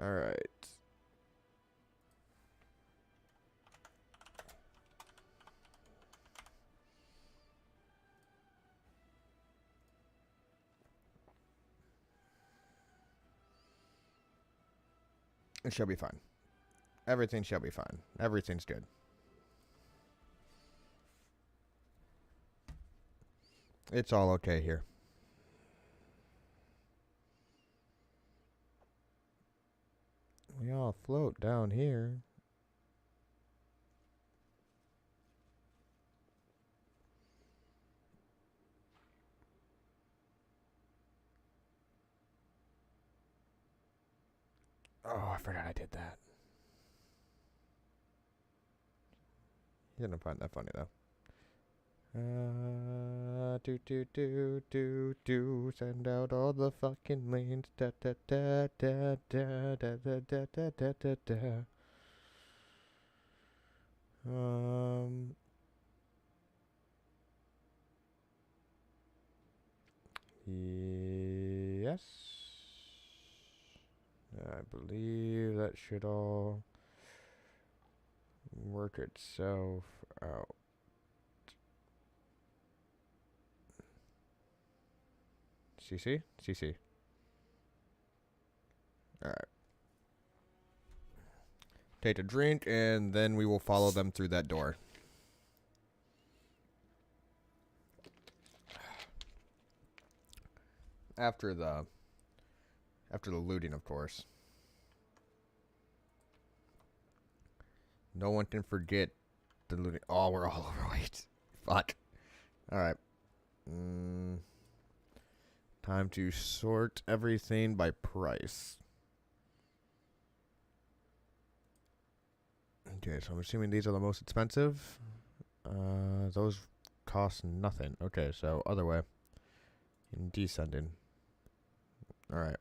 All right. It shall be fine. Everything shall be fine. Everything's good. It's all okay here. We all float down here. Oh, I forgot I did that. You didn't find that funny though. Do. Send out all the fucking lanes. Da da da da da da da da da da da da. Yes. I believe that should all work itself out. CC? CC. Alright. Take a drink, and then we will follow them through that door. After the looting, of course. No one can forget the looting. Oh, we're all overweight. Fuck. Alright. Time to sort everything by price. Okay, so I'm assuming these are the most expensive. Those cost nothing. Okay, so other way. In descending. Alright.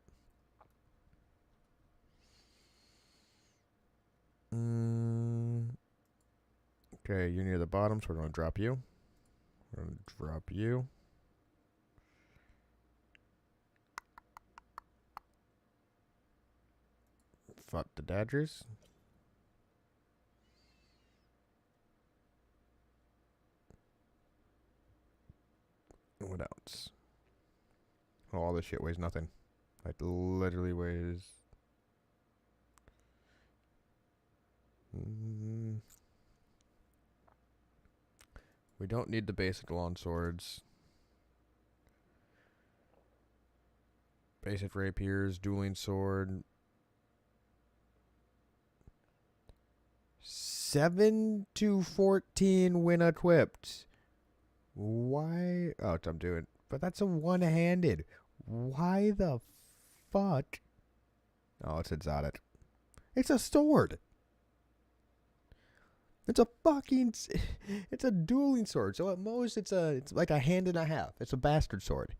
Okay, you're near the bottom, so we're going to drop you. We're going to drop you. Fuck the Dodgers. What else? Oh, all this shit weighs nothing. Like, literally weighs... We don't need the basic long swords. Basic rapiers, dueling sword. 7 to 14 when equipped. Why? Oh, I'm doing. But that's a one-handed. Why the fuck? Oh, it's exotic. It's a sword. It's a fucking. It's a dueling sword. So at most, it's like a hand and a half. It's a bastard sword.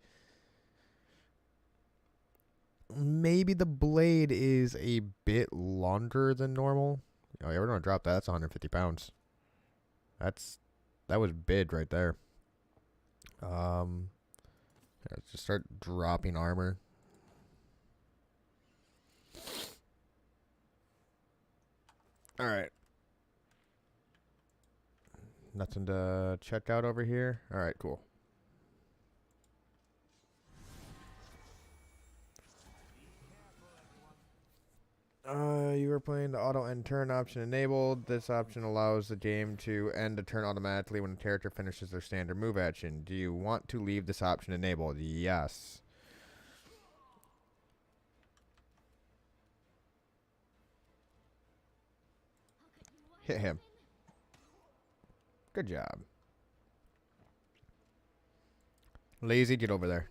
Maybe the blade is a bit longer than normal. Oh yeah, we're gonna drop that. That's 150 pounds. That was bid right there. Let's just start dropping armor. All right. Nothing to check out over here. All right, cool. You are playing the auto end turn option enabled. This option allows the game to end a turn automatically when a character finishes their standard move action. Do you want to leave this option enabled? Yes. Hit him. Good job. Lazy, get over there.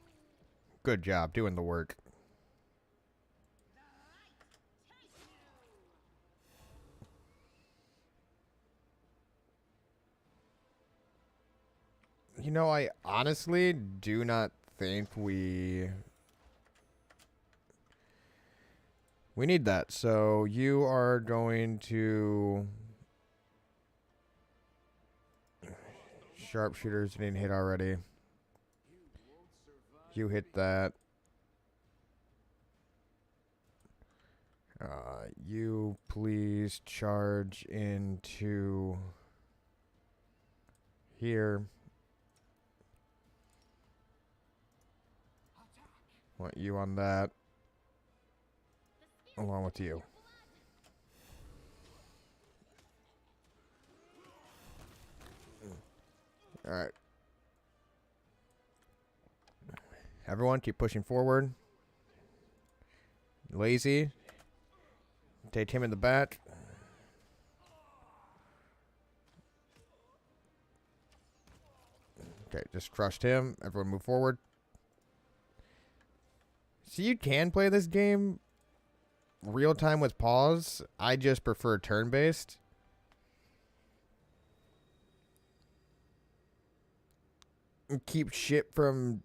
Good job doing the work. You know, I honestly do not think we need that. So you are going to... Sharpshooters didn't hit already. You hit that. You please charge into here. Want you on that. Along with you. Alright. Everyone, keep pushing forward. Lazy. Take him in the back. Okay, just crushed him. Everyone move forward. See, you can play this game real time with pause. I just prefer turn-based. Keep shit from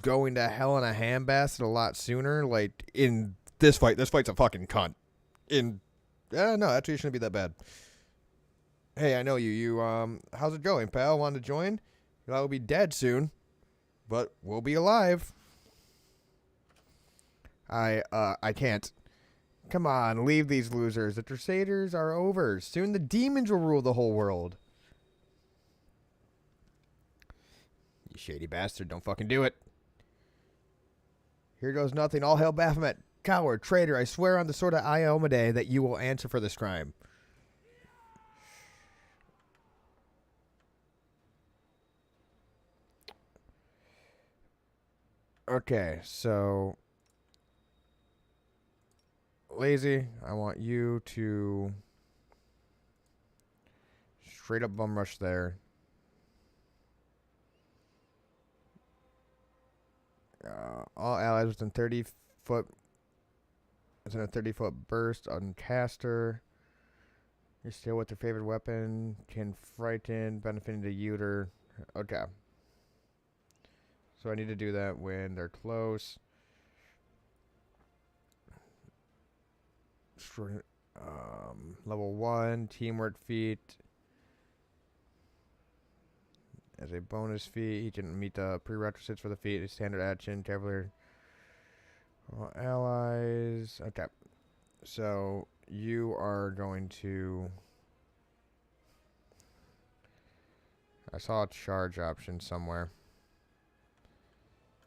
going to hell in a handbasket a lot sooner. Like, in this fight's a fucking cunt. No, actually it shouldn't be that bad. Hey, I know you. How's it going, pal? Want to join? I'll be dead soon, but we'll be alive. I can't. Come on, leave these losers. The Crusaders are over. Soon the demons will rule the whole world. You shady bastard, don't fucking do it. Here goes nothing. All hail Baphomet. Coward, traitor, I swear on the sword of Iomade that you will answer for this crime. Okay, so... Lazy, I want you to... straight up bum rush there. All allies within 30 foot... Within a 30-foot burst on caster. You're still with their favorite weapon. Can frighten, benefiting the uter. Okay. So I need to do that when they're close. Level 1, teamwork feat. As a bonus feat, he can meet the prerequisites for the feat. A standard action, Cavalier. All allies. Okay. So you are going to... I saw a charge option somewhere.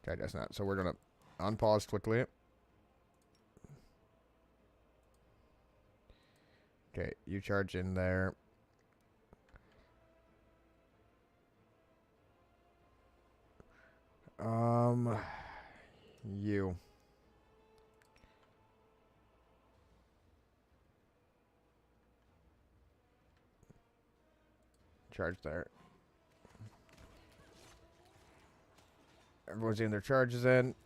Okay, that's not. So we're going to unpause quickly. Okay, you charge in there. You. Charge there. Everyone's getting their charges in.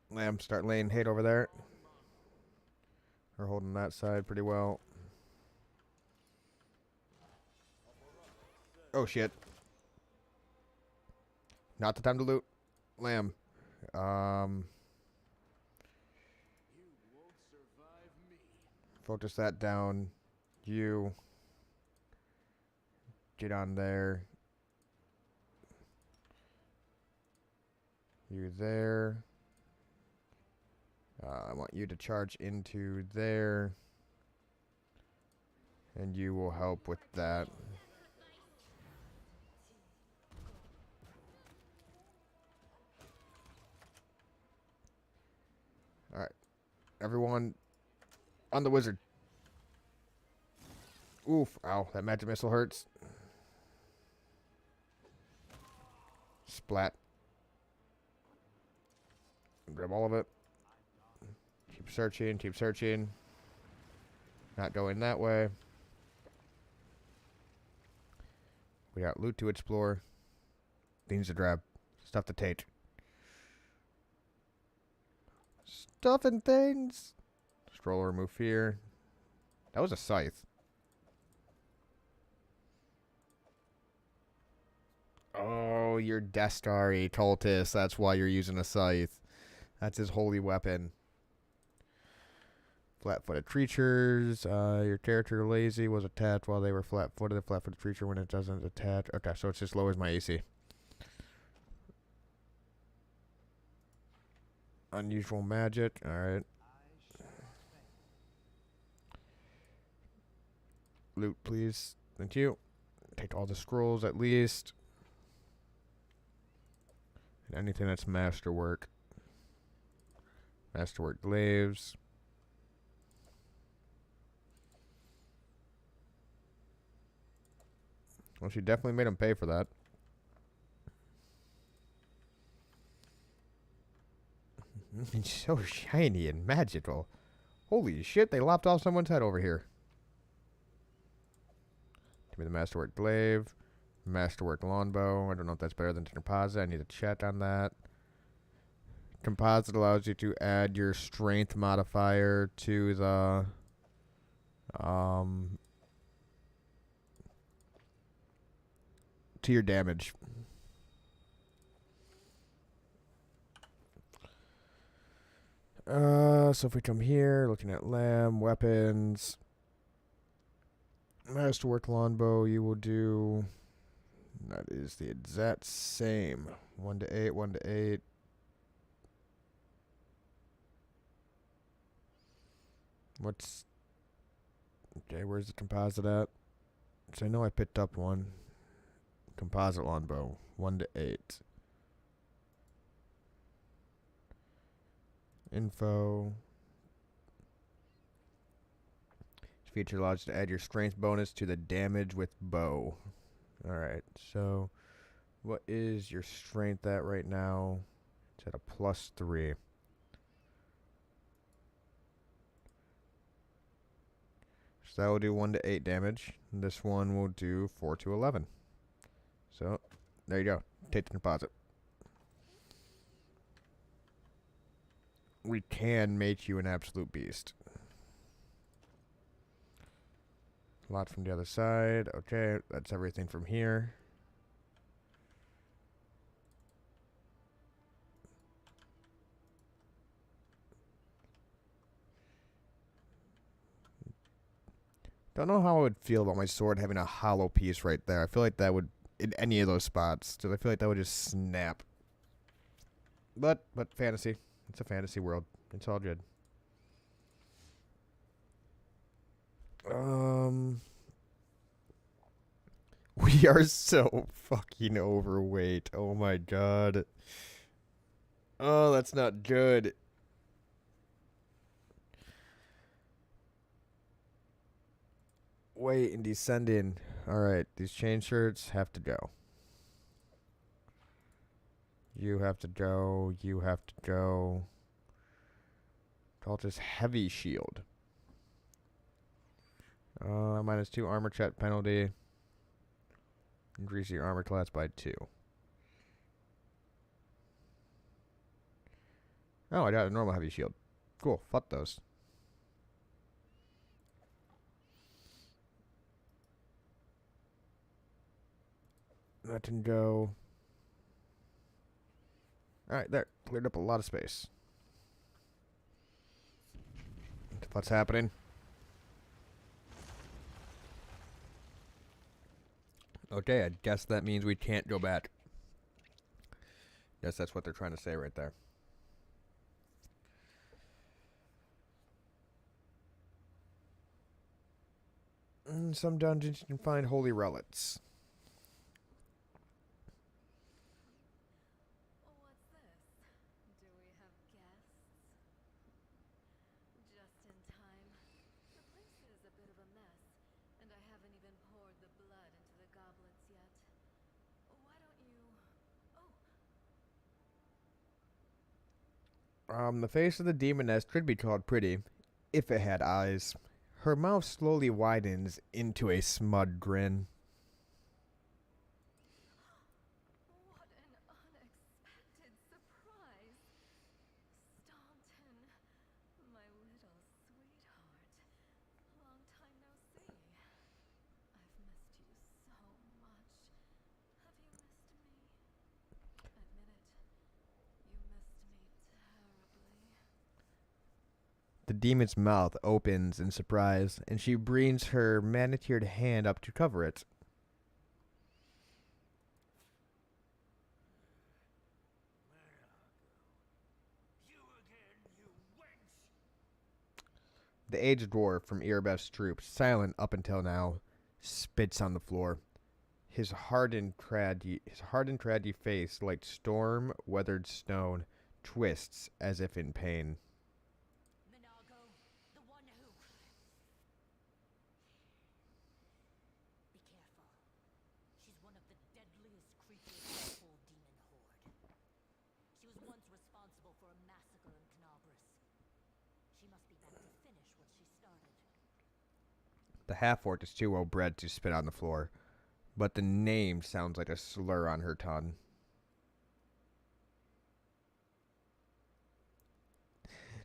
Lamb, start laying hate over there. We're holding that side pretty well. Oh shit. Not the time to loot. Lamb. Focus that down. You. Get on there. You there. I want you to charge into there. And you will help with that. Alright. Everyone on the wizard. Oof. Ow. That magic missile hurts. Splat. Grab all of it. Keep searching. Keep searching. Not going that way. We got loot to explore. Things to grab. Stuff to take. Stuff and things. Scroll, remove fear. That was a scythe. Oh, you're Destari cultist. That's why you're using a scythe. That's his holy weapon. Flat-footed creatures. Your character lazy was attached while they were flat-footed. A flat-footed creature when it doesn't attach. Okay, so it just lowers my AC. Unusual magic. Alright. Loot, please. Thank you. Take all the scrolls at least. And anything that's masterwork. Masterwork glaives. Well, she definitely made him pay for that. It's so shiny and magical. Holy shit, they lopped off someone's head over here. Give me the Masterwork Glaive. Masterwork Longbow. I don't know if that's better than Composite. I need to check on that. Composite allows you to add your strength modifier to the... to your damage. So if we come here, looking at lamb, weapons, Masterwork Longbow, you will do, that is the exact same. 1 to 8, 1 to 8. What's, okay, where's the composite at? So I know I picked up one. Composite Longbow, 1 to 8. Info. This feature allows you to add your strength bonus to the damage with bow. Alright, so what is your strength at right now? It's at a +3. So that will do 1 to 8 damage. And this one will do 4 to 11. So, there you go. Take the composite. We can make you an absolute beast. A lot from the other side. Okay, that's everything from here. Don't know how I would feel about my sword having a hollow piece right there. I feel like that would, in any of those spots, because I feel like that would just snap. But fantasy. It's a fantasy world. It's all good. We are so fucking overweight. Oh my god. Oh, that's not good. Wait and descending. Alright, these chain shirts have to go. You have to go. You have to go. Cultist heavy shield. -2 armor check penalty. Increase your armor class by 2. Oh, I got a normal heavy shield. Cool. Fuck those. That can go. Alright, there. Cleared up a lot of space. What's happening? Okay, I guess that means we can't go back. Guess that's what they're trying to say right there. In some dungeons you can find holy relics. What's this? Do we have guests? Just in time. The place is a bit of a mess, and I haven't even poured the blood into the goblets yet. Why don't you... Oh, The face of the demoness could be called pretty, if it had eyes. Her mouth slowly widens into a smug grin. what an unexpected surprise! Staunton, my little sweetheart. Long time no see. I've missed you so much. Have you missed me? Admit it. You missed me terribly. The demon's mouth opens in surprise, and she brings her manicured hand up to cover it. The aged dwarf from Erebeth's troop, silent up until now, spits on the floor. His hardened, craggy face, like storm-weathered stone, twists as if in pain. Minago, the one who... Be careful. She's one of the deadliest creatures in the whole demon horde. She was once responsible for a massacre in Knobris. She must be back to finish what she started. The half-orc is too well bred to spit on the floor, but the name sounds like a slur on her tongue.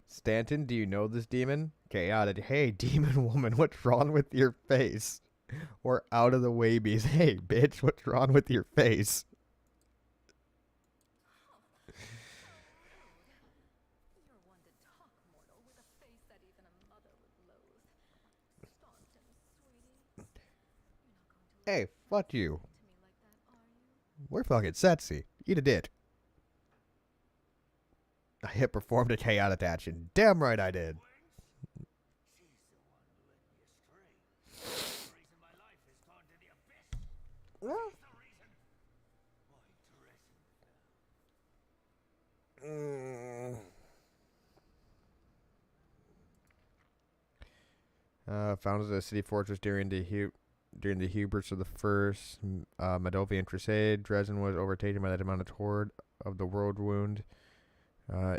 Stanton, do you know this demon? Chaotic. Hey, demon woman, what's wrong with your face? Or out of the way, bees. Hey, bitch, what's wrong with your face? You're one to talk, mortal, with a face that even a mother would loathe. Staunton, sweetie. You're not going to Hey, fuck you. to me like that, are you? We're fucking sexy. Eat a dick. I hit performed a chaotic action. Damn right I did. Founded a city fortress during the hubris of the First Moldavian Crusade. Dresden was overtaken by the demonic horde of the World Wound.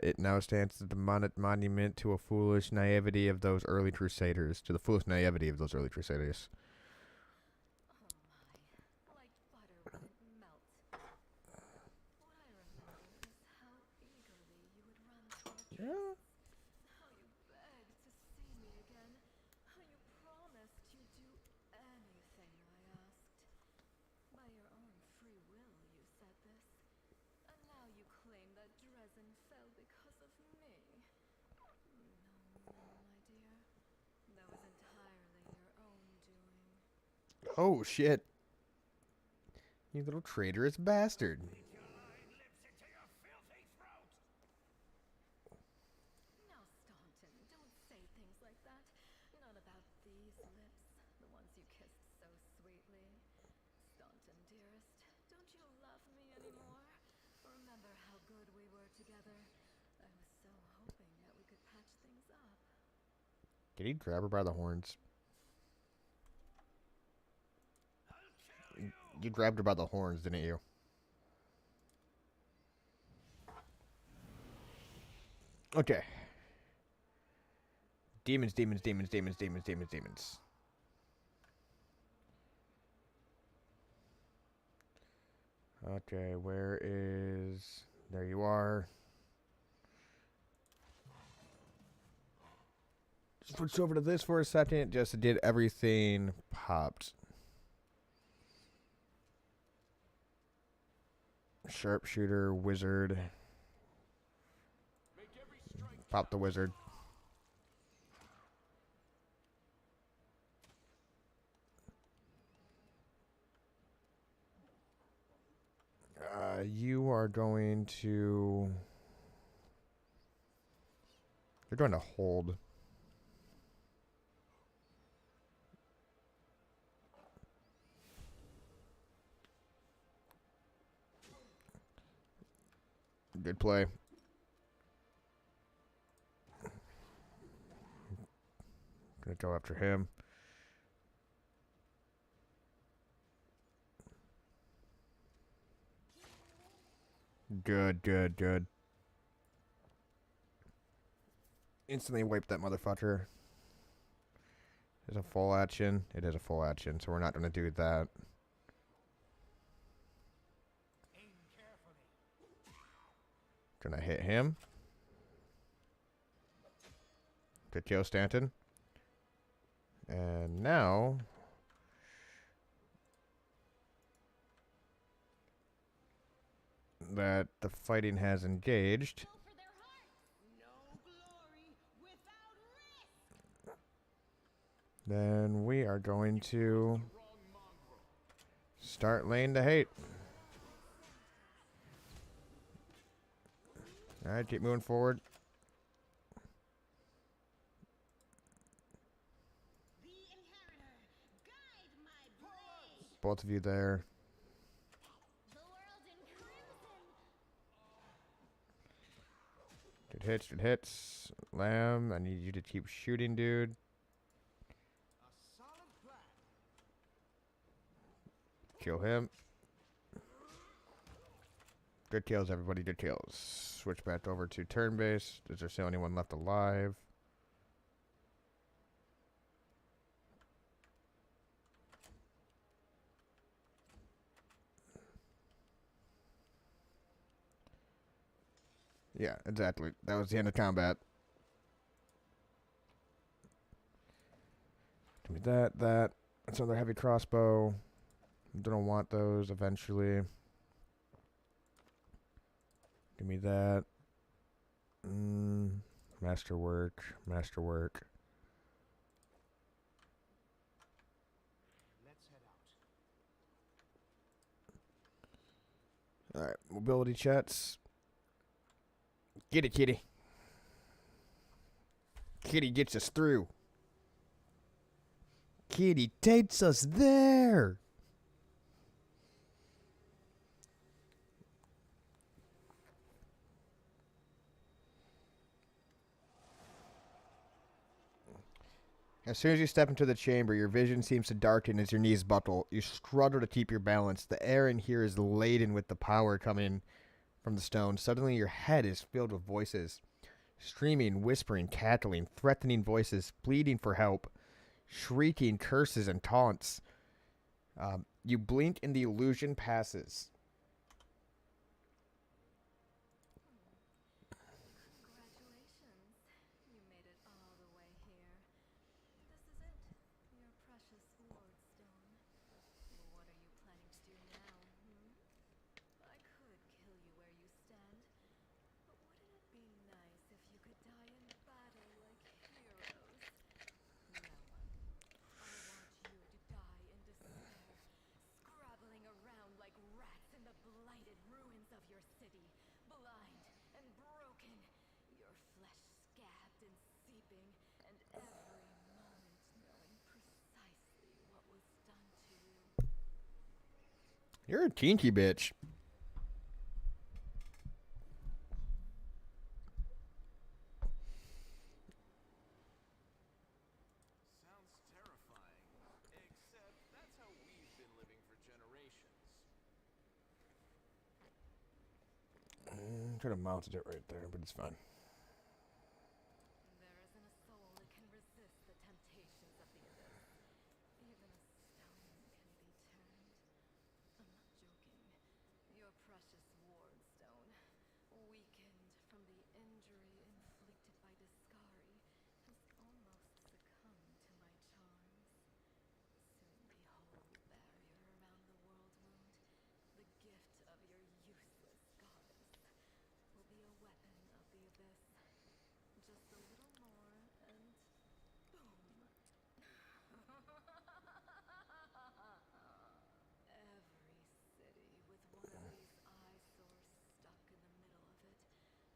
It now stands as a monument to a foolish naivety of those early crusaders. To the foolish naivety of those early crusaders. Oh my, like butter when it melts. What I remember is how eagerly you would run toward Yeah. how you begged to see me again, how you promised you'd do anything I asked. By your own free will, you said this. And now you claim that Dresden fell because of me. No, my dear. That was entirely your own doing. Oh shit! You little traitorous bastard! Now, Staunton, don't say things like that. Not about these lips, the ones you kissed so sweetly. Staunton, dearest, don't you love me anymore? Remember how good we were together? I was so hoping that we could patch things up. Did he grab her by the horns? You grabbed her by the horns, didn't you? Okay. Demons, demons, demons, demons, demons, demons, demons. Okay, where is... There you are. Switch over to this for a second. Just did everything popped. Sharpshooter, wizard. Pop the wizard. You are going to... You're going to hold. Good play. Gonna go after him. Good, good, good. Instantly wipe that motherfucker. Is a full action? It is a full action, so we're not gonna do that. Gonna hit him. Good kill, Stanton. And now... that the fighting has engaged... No glory without Then we are going to start laying the hate. Alright, keep moving forward. Both of you there. Good hits, good hits. Lamb, I need you to keep shooting, dude. Kill him. Good kills, everybody. Good kills. Switch back over to turn base. Is there still anyone left alive? Yeah, exactly. That was the end of combat. Give me that. That's another heavy crossbow. Don't want those eventually. Give me that. Masterwork. Masterwork. Let's head out. Alright, mobility chats. Get it, kitty. Kitty gets us through. Kitty takes us there. As soon as you step into the chamber, your vision seems to darken as your knees buckle. You struggle to keep your balance. The air in here is laden with the power coming from the stone. Suddenly, your head is filled with voices. Screaming, whispering, cackling, threatening voices, pleading for help, shrieking curses and taunts. You blink and the illusion passes. Congratulations. You made it all the way here. This is it. Your precious wardstone. What are you planning to do now, I could kill you where you stand, but wouldn't it be nice if you could die in battle like heroes? No. I want you to die in despair, scrabbling around like rats in the blighted ruins of your city, blind and broken, your flesh scabbed and seeping, and every moment knowing precisely what was done to you. You're a tinky bitch. Sounds terrifying. Except that's how we've been living for generations. Could have mounted it right there, but it's fine. There isn't a soul that can resist the temptations of the abyss. Even a stone can be turned. I'm not joking. Your precious wardstone, weakened from the injury inflicted by Discari, has almost succumbed to my charms. Soon behold the barrier around the world wound, the gift of your useless goddess, will be a weapon of the abyss. Just a little more, and boom. Every city with one of these eyesores stuck in the middle of it,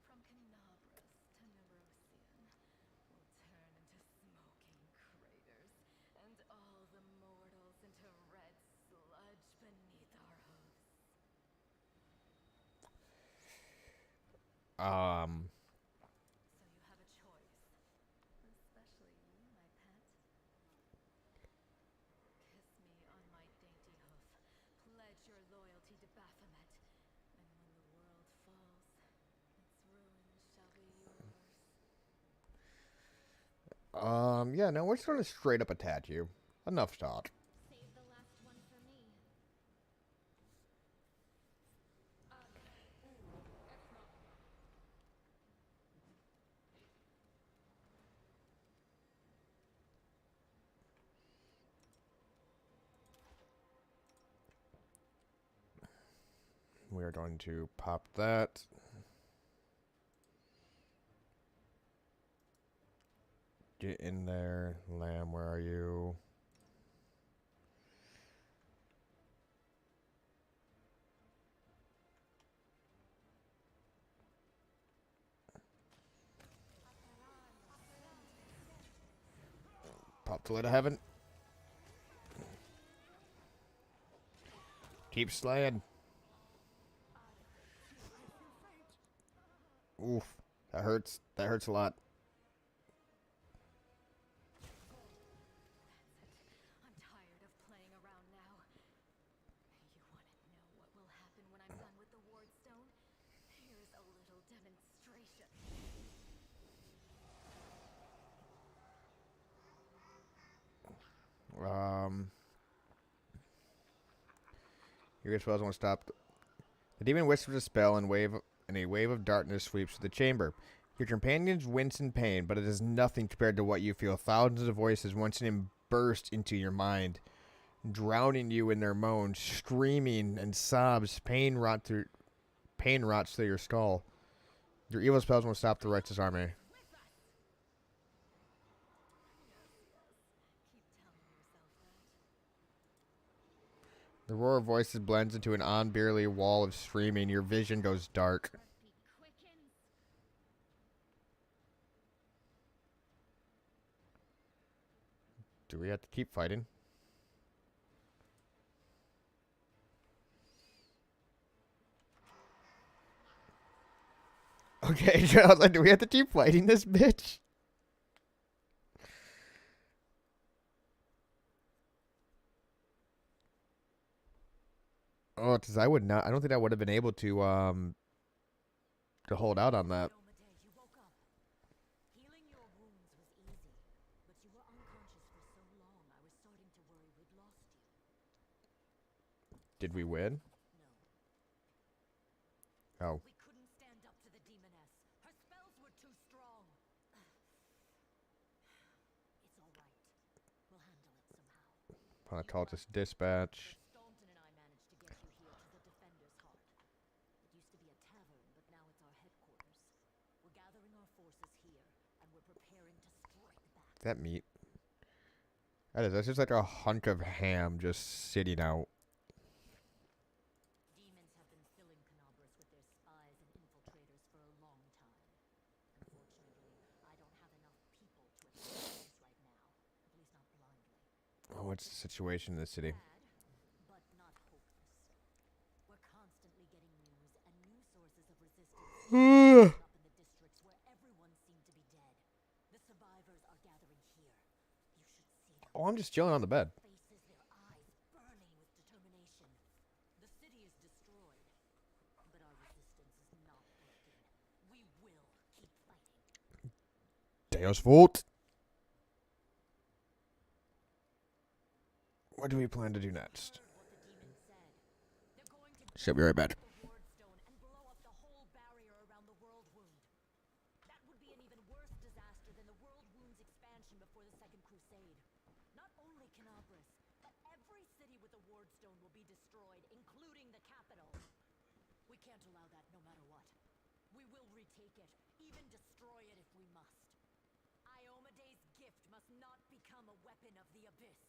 from Canabras to Neurosian, will turn into smoking craters, and all the mortals into red sludge beneath our hooves. So you have a choice. Especially you, my pet. Kiss me on my dainty hoof. Pledge your loyalty to Baphomet. And when the world falls, its ruin shall be yours. Yeah, no, we're just gonna straight up attack you. Enough talk. Save the last one for me. We are going to pop that. Get in there. Lamb, where are you? Pop to let of heaven. Keep slaying. Oof. That hurts. That hurts a lot. I'm tired of playing around now. You want to know what will happen when I'm done with the ward stone? Here's a little demonstration. Your spells won't stop. The demon whispers a spell and a wave of darkness sweeps through the chamber. Your companions wince in pain, but it is nothing compared to what you feel. Thousands of voices once again burst into your mind, drowning you in their moans, screaming and sobs. Pain rots through your skull. Your evil spells won't stop the righteous army. Keep telling yourself that. The roar of voices blends into an unbearable wall of screaming. Your vision goes dark. Do we have to keep fighting? Okay, I was like, do we have to keep fighting this bitch? Oh, because I don't think I would have been able to hold out on that. You woke up. Healing your wounds was easy, but you were unconscious for so long, I was starting to worry we'd lost you. Did we win? No. Oh. We couldn't stand up to the demoness. Her spells were too strong. It's all right. We'll handle it somehow. Cultist dispatch. Staunton and I managed to get you here to the Defender's Heart. It used to be a tavern, but now it's our headquarters. We're gathering our forces here, and we're preparing to strike back. Is that meat? That is. That's just like a hunk of ham just sitting out. Demons have been filling Canobras with their spies and infiltrators for a long time. Unfortunately, I don't have enough people to attack this right now. At least not blindly. Oh, what's the situation in the city? Bad, but not hopeless. We're constantly getting news and new sources of resistance up in the districts where everyone seemed to be dead. The survivors are gathering here. You should see them. Oh, I'm just chilling on the bed. Faces, their eyes burning with determination. The city is destroyed, but our resistance is not broken. We will keep fighting. Deus Vult. What do we plan to do next? What the demon said. They're going to Should be right back. the ward stone and blow up the whole barrier around the world wound. That would be an even worse disaster than the world wound's expansion before the Second Crusade. Not only Canobras, but every city with a ward stone will be destroyed, including the capital. We can't allow that no matter what. We will retake it, even destroy it if we must. Iomede's gift must not become a weapon of the abyss.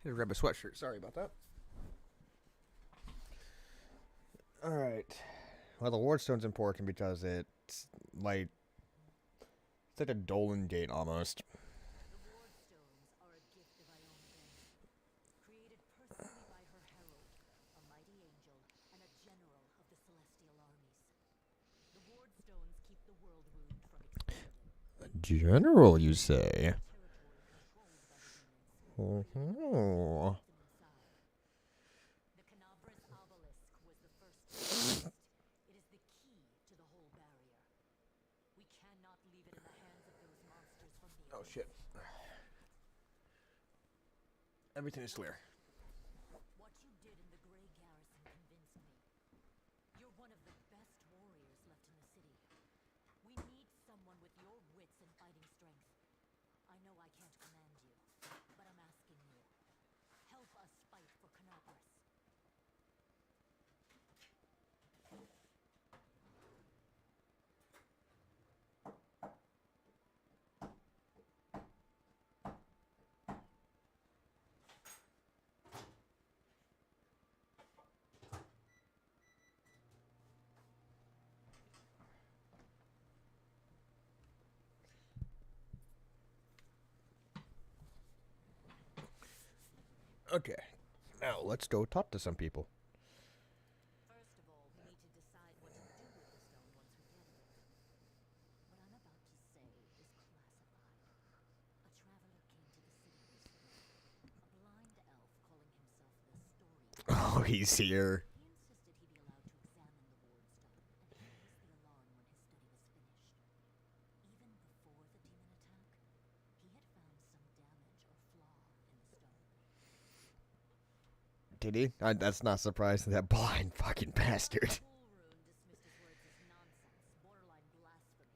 Had to grab a sweatshirt. Sorry about that. Alright. Well, the wardstone's important because it's like a Dolan gate almost. The ward stones are a General, you say? Territory controlled by the demons. Oh. Them inside. The Canabras obelisk was the first test. It is the key to the whole barrier. We cannot leave it in the hands of those monsters from the Oh shit. Everything is clear. What you did in the Grey Garrison convinced me. You're one of the best warriors left in the city. We need someone with your wits and fighting strength. I know I can't command you, but I'm asking you. Help us fight for Canopus. Okay. Now let's go talk to some people. First of all, we need to decide what to do with the stone once we get it. What I'm about to say is classified. A traveler came to the city recently. A blind elf calling himself the Storyteller. Oh, he's here. He insisted he be allowed to examine the ward stone and raise the alarm when his study was finished. Even before the demon attack, he had found some damage or flaw in the stone. Did he? That's not surprising. That blind fucking bastard. The whole room dismissed his words as nonsense, borderline blasphemy.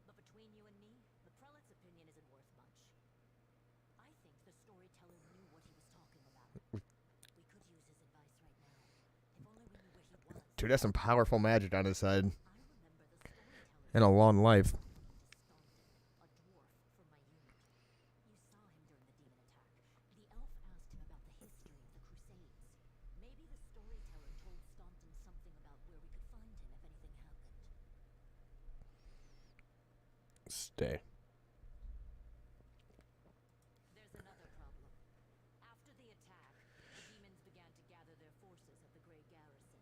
But between you and me, the prelate's opinion isn't worth much. I think the storyteller knew what he was talking about. We could use his advice right now. If only we knew where he was. Dude has some powerful magic on his side. I remember the storyteller And a long life. a dwarf from my unit. You saw him during the demon attack. The elf asked him about the history of the Crusades. Maybe the storyteller told Staunton something about where we could find him if anything happened. Stay. There's another problem. After the attack, the demons began to gather their forces at the Grey Garrison.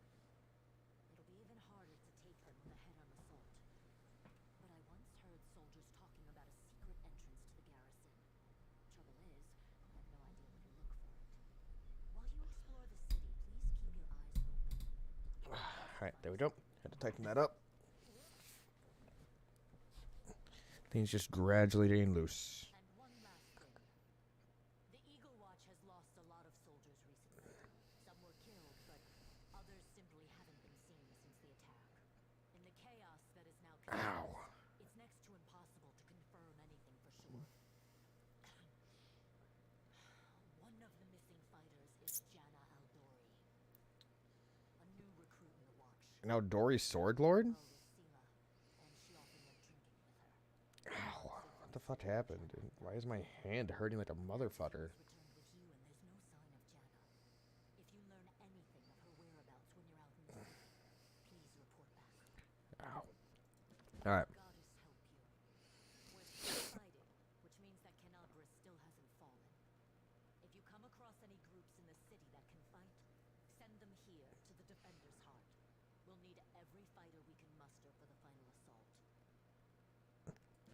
It'll be even harder to take them with a head-on assault. But I once heard soldiers talking about a secret entrance to the garrison. Trouble is, I have no idea where to look for it. While you explore the city, please keep your eyes open. Alright, there we go. Had to tighten that up. Things just gradually getting loose. And one last thing. The Eagle Watch has lost a lot of soldiers recently. Some were killed, but others simply haven't been seen since the attack. In the chaos that is now Ow. it's next to impossible to confirm anything for sure. One of the missing fighters is Jana Aldori, a new recruit in the Watch. Now Dory's Sword Lord? Girl was Sela, and she often went drinking with her. Ow. What the fuck happened? Dude? Why is my hand hurting like a motherfucker? Returned with you, and there's no sign of Jana. If you learn anything of her whereabouts when you're out in the city, please report back. Ow. Alright. Goddess help you. We're still fighting, which means that Canabras still hasn't fallen. If you come across any groups in the city that can fight, send them here to the Defender's Heart. We'll need every fighter we can muster for the final assault.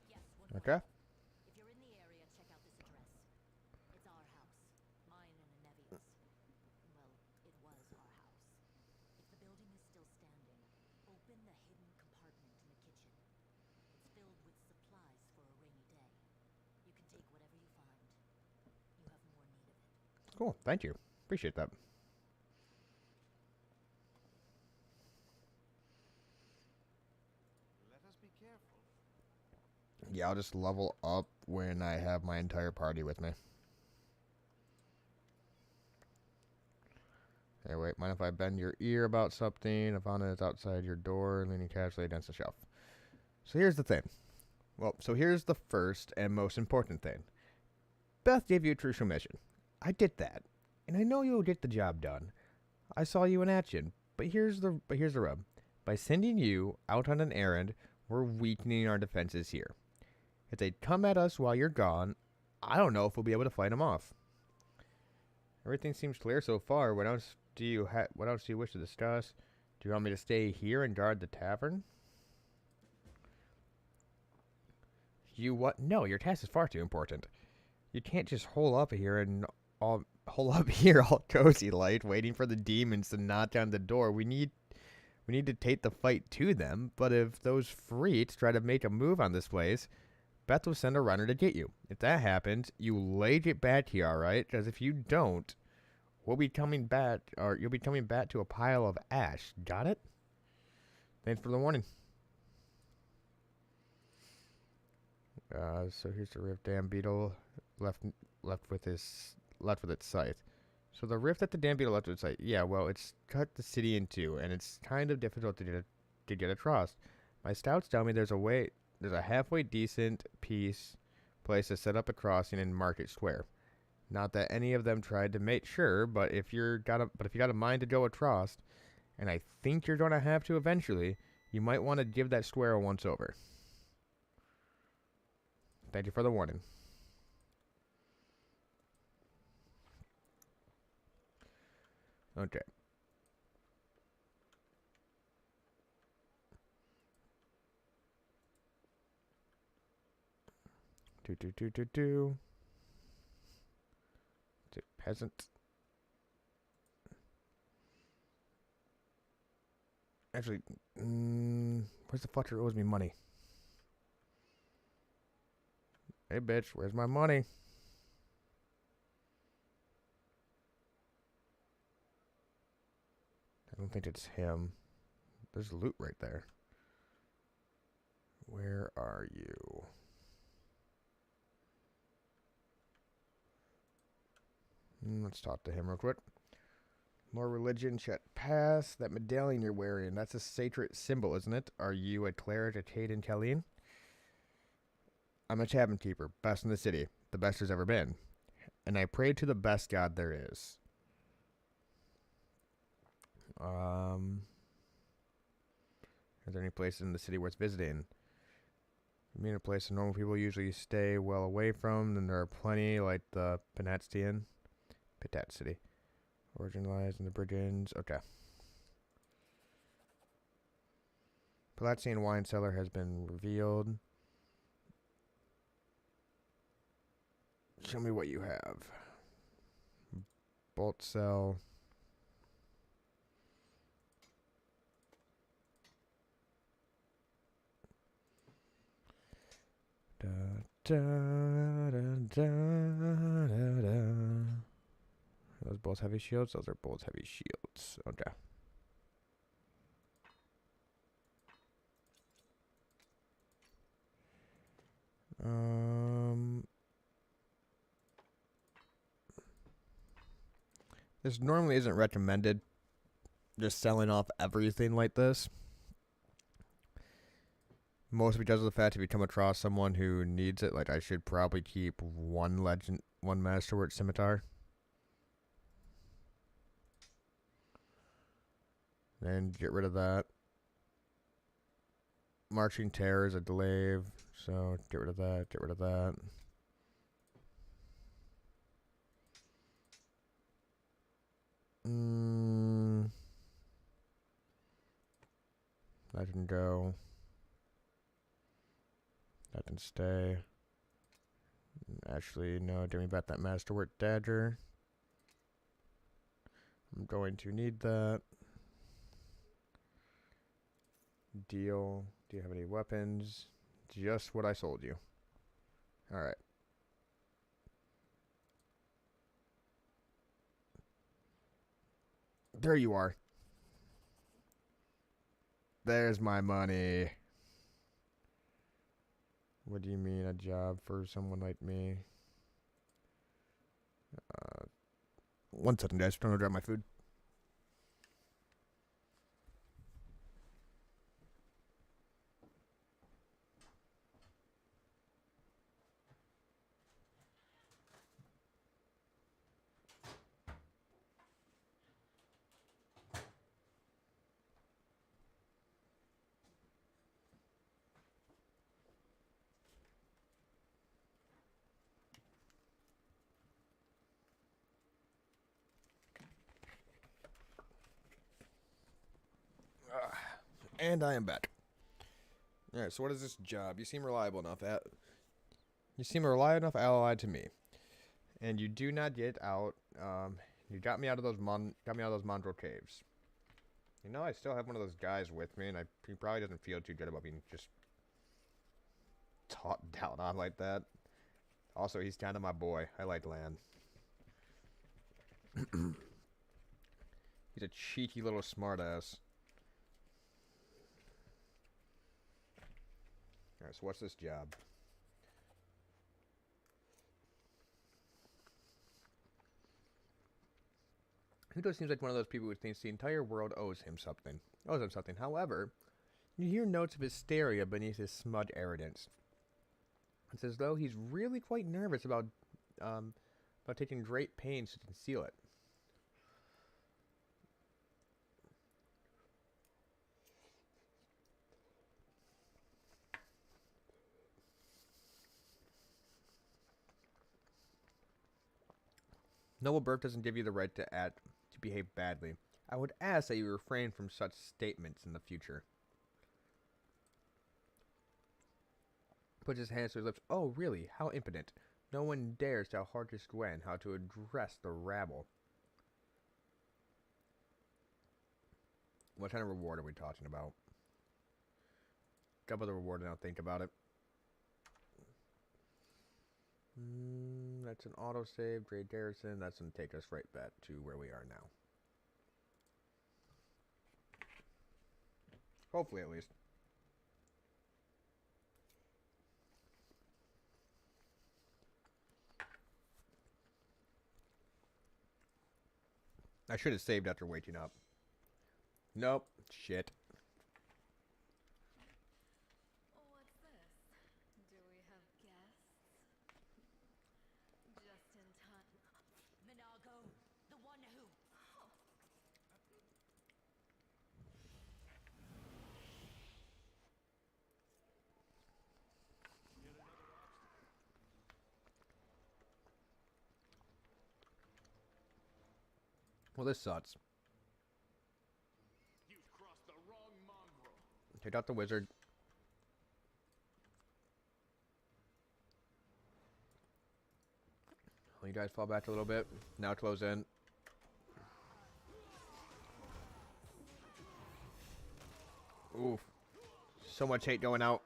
Yes, one more. Okay. If you're in the area, check out this address. It's our house. Mine and Anevia's. Well, it was our house. If the building is still standing, open the hidden compartment in the kitchen. It's filled with supplies for a rainy day. You can take whatever you find. You have more need of it. Cool. Thank you. Appreciate that. Let us be careful. Yeah, I'll just level up when I have my entire party with me. Hey, wait. Mind if I bend your ear about something? I found it outside your door, leaning casually against the shelf. So here's the thing. Well, so here's the first and most important thing. Beth gave you a crucial mission. I did that, and I know you'll get the job done. I saw you in action, but here's the rub. By sending you out on an errand, we're weakening our defenses here. If they come at us while you're gone, I don't know if we'll be able to fight them off. Everything seems clear so far. What else do you wish to discuss? Do you want me to stay here and guard the tavern? You what? No, your task is far too important. You can't just hole up here and hole up here all cozy light, waiting for the demons to knock on the door. We need to take the fight to them. But if those freaks try to make a move on this place, Beth will send a runner to get you. If that happens, you leg it back here, all right? Because if you don't, we'll be coming back, or you'll be coming back to a pile of ash. Got it? Thanks for the warning. So here's the rift. Damn beetle left with its scythe. So the rift that the damn beetle left with its scythe. Yeah, well, it's cut the city in two, and it's kind of difficult to get across. My scouts tell me there's a halfway decent place to set up a crossing in Market Square. Not that any of them tried to make sure, but if you got a mind to go across, and I think you're gonna have to eventually, you might want to give that square a once over. Thank you for the warning. Okay. Do. It's a peasant. Actually, where's the fucker who owes me money? Hey, bitch, where's my money? I don't think it's him. There's loot right there. Where are you? Let's talk to him real quick. More religion, check pass. That medallion you're wearing, that's a sacred symbol, isn't it? Are you a cleric at Caden Kellene? I'm a tavern keeper, best in the city, the best there's ever been. And I pray to the best god there is. Is there any place in the city worth visiting? I mean, a place that normal people usually stay well away from, then there are plenty, like the Pitat City. Origin lies in the Brigands. Okay. Palatine wine cellar has been revealed. Show me what you have. Bolt cell. Da, da, da, da, da, da. Are those bolts heavy shields? Those are bolts heavy shields. Okay. This normally isn't recommended. Just selling off everything like this. Mostly because of the fact if you come across someone who needs it, like I should probably keep one masterwork scimitar. Then get rid of that. Marching Terror is a glaive, so get rid of that, get rid of that. That can go. That can stay. Actually, no, give me back that masterwork dagger. I'm going to need that. Deal. Do you have any weapons? Just what I sold you. Alright. There you are. There's my money. What do you mean, a job for someone like me? 1 second, guys. I'm trying to grab my food. And I am back. Alright, so what is this job? You seem reliable enough. You seem a reliable enough ally to me, and you do not get out. You got me out of those Mondrel caves. You know, I still have one of those guys with me, and he probably doesn't feel too good about being just taught down on like that. Also, he's kind of my boy. I like Lan. He's a cheeky little smartass. Alright, so what's this job? Hugo seems like one of those people who thinks the entire world owes him something. However, you hear notes of hysteria beneath his smug arrogance. It's as though he's really quite nervous about taking great pains to conceal it. Noble birth doesn't give you the right to behave badly. I would ask that you refrain from such statements in the future. Puts his hands to his lips. Oh, really? How impotent. No one dares tell Hardest Gwen how to address the rabble. What kind of reward are we talking about? Double the reward and I'll think about it. That's an autosave. Great Garrison. That's going to take us right back to where we are now. Hopefully, at least. I should have saved after waking up. Nope. Shit. What's this? Do we have guests? Just in time. Minago, the one who. Well, this sucks. You've crossed the wrong mongrel. Take out the wizard. You guys fall back a little bit. Now close in. Oof. So much hate going out.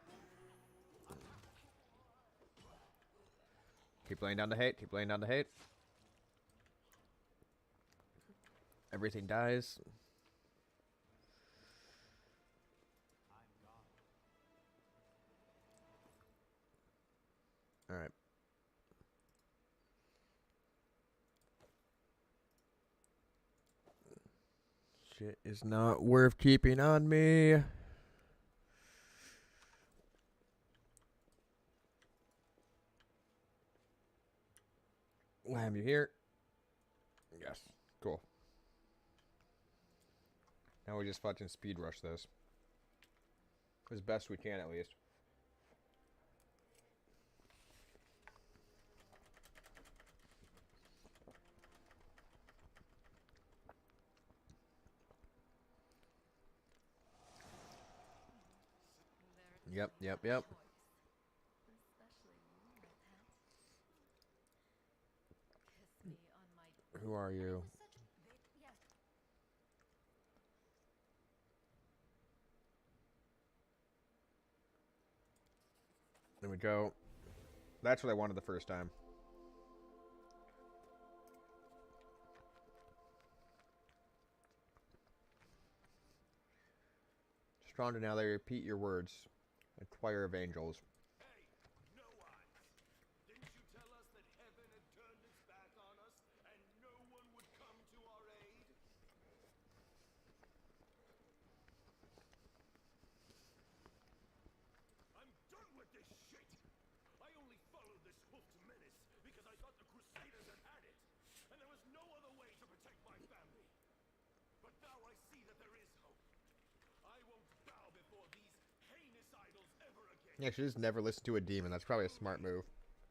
Keep laying down the hate. Keep laying down the hate. Everything dies. Alright. Shit is not worth keeping on me. Lamb, you here? Yes. Cool. Now we just fucking speed rush this. As best we can, at least. Yep. Especially you, my pet. Kiss me on my. Who are you? Yes. There we go. That's what I wanted the first time. Stronger now, they repeat your words. A choir of angels. Hey, no eyes. Didn't you tell us that heaven had turned its back on us and no one would come to our aid? I'm done with this shit. I only followed this hoofed menace because I thought the Crusaders had had it, and there was no other way to protect my family. But now I see that there is hope. I won't bow before these heinous idols ever again. Yeah, she just never listened to a demon. That's probably a smart move.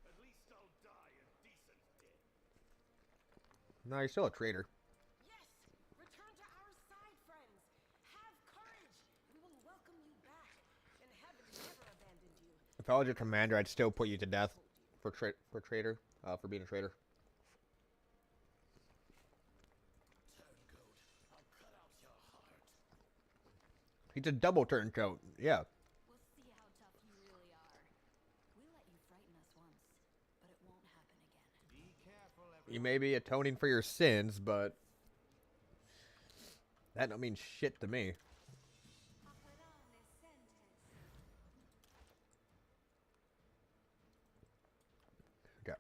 At least I'll die a decent death. No, you're still a traitor. Yes! Return to our side, friends! Have courage! We will welcome you back, and heaven never abandoned you. If I was your commander, I'd still put you to death. for traitor, for being a traitor. Turncoat, I'll cut out your heart. He's a double turncoat. Yeah. We'll see how tough you really are. We let you frighten us once, but it won't happen again. Be careful, everyone. You may be atoning for your sins, but that don't mean shit to me. Okay.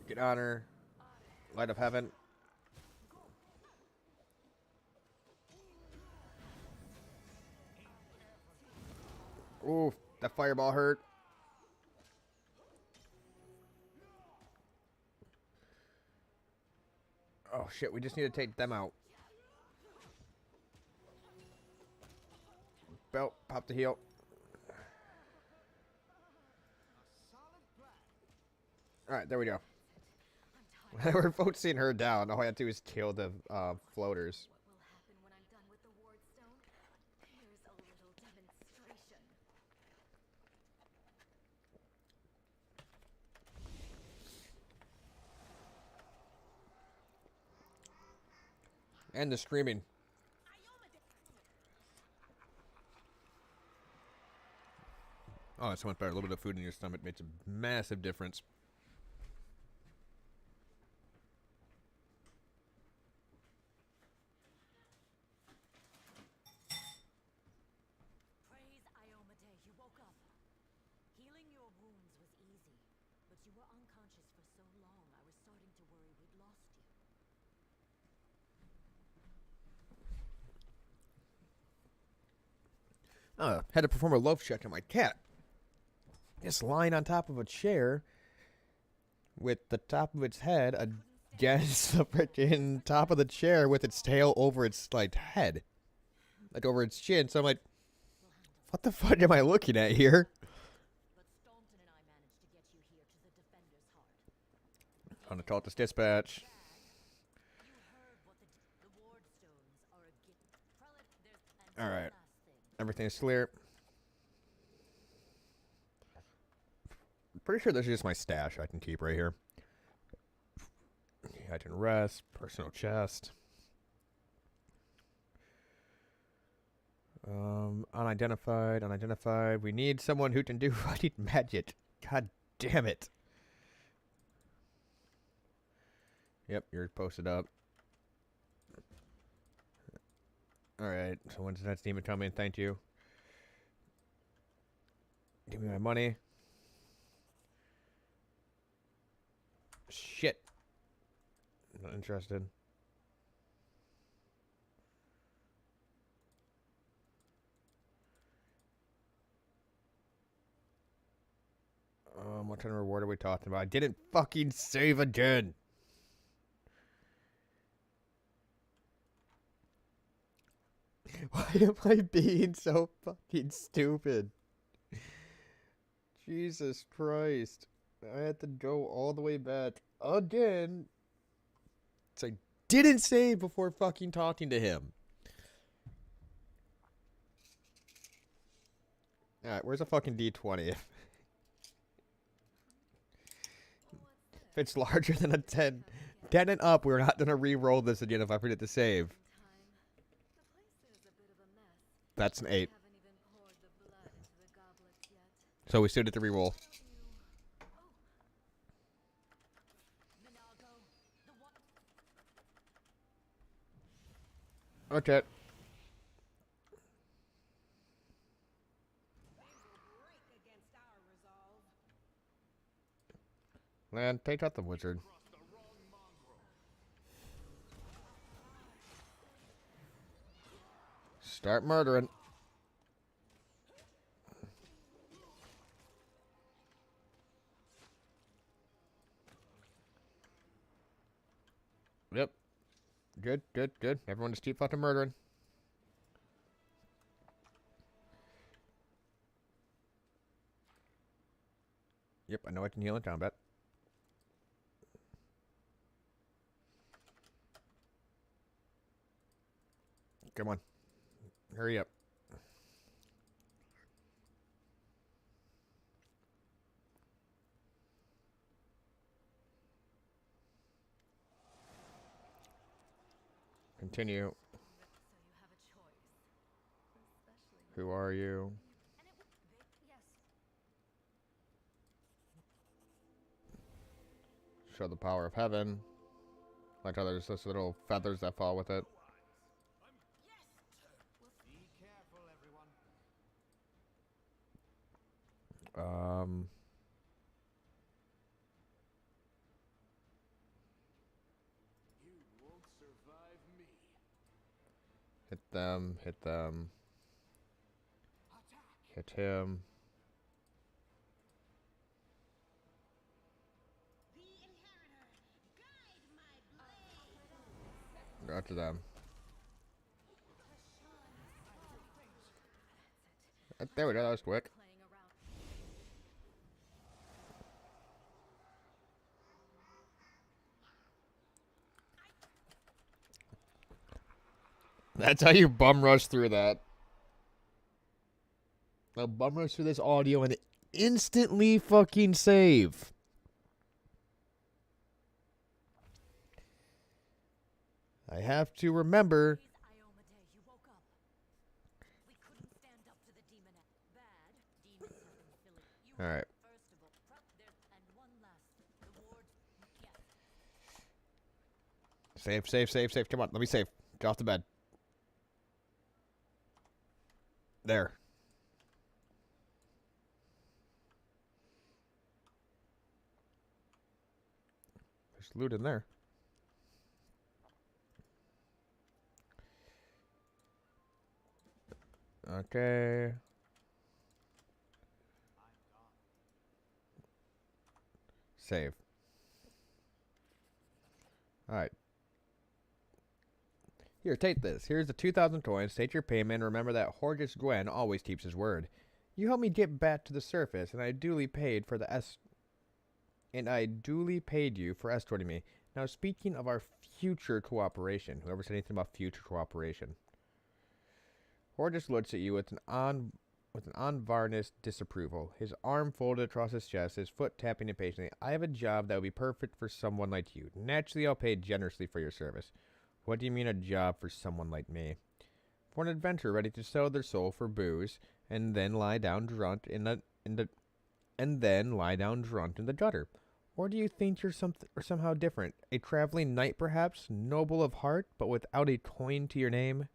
Get honor. Light of heaven. Ooh, that fireball hurt. Oh shit, we just need to take them out. Belt, pop the heel. Alright, there we go. We're both seeing her down. All I had to do is kill the floaters. What will happen when I'm done with the ward stone? Here's a little demonstration. And the screaming. Oh, that's so much better. A little bit of food in your stomach makes a massive difference. Praise Iomade, you woke up. Healing your wounds was easy, but you were unconscious for so long, I was starting to worry we'd lost you. Had to perform a love check on my cat. It's lying on top of a chair with the top of its head against the freaking top of the chair with its tail over its like head, like over its chin. So I'm like, what the fuck am I looking at here? But Staunton and I managed to get you here to the Defender's Heart. I'm gonna call it this dispatch. You heard what the ward stones are a gift. Prelate, there's All right. last thing. Everything's clear. I'm pretty sure this is just my stash I can keep right here. I can rest. Personal chest. Unidentified. We need someone who can do fucking magic. God damn it. Yep, you're posted up. Alright, so when's the next demon coming? Thank you. Give me my money. Shit. Not interested. What kind of reward are we talking about? I didn't fucking save again. Why am I being so fucking stupid? Jesus Christ. I had to go all the way back again. So I didn't save before fucking talking to him. Alright, where's a fucking D20? If it's larger than a 10, 10 and up, we're not going to re-roll this again if I forget to save. The place is a bit of a mess. That's an 8. Haven't even poured the blood into the goblets yet. So we still get to re-roll. Minago, the one. Okay. Man, take out the wizard. Start murdering. Yep. Good. Everyone just keep fucking murdering. Yep, I know I can heal in combat. Come on. Hurry up. Continue. So you have a choice. Especially Who are you? And it would yes. Show the power of heaven. Like how there's just little feathers that fall with it. Be careful, everyone. You won't survive me. Hit them, hit them. Attack. Hit him. The inheritor, guide my blade. Go after them. There we go, that was quick. playing around. That's how you bum rush through that. Now bum rush through this audio and instantly fucking save. I have to remember. Iomade, you woke up. We couldn't stand up to the demon. Bad demons have been filling. You All right. First of all, there's and one last. The ward. Yes. Save, save, save, save. Come on, let me save. Get off the bed. There. There's loot in there. Okay. Save. Alright. Here, take this. Here's the 2,000 coins. Take your payment. Remember that Horgus Gwen always keeps his word. You helped me get back to the surface, and I duly paid for the and I duly paid you for escorting me. Now, speaking of our future cooperation, whoever said anything about future cooperation, Horgus looks at you with an unvarnished disapproval. His arm folded across his chest, his foot tapping impatiently. I have a job that would be perfect for someone like you. Naturally, I'll pay generously for your service. What do you mean a job for someone like me? For an adventurer ready to sell their soul for booze, and then lie down drunk in the gutter. Or do you think you're somehow different? A traveling knight, perhaps, noble of heart, but without a coin to your name?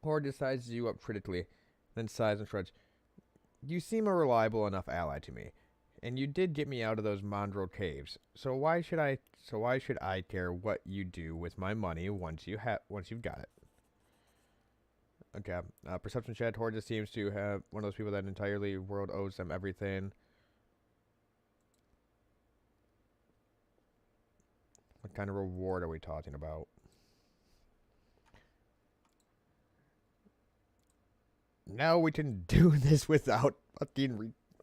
Horde sizes you up critically, then sighs and shrugs. You seem a reliable enough ally to me, and you did get me out of those Mondro caves. So why should I care what you do with my money once you've got it? Okay. Perception check. Horde just seems to have one of those people that entirely world owes them everything. What kind of reward are we talking about? Now we can do this without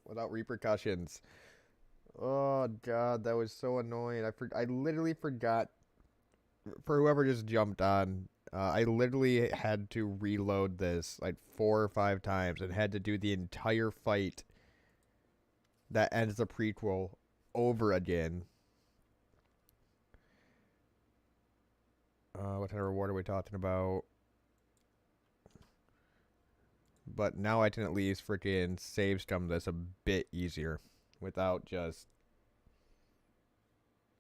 without repercussions. Oh god, that was so annoying. I literally forgot. For whoever just jumped on, I literally had to reload this like 4 or 5 times and had to do the entire fight that ends the prequel over again. What kind of reward are we talking about? But now I can at least freaking save scum this a bit easier without just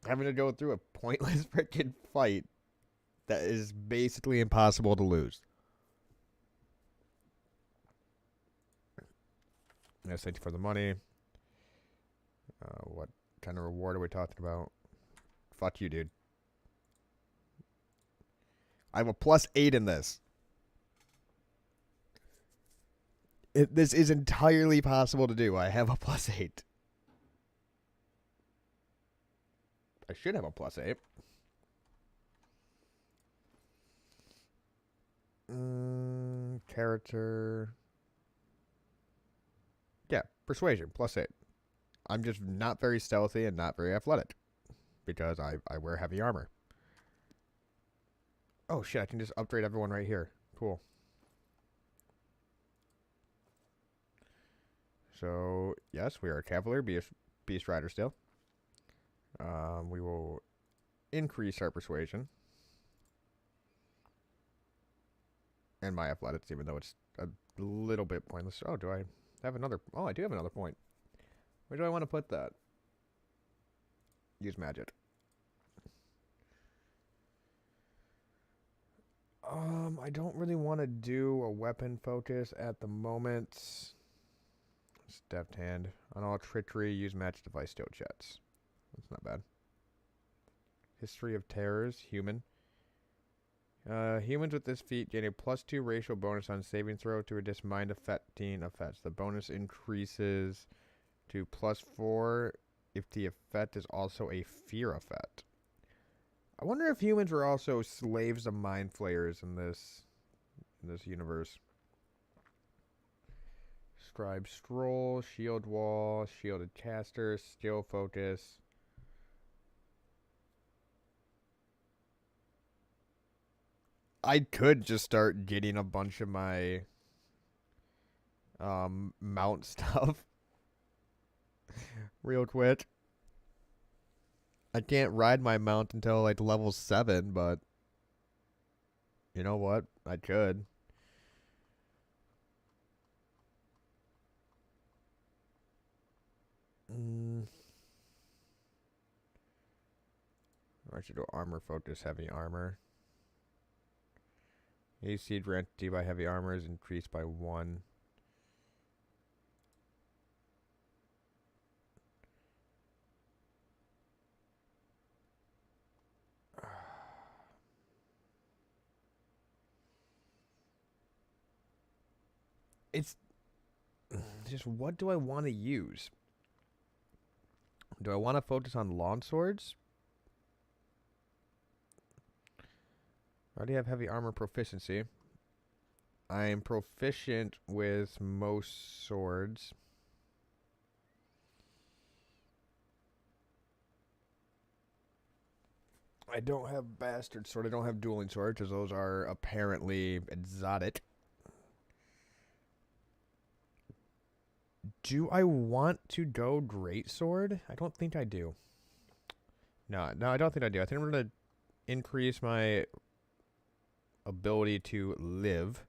having to go through a pointless freaking fight that is basically impossible to lose. Yes, thank you for the money. What kind of reward are we talking about? Fuck you, dude. I have a +8 in this. This is entirely possible to do. I have a +8. I should have a +8. Character. Yeah, persuasion, +8. I'm just not very stealthy and not very athletic. Because I wear heavy armor. Oh shit, I can just upgrade everyone right here. Cool. So, yes, we are a Cavalier Beast Rider still. We will increase our persuasion. And my athletics, even though it's a little bit pointless. Oh, do I have another? Oh, I do have another point. Where do I want to put that? Use magic. I don't really want to do a weapon focus at the moment. It's deft hand. On all trickery, use match device steel jets. That's not bad. History of terrors, human. Humans with this feat gain a +2 racial bonus on saving throw to reduce mind affecting effects. The bonus increases to +4 if the effect is also a fear effect. I wonder if humans were also slaves of mind flayers in this universe. Scribe Stroll, Shield Wall, Shielded Caster, Skill Focus. I could just start getting a bunch of my mount stuff real quick. I can't ride my mount until like level 7, but you know what? I could. I should go armor focus, heavy armor. AC granted by heavy armor is increased by 1. It's just, what do I want to use? Do I want to focus on long swords? I already have heavy armor proficiency. I am proficient with most swords. I don't have bastard sword. I don't have dueling sword because those are apparently exotic. Do I want to go great sword? I don't think I do. No, I don't think I do. I think I'm going to increase my ability to live.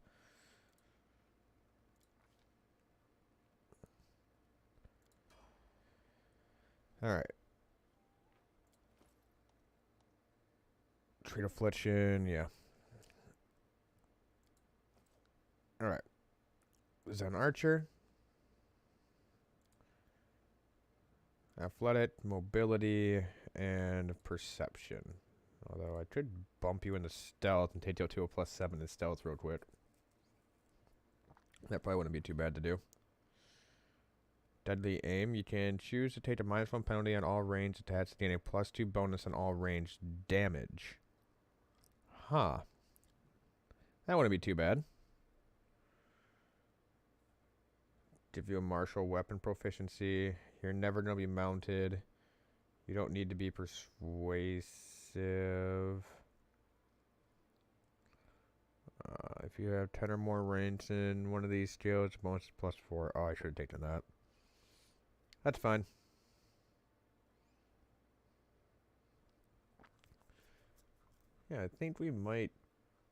Alright. Treat affliction, yeah. Alright. Is that an archer? Athletic, mobility, and perception. Although I could bump you into stealth and take you to a +7 in stealth real quick. That probably wouldn't be too bad to do. Deadly aim. You can choose to take a -1 penalty on all range attacks to gain a +2 bonus on all range damage. Huh. That wouldn't be too bad. Give you a martial weapon proficiency. You're never going to be mounted. You don't need to be persuasive. If you have 10 or more range in one of these skills, bonus +4. Oh, I should have taken that. That's fine. Yeah, I think we might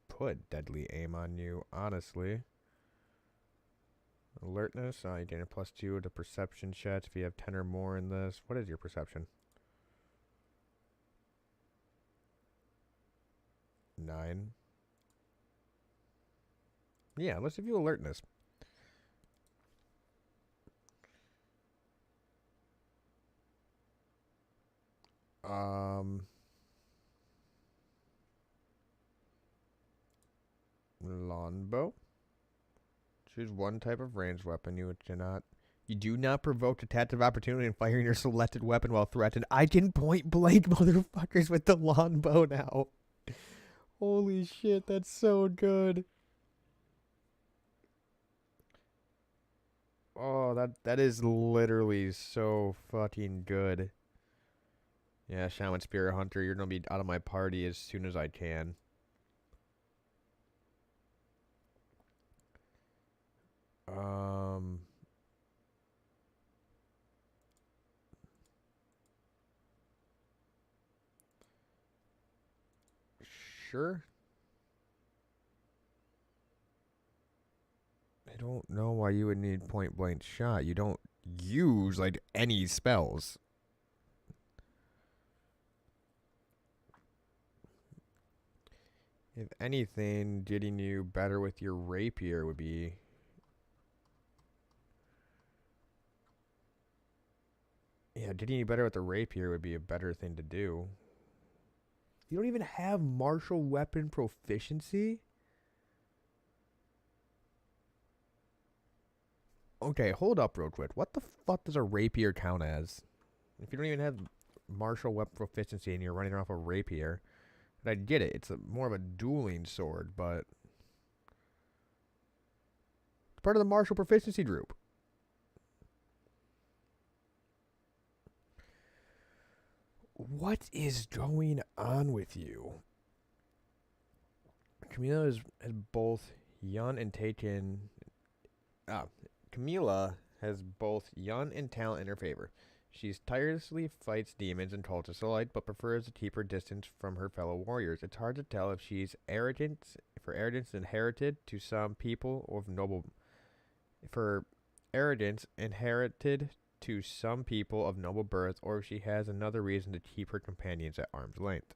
put deadly aim on you, honestly. Alertness, you gain a +2 to perception checks if you have 10 or more in this. What is your perception? 9. Yeah, let's give you alertness. Longbow. Choose one type of ranged weapon. You do not provoke attack of opportunity in firing your selected weapon while threatened. I can point blank motherfuckers with the longbow now. Holy shit, that's so good. Oh, that is literally so fucking good. Yeah, Shaman Spirit Hunter, you're gonna be out of my party as soon as I can. Sure. don't know why you would need point blank shot. You don't use like any spells. If anything, getting you better with your rapier would be... Yeah, getting you better with the rapier would be a better thing to do. You don't even have martial weapon proficiency? Okay, hold up real quick. What the fuck does a rapier count as? If you don't even have martial weapon proficiency and you're running off a rapier... And I get it. It's more of a dueling sword, but... It's part of the martial proficiency group. What is going on with you? Camila has both Yun and taken... Camila has both Yun and talent in her favor. She tirelessly fights demons and cultists alike, but prefers to keep her distance from her fellow warriors. It's hard to tell if she's arrogant, if her arrogance is inherited to some people of noble, if her arrogance inherited to some people of noble birth, or if she has another reason to keep her companions at arm's length.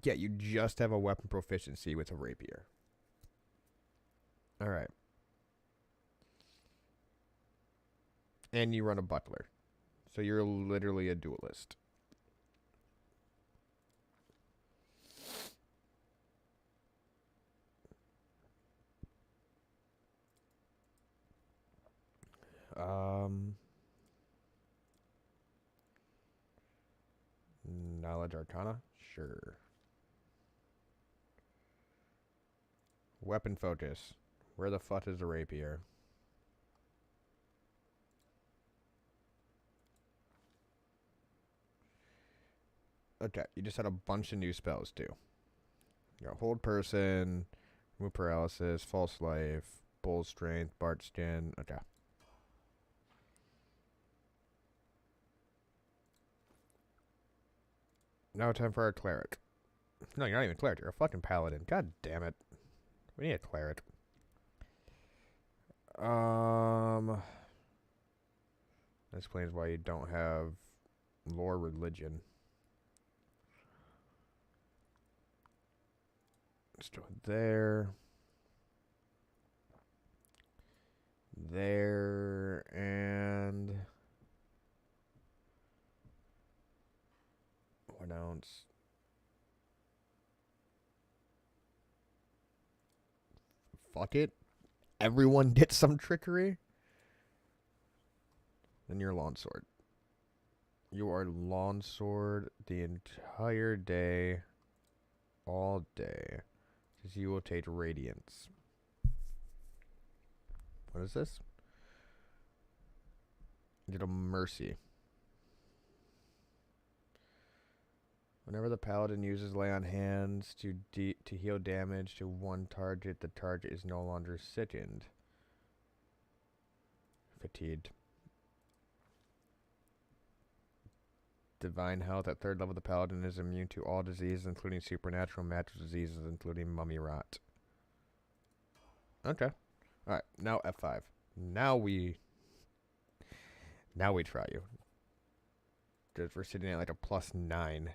Yet you just have a weapon proficiency with a rapier. All right. And you run a butler. So you're literally a duelist. Knowledge Arcana? Sure. Weapon focus. Where the fuck is the rapier? Okay, you just had a bunch of new spells too. You got Hold Person, Remove Paralysis, False Life, Bull Strength, Bart Skin. Okay. Now time for our Cleric. No, you're not even Cleric. You're a fucking Paladin. God damn it. We need a Cleric. That explains why you don't have Lore Religion. Let's do it there. There, and... What else? Fuck it. Everyone gets some trickery. Then you're Longsword. You are Longsword the entire day. All day. Because you will take Radiance. What is this? Get a Mercy. Whenever the Paladin uses Lay on Hands to heal damage to one target, the target is no longer sickened. Fatigued. Divine Health. At 3rd level, the Paladin is immune to all diseases, including supernatural magical diseases, including mummy rot. Okay. Alright, now F5. Now we try you. Because we're sitting at like a +9.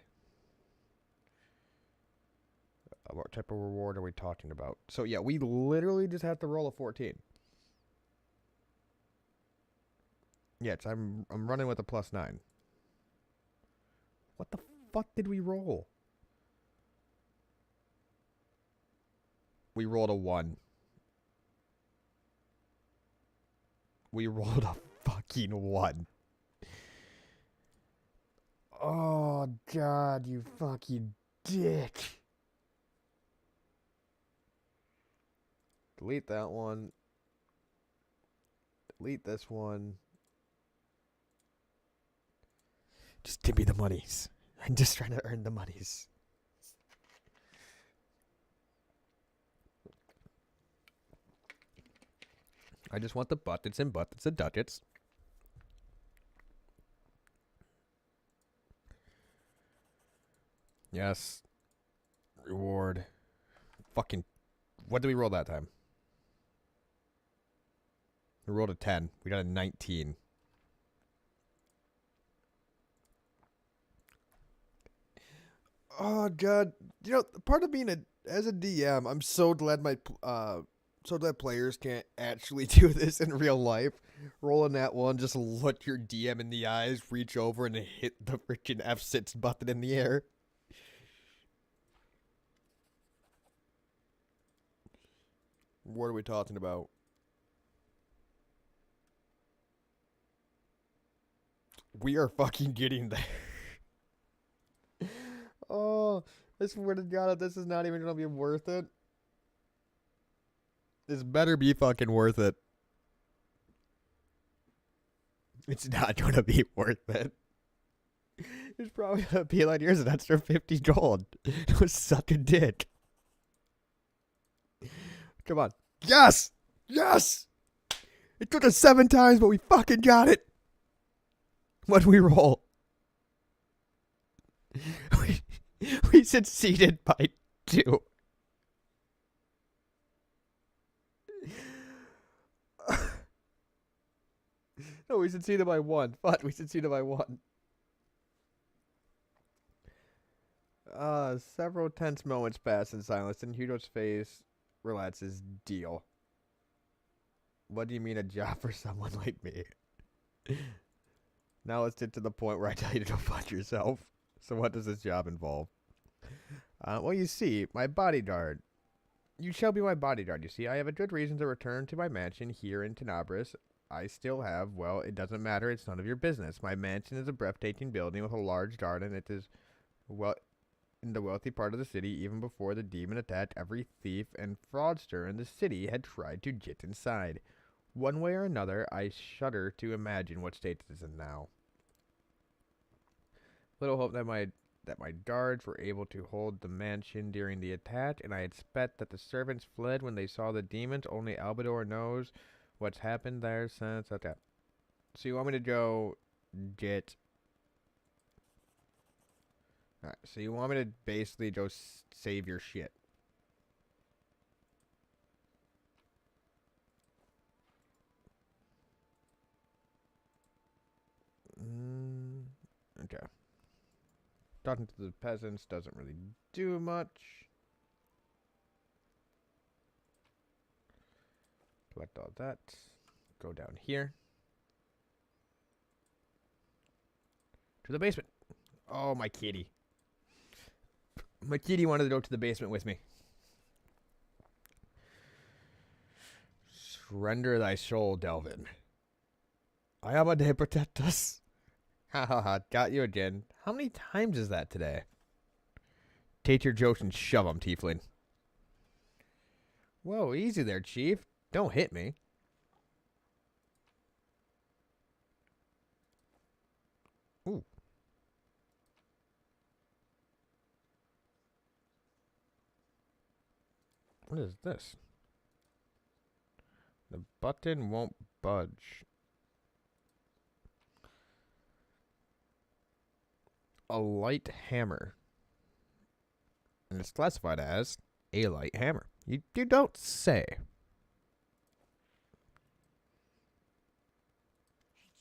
What type of reward are we talking about? So yeah, we literally just have to roll a 14. Yes, I'm running with a +9. What the fuck did we roll? We rolled a 1. We rolled a fucking 1. Oh god, you fucking dick. Delete that one. Delete this one. Just give me the monies. I'm just trying to earn the monies. I just want the buttons and buttons and ducats. Yes. Reward. Fucking. What did we roll that time? We rolled a 10. We got a 19. Oh god, you know, part of being as a DM, I'm so glad so glad players can't actually do this in real life. Rolling that one, just look your DM in the eyes, reach over and hit the freaking F6 button in the air. What are we talking about? We are fucking getting there. Oh, I swear to God, this is not even gonna be worth it. This better be fucking worth it. It's not gonna be worth it. It's probably gonna be like, here's an extra 50 gold. It was suck a dick. Come on. Yes! Yes! It took us 7 times, but we fucking got it. What we roll? We succeeded by 2. No, we succeeded by 1. Fuck, we succeeded by 1. Several tense moments pass in silence, and Hugo's face relaxes. Deal. What do you mean a job for someone like me? Now let's get to the point where I tell you to go fuck yourself. So what does this job involve? Well, you see, my bodyguard. You shall be my bodyguard, you see. I have a good reason to return to my mansion here in Tenebris. I still have, well, it doesn't matter. It's none of your business. My mansion is a breathtaking building with a large garden. It is, well, in the wealthy part of the city, even before the demon attacked, every thief and fraudster in the city had tried to get inside. One way or another, I shudder to imagine what state it is in now. Little hope that my guards were able to hold the mansion during the attack, and I expect that the servants fled when they saw the demons. Only Albador knows what's happened there since. Okay. So you want me to go get... Alright, so you want me to basically go save your shit. Okay. Talking to the peasants doesn't really do much. Collect all that. Go down here. To the basement. Oh, my kitty. My kitty wanted to go to the basement with me. Surrender thy soul, Delvin. I am a day protect us. Ha ha ha, got you again. How many times is that today? Take your jokes and shove 'em, tiefling. Whoa, easy there, chief. Don't hit me. Ooh. What is this? The button won't budge. A light hammer. And it's classified as a light hammer. You don't say. Hey,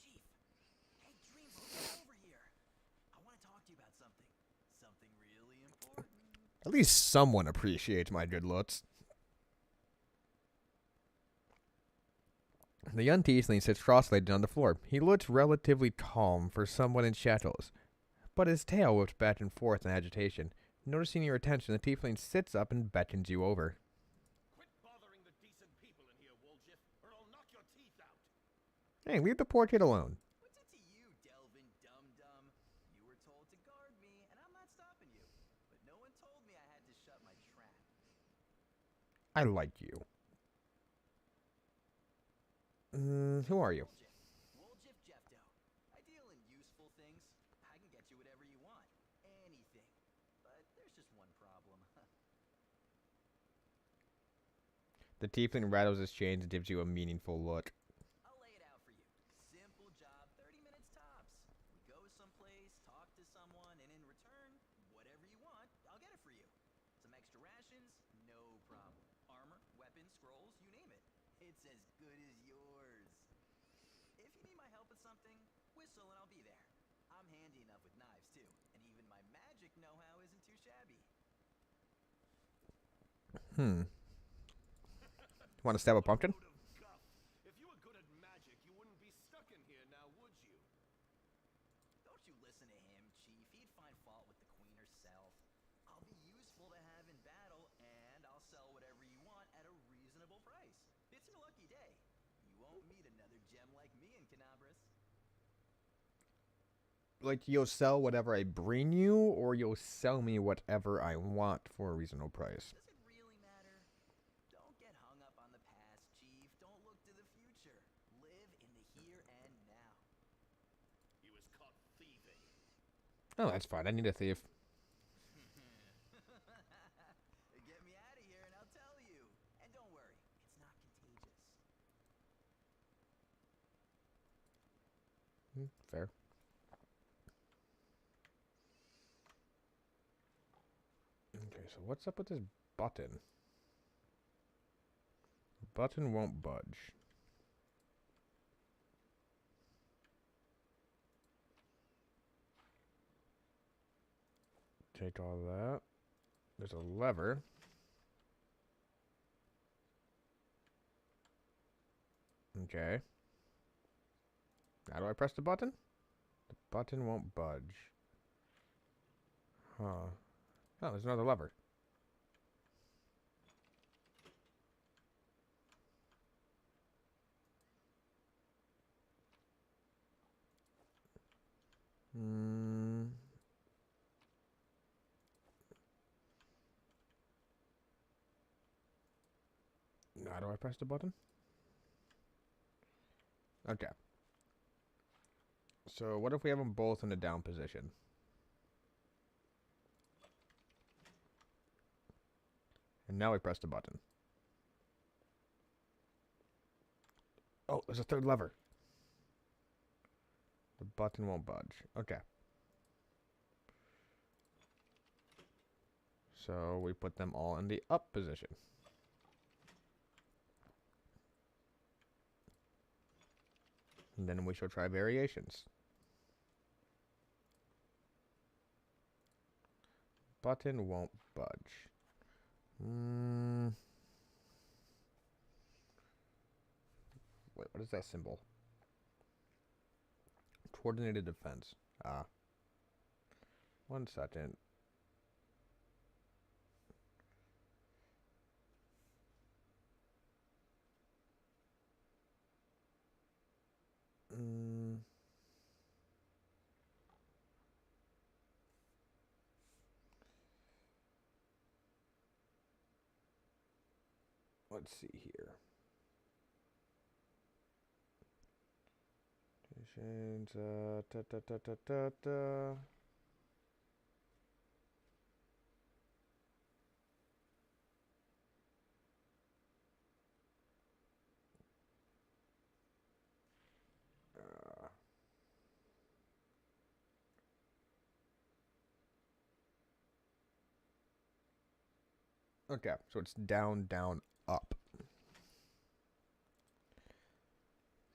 Chief. Hey, Dreamboat, come over here. I want to talk to you about something. Something really important. At least someone appreciates my good looks. The young tiefling sits cross-legged on the floor. He looks relatively calm for someone in shackles, but his tail whips back and forth in agitation. Noticing your attention, the tiefling sits up and beckons you over. Quit bothering the decent people in here, Woljif, or I'll knock your teeth out. Hey, leave the poor kid alone. What's it to you, Delvin Dum-Dum? You were told to guard me, and I'm not stopping you. But no one told me I had to shut my trap. I like you. Who are you? Woljif Jefto. I deal in useful things. I can get you whatever you want. Anything. But there's just one problem. The tiefling rattles his chains and gives you a meaningful look. I'll lay it out for you. Simple job, 30 minutes tops. We go someplace, talk to someone, and in return, whatever you want, I'll get it for you. Some Extra rations? No problem. Armor, weapons, scrolls, you name it. It's as good as yours. If you need my help with something, whistle and I'll be there. I'm handy enough with knives too, and even my magic know-how isn't too shabby. Want to stab a What pumpkin? load of guff. If you were good at magic, you wouldn't be stuck in here now, would you? Don't you listen to him, Chief. He'd find fault with the Queen herself. I'll be useful to have in battle, and I'll sell whatever you want at a reasonable price. It's your lucky day. You won't meet another gem like me in Canabras. Like, you'll sell whatever I bring you, or you'll sell me whatever I want for a reasonable price? Does it really matter? Don't get hung up on the past, Chief. Don't look to the future. Live in the here and now. He was caught thieving. Oh, that's fine. I need a thief. Get me out of here and I'll tell you. And don't worry, it's not contagious. Fair. Okay, so what's up with this button? The button won't budge. Take all that. There's a lever. Okay. How do I press the button? The button won't budge. Huh. Oh, there's another lever. How do I press the button? Okay. So what if we have them both in the down position? And now we press the button. Oh, there's a third lever. The button won't budge. Okay. So we put them all in the up position. And then we shall try variations. Button won't budge. Wait, what is that symbol? Coordinated defense. Ah. 1 second. Let's see here. Conditions, okay, so it's down, down, up.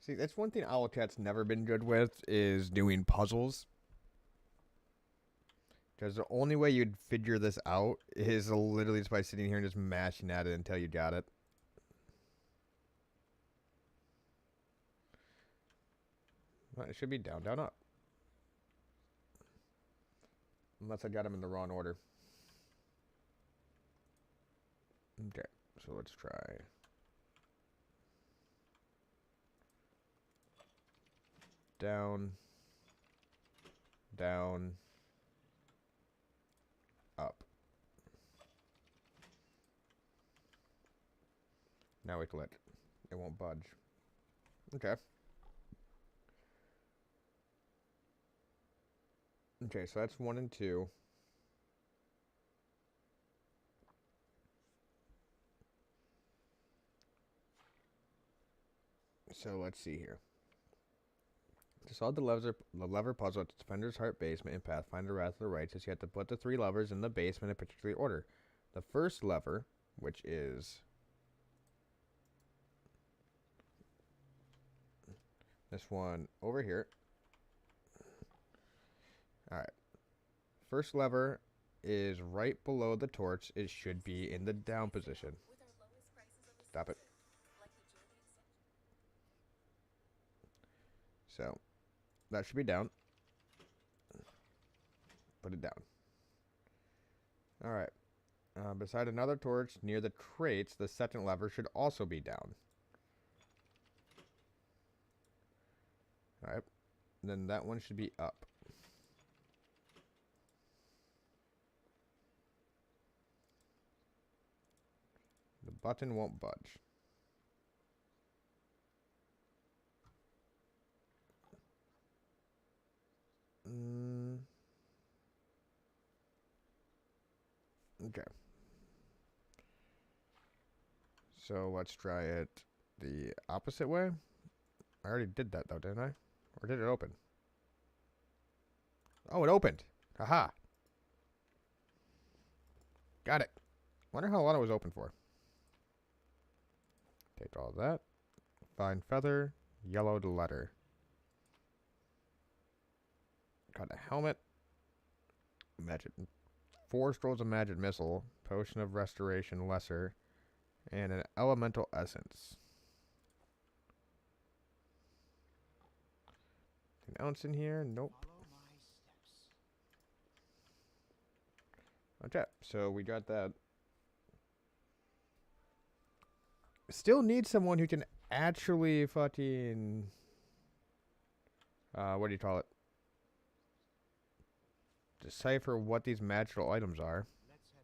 See, that's one thing Owlcat's never been good with, is doing puzzles. Because the only way you'd figure this out is literally just by sitting here and just mashing at it until you got it. Well, it should be down, down, up. Unless I got them in the wrong order. Okay, so let's try. Down, down, up. Now we click. It won't budge. Okay. Okay, so that's 1 and 2. So let's see here. To solve the lever puzzle at the Defender's Heart basement in Pathfinder Wrath of the Righteous, you have to put the 3 levers in the basement in particular order. The first lever, which is this one over here. All right. First lever is right below the torch. It should be in the down position. Stop it. So, that should be down. Put it down. Alright. Beside another torch near the crates, the second lever should also be down. Alright. Then that one should be up. The button won't budge. Okay. So let's try it the opposite way. I already did that though, didn't I? Or did it open? Oh, it opened. Haha. Got it. Wonder how long it was open for. Take all that. Find feather. Yellowed letter. Got a helmet. Magic. 4 scrolls of magic missile. Potion of restoration lesser. And an elemental essence. Anything else in here? Nope. Okay, so we got that. Still need someone who can actually fucking... what do you call it? Decipher what these magical items are. Let's head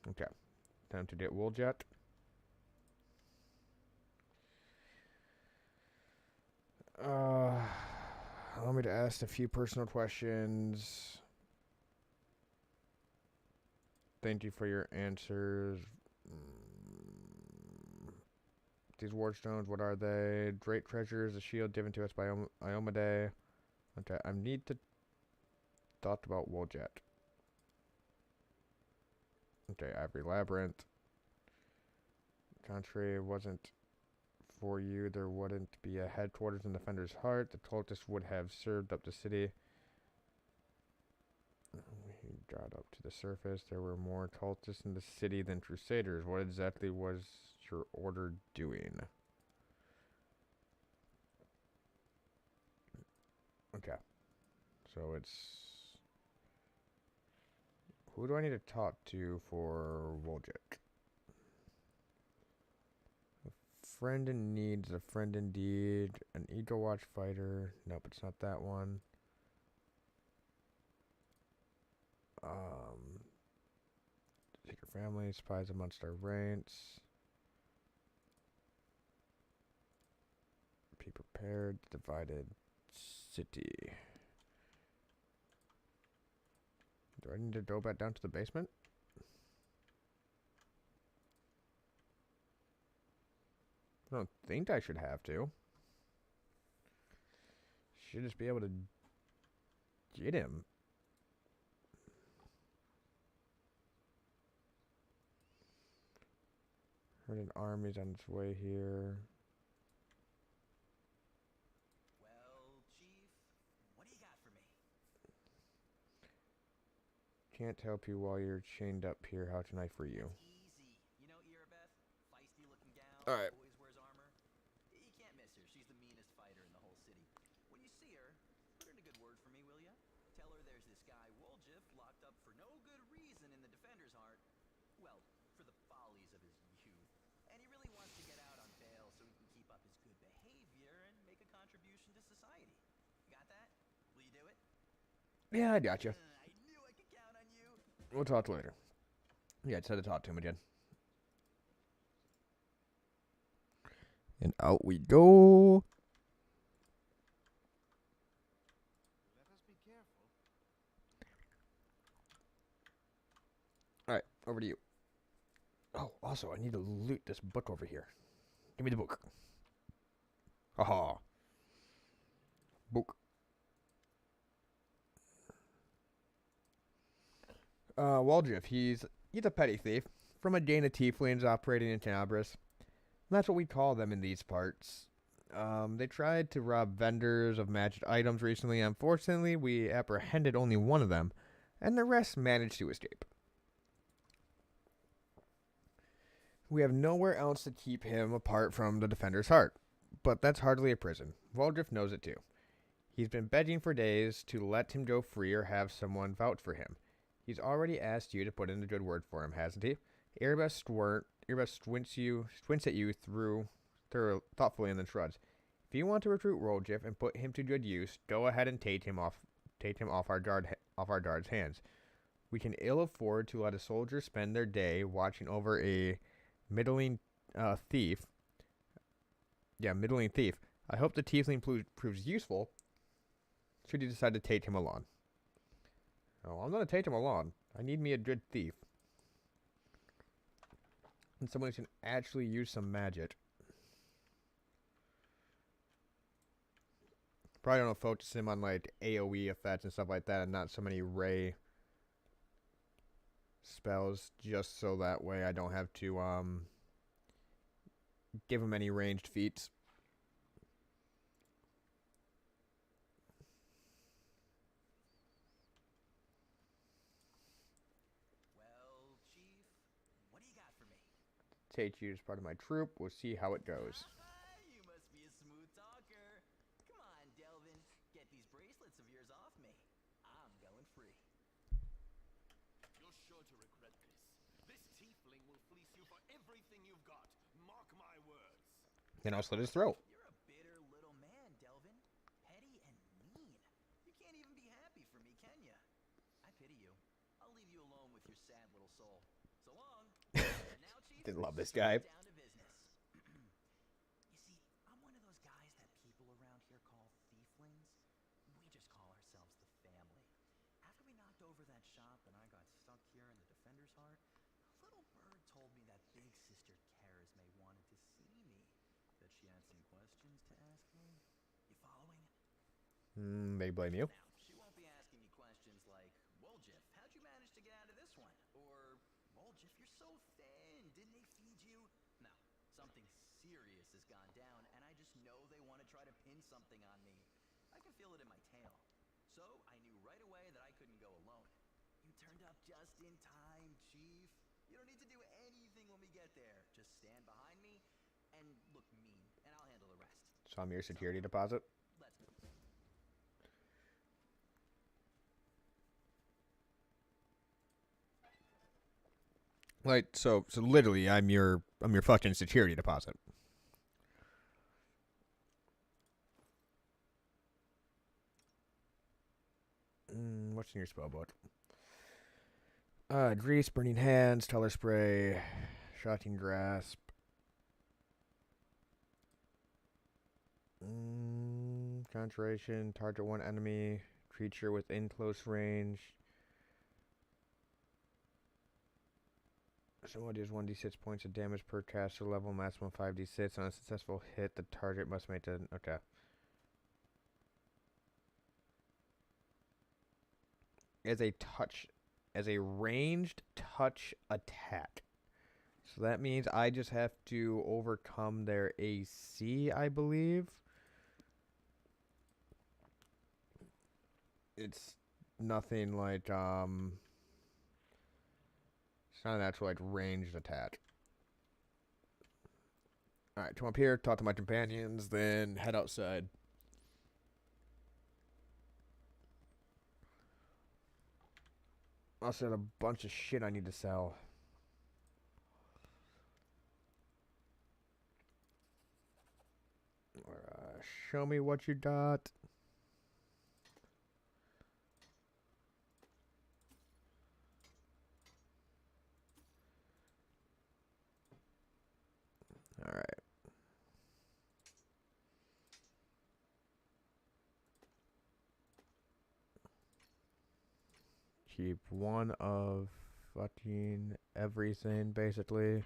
out. Okay. Time to get wool jet. Allow me to ask a few personal questions. Thank you for your answers. These ward stones, what are they? Great treasures, a shield given to us by Iomade. Okay, I need to talk about Wooljet. Okay, Ivory Labyrinth. Country wasn't for you. There wouldn't be a headquarters in Defender's Heart. The cultists would have served up the city. He got up to the surface. There were more cultists in the city than crusaders. What exactly was your order doing? Okay. So it's... Who do I need to talk to for Woljik? A friend in need is a friend indeed. An Eagle Watch fighter. Nope, it's not that one. Secret family, spies amongst our ranks. Be prepared, divided city. Do I need to go back down to the basement? I don't think I should have to. Should just be able to get him. Heard an army's on its way here. Well, Chief, what do you got for me? Can't help you while you're chained up here. How can I free you? Easy. You know Irabeth? Feisty looking gal. Alright. Always wears armor. You can't miss her. She's the meanest fighter in the whole city. When you see her, put in a good word for me, will ya? Tell her there's this guy, Woljif, locked up for no good reason in the Defender's Heart. Well, for the follies of his youth. And he really wants to get out on bail so he can keep up his good behavior and make a contribution to society. Got that? Will you do it? Yeah, I gotcha. I knew I could count on you. We'll talk later. Yeah, I just had to talk to him again. And out we go. Let us be careful. Alright, over to you. Oh, also, I need to loot this book over here. Give me the book. Haha. Book. Waldriff, he's a petty thief from a gang of tieflings operating in Tenebris. That's what we call them in these parts. They tried to rob vendors of magic items recently. Unfortunately, we apprehended only one of them, and the rest managed to escape. We have nowhere else to keep him apart from the Defender's Heart, but that's hardly a prison. Waldriff knows it too. He's been begging for days to let him go free or have someone vouch for him. He's already asked you to put in a good word for him, hasn't he? Erebus squints at you through thoughtfully and then shrugs. If you want to recruit Waldriff and put him to good use, go ahead and take him off our guard's hands. We can ill afford to let a soldier spend their day watching over a middling thief. Yeah, middling thief. I hope the tiefling proves useful should you decide to take him along. Oh, I'm going to take him along. I need me a good thief. And someone who can actually use some magic. Probably don't focus him on like AoE effects and stuff like that and not so many ray spells, just so that way I don't have to give him any ranged feats. Well, Chief, what do you got for me? Take you as part of my troop. We'll see how it goes. You must be a smooth talker. Come on, Delvin. Get these bracelets of yours off me. I'm going free. You're sure to regret this. This tiefling will fleece you for everything you've got. Mark my words. Then I'll slit his throat. You're a bitter little man, Delvin. Petty and mean. You can't even be happy for me, can you? I pity you. I'll leave you alone with your sad little soul. So long. And now, Chief, Didn't love this guy. down to business. You see, I'm one of those guys that people around here call thieflings. We just call ourselves the family. After we knocked over that shop and I got stuck here in the Defender's Heart, a little bird told me that Big Sister Charisme wanted to see me. That she had some questions to ask me. You following? They blame you. Now, she won't be asking me questions like, Waldriff, how'd you manage to get out of this one? Or, Waldriff, you're so thin, didn't they feed you? No, something serious has gone down, and I just know they want to try to pin something on me. I can feel it in my tail. So, I knew right away that I couldn't go alone. You turned up just in time, Chief. You don't need to do anything when we get there. Just stand behind me and look mean, and I'll handle the rest. So I'm your security deposit. Let's go. Like so literally I'm your fucking security deposit. What's in your spell book? Grease, burning hands, color spray, shocking grasp. Conjuration, target one enemy, creature within close range. Someone deals 1d6 points of damage per caster level, maximum 5d6. On a successful hit, the target must make an... Okay. As a ranged touch attack. So that means I just have to overcome their AC, I believe. It's nothing like, it's not an actual, like, ranged attack. Alright, come up here, talk to my companions, then head outside. Also, a bunch of shit I need to sell. Show me what you got. All right. Keep one of fucking everything, basically.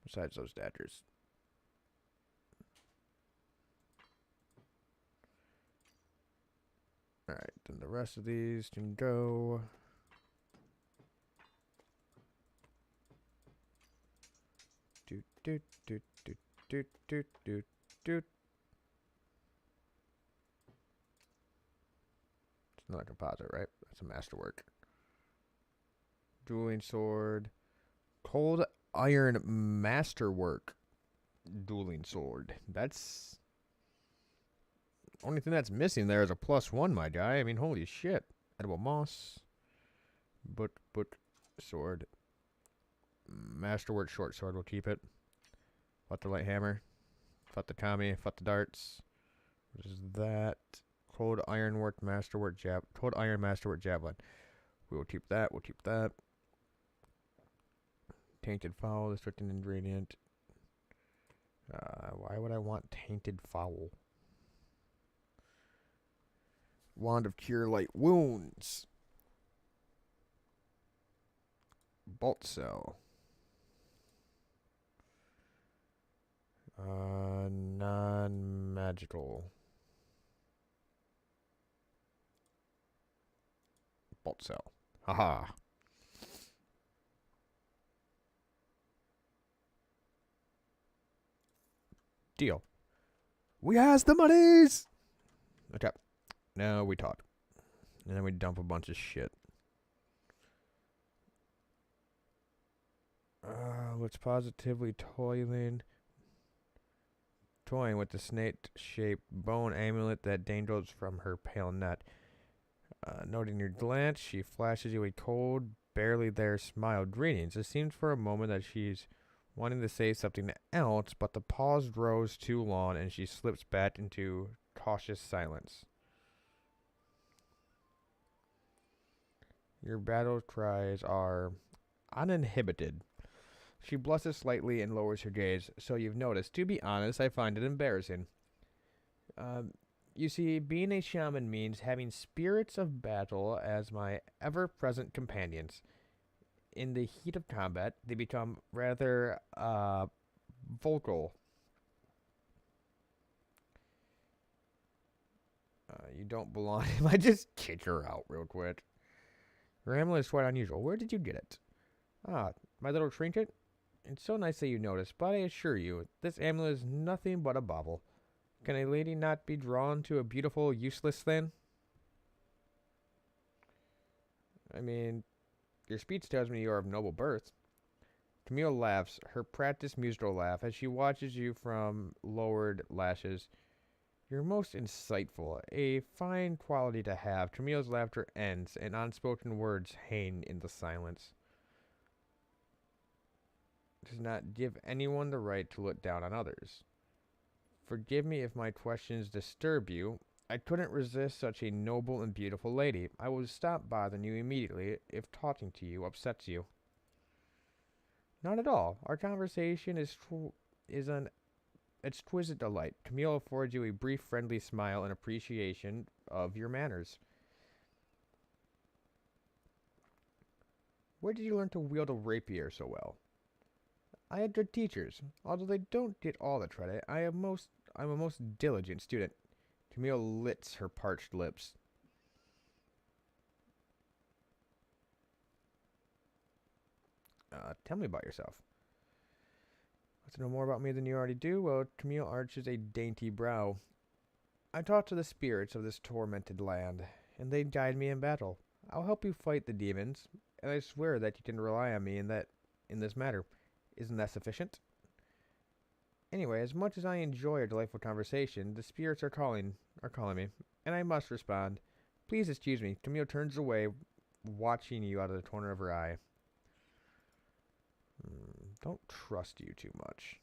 Besides those daggers. Then the rest of these can go. Doot, doot, doot, doot, doot, doot, doot, doot. It's not a composite, right? That's a masterwork. Dueling sword. Cold iron masterwork. Dueling sword. That's... Only thing that's missing there is a +1, my guy. I mean, holy shit. Edible moss. But, sword. Masterwork short sword, we'll keep it. Fuck the light hammer. Fuck the kami. Fuck the darts. What is that? Cold ironwork masterwork Cold iron masterwork javelin. We will keep that. We'll keep that. Tainted fowl, destructing ingredient. Why would I want tainted fowl? Wand of cure light wounds. Bolt cell. Non-magical. Bolt cell. Haha. Deal. We has the monies! Okay. Now we talk. And then we dump a bunch of shit. Let's positively toying with the snake-shaped bone amulet that dangles from her pale neck. Noting your glance, she flashes you a cold, barely there smile. Greetings. It seems for a moment that she's wanting to say something else, but the pause grows too long and she slips back into cautious silence. Your battle cries are uninhibited. She blushes slightly and lowers her gaze. So you've noticed. To be honest, I find it embarrassing. You see, being a shaman means having spirits of battle as my ever-present companions. In the heat of combat, they become rather, vocal. You don't belong. I just kick her out real quick. Your amulet is quite unusual. Where did you get it? Ah, my little trinket? It's so nice that you noticed, but I assure you, this amulet is nothing but a bauble. Can a lady not be drawn to a beautiful, useless thing? I mean, your speech tells me you are of noble birth. Camille laughs, her practiced musical laugh, as she watches you from lowered lashes. You're most insightful, a fine quality to have. Camille's laughter ends, and unspoken words hang in the silence. Does not give anyone the right to look down on others. Forgive me if my questions disturb you. I couldn't resist such a noble and beautiful lady. I will stop bothering you immediately if talking to you upsets you. Not at all. Our conversation is an exquisite delight. Camille affords you a brief friendly smile in appreciation of your manners. Where did you learn to wield a rapier so well? I had good teachers. Although they don't get all the credit, I'm a most diligent student. Camille licks her parched lips. Tell me about yourself. Want to know more about me than you already do? Well, Camille arches a dainty brow. I talk to the spirits of this tormented land, and they guide me in battle. I'll help you fight the demons, and I swear that you can rely on me in this matter. Isn't that sufficient? Anyway, as much as I enjoy a delightful conversation, the spirits are calling me, and I must respond. Please excuse me. Camille turns away, watching you out of the corner of her eye. Don't trust you too much.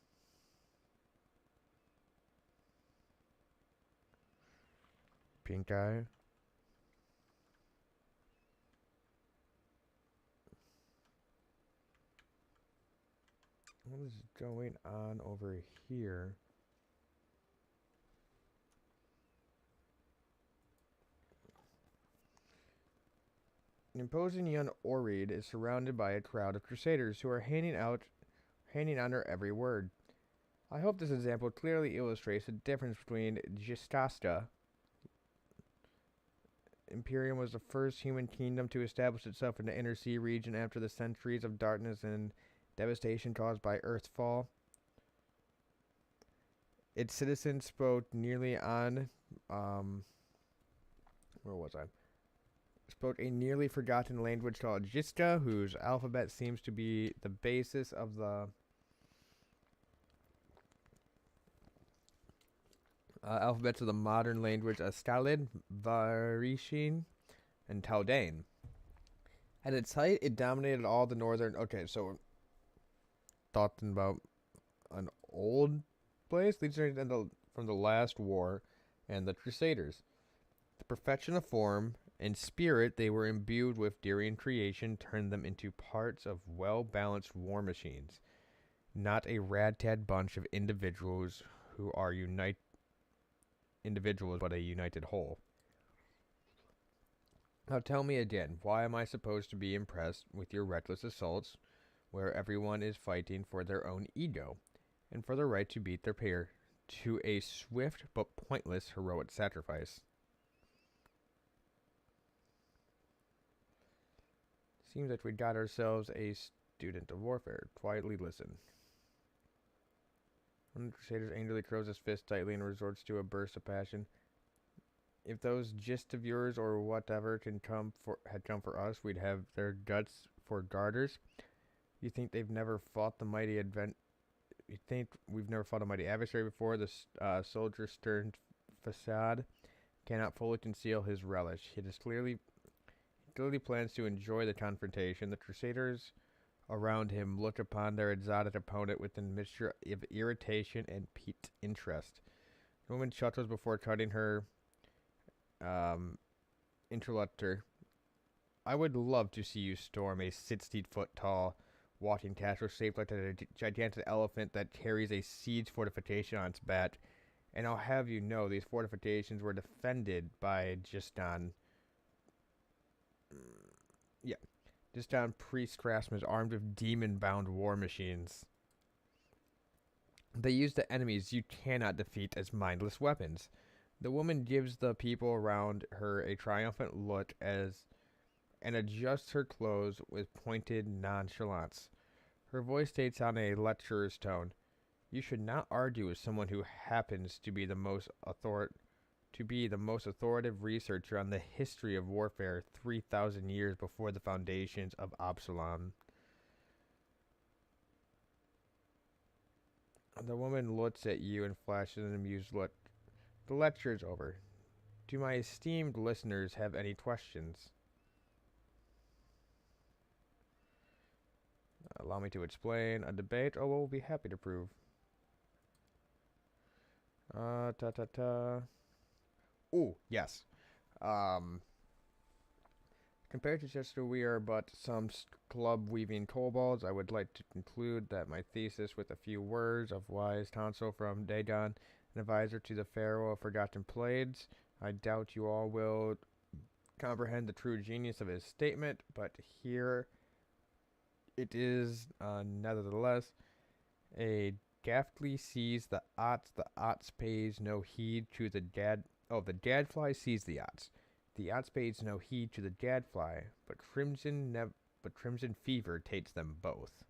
Pink eye. What is going on over here? An imposing young Oread is surrounded by a crowd of crusaders who are hanging on her every word. I hope this example clearly illustrates the difference between Gestasta Imperium was the first human kingdom to establish itself in the Inner Sea region after the centuries of darkness and devastation caused by Earthfall. Its citizens spoke nearly on, where was I? Spoke a nearly forgotten language called Jiska, whose alphabet seems to be the basis of the alphabets of the modern language Askalid, Varishin, and Taldane. At its height, it dominated all the northern. Okay, so talking about an old place, these are from the last war and the Crusaders. The perfection of form and spirit they were imbued with during creation turned them into parts of well-balanced war machines, not a ragtag bunch of individuals who are individuals but a united whole. Now tell me again, why am I supposed to be impressed with your reckless assaults where everyone is fighting for their own ego and for the right to beat their peer to a swift but pointless heroic sacrifice? Seems that we got ourselves a student of warfare. Quietly listen. One of the Crusaders angrily curls his fist tightly and resorts to a burst of passion. If those gist of yours or whatever had come for us, we'd have their guts for garters. You think they've never fought the mighty You think we've never fought a mighty adversary before? The soldier's stern facade cannot fully conceal his relish. He clearly plans to enjoy the confrontation. The Crusaders around him look upon their exotic opponent with a mixture of irritation and piqued interest. The woman chuckles before cutting her interlocutor. I would love to see you storm a 60-foot tall walking castle shaped like a gigantic elephant that carries a siege fortification on its back. And I'll have you know these fortifications were defended by Justin priest craftsmen armed with demon-bound war machines. They use the enemies you cannot defeat as mindless weapons. The woman gives the people around her a triumphant look and adjusts her clothes with pointed nonchalance. Her voice states on a lecturer's tone, "You should not argue with someone who happens to be the most authoritative researcher on the history of warfare 3,000 years before the foundations of Absalom." The woman looks at you and flashes an amused look. The lecture is over. Do my esteemed listeners have any questions? Allow me to explain. A debate? Oh, we'll be happy to prove. Oh, yes. Compared to Chester, we are but some club-weaving kobolds. I would like to conclude that my thesis with a few words of wise counsel from Dagon, an advisor to the Pharaoh of Forgotten Blades. I doubt you all will comprehend the true genius of his statement, but here it is nevertheless. A gaftly sees the ox pays no heed to the the gadfly sees the ox. The ox pays no heed to the gadfly, but crimson fever takes them both.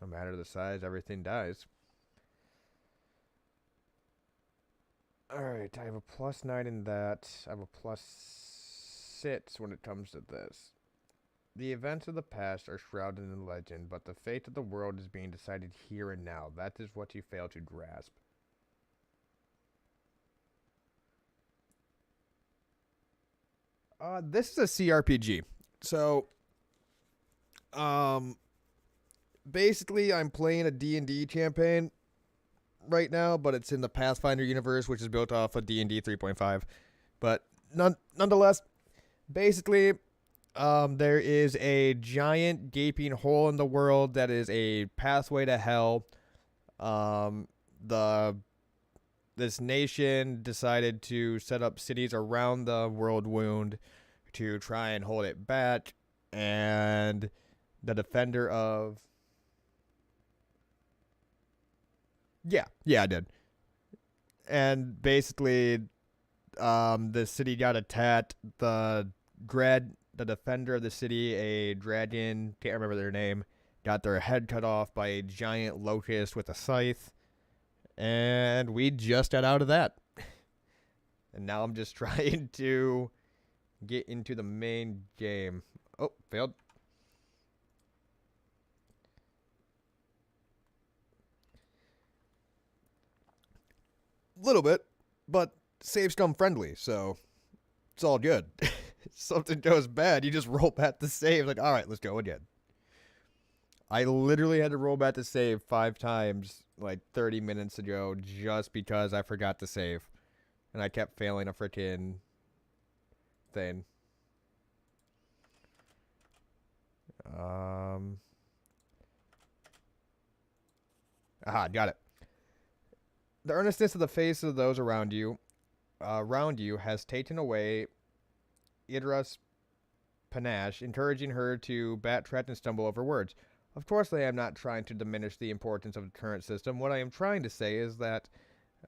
No matter the size, everything dies. Alright, I have a +9 in that. I have a +6 when it comes to this. The events of the past are shrouded in legend, but the fate of the world is being decided here and now. That is what you fail to grasp. This is a CRPG. So, basically I'm playing a D&D campaign right now, but it's in the Pathfinder universe, which is built off of D&D 3.5. But nonetheless, basically, there is a giant gaping hole in the world that is a pathway to hell. This nation decided to set up cities around the world wound to try and hold it back, and the defender of... Yeah, I did. And basically, the city got attacked. The defender of the city, a dragon, can't remember their name, got their head cut off by a giant locust with a scythe. And we just got out of that. And now I'm just trying to get into the main game. Oh, failed. Little bit, but save scum friendly, so it's all good. If something goes bad, you just roll back the save. Like, all right, let's go again. I literally had to roll back the save 5 times, like 30 minutes ago, just because I forgot to save, and I kept failing a freaking thing. Got it. The earnestness of the face of those around you has taken away Idra's panache, encouraging her to backtrack and stumble over words. Of course, I am not trying to diminish the importance of the current system. What I am trying to say is that,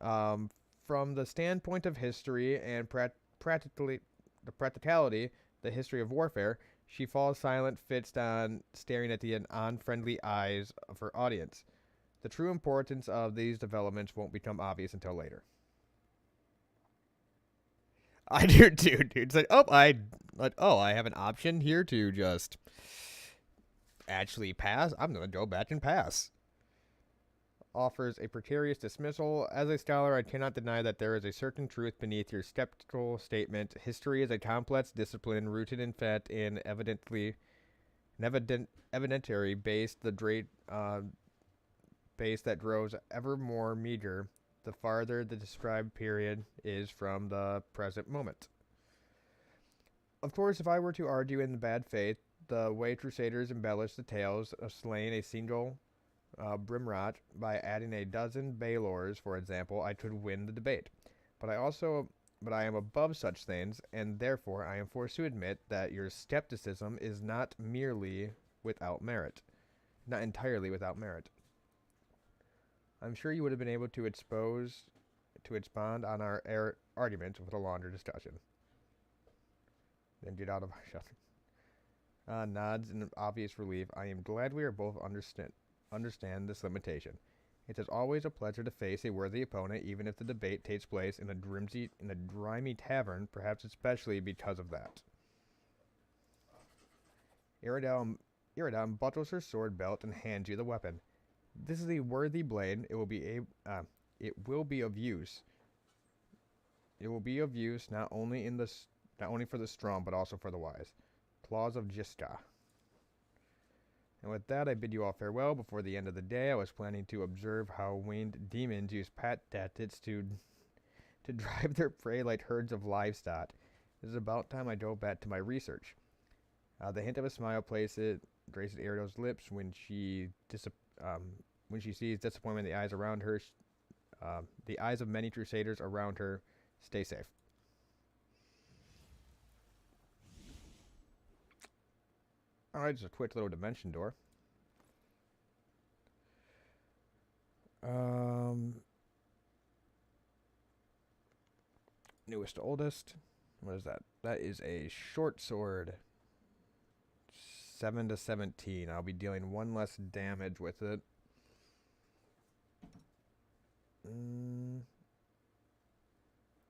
from the standpoint of history and practicality, the history of warfare, she falls silent, fixed on staring at the unfriendly eyes of her audience. The true importance of these developments won't become obvious until later. I do too, dude. It's like, I have an option here to just actually pass. I'm gonna go back and pass. Offers a precarious dismissal. As a scholar, I cannot deny that there is a certain truth beneath your skeptical statement. History is a complex discipline rooted in fact in evidentiary based base that grows ever more meager the farther the described period is from the present moment. Of course, if I were to argue in bad faith the way Crusaders embellished the tales of slaying a single Brimrot by adding a dozen Baelors, for example, I could win the debate. But I am above such things, and therefore I am forced to admit that your skepticism is not merely without merit, not entirely without merit. I'm sure you would have been able to expound on our arguments with a longer discussion. Then get out of my shelter. Nods in obvious relief. I am glad we are both understand this limitation. It is always a pleasure to face a worthy opponent, even if the debate takes place in a grimy tavern, perhaps especially because of that. Iridal buckles her sword belt and hands you the weapon. This is a worthy blade. It will be of use. It will be of use not only for the strong, but also for the wise. Claws of Jiska. And with that, I bid you all farewell. Before the end of the day, I was planning to observe how winged demons use pat tactics to drive their prey like herds of livestock. It is about time I go back to my research. The hint of a smile graces Ariel's lips when she sees disappointment in the eyes around her. The eyes of many crusaders around her. Stay safe. Alright, just a quick little dimension door. Newest to oldest. What is that? That is a short sword. 7 to 17. I'll be dealing 1 less damage with it. You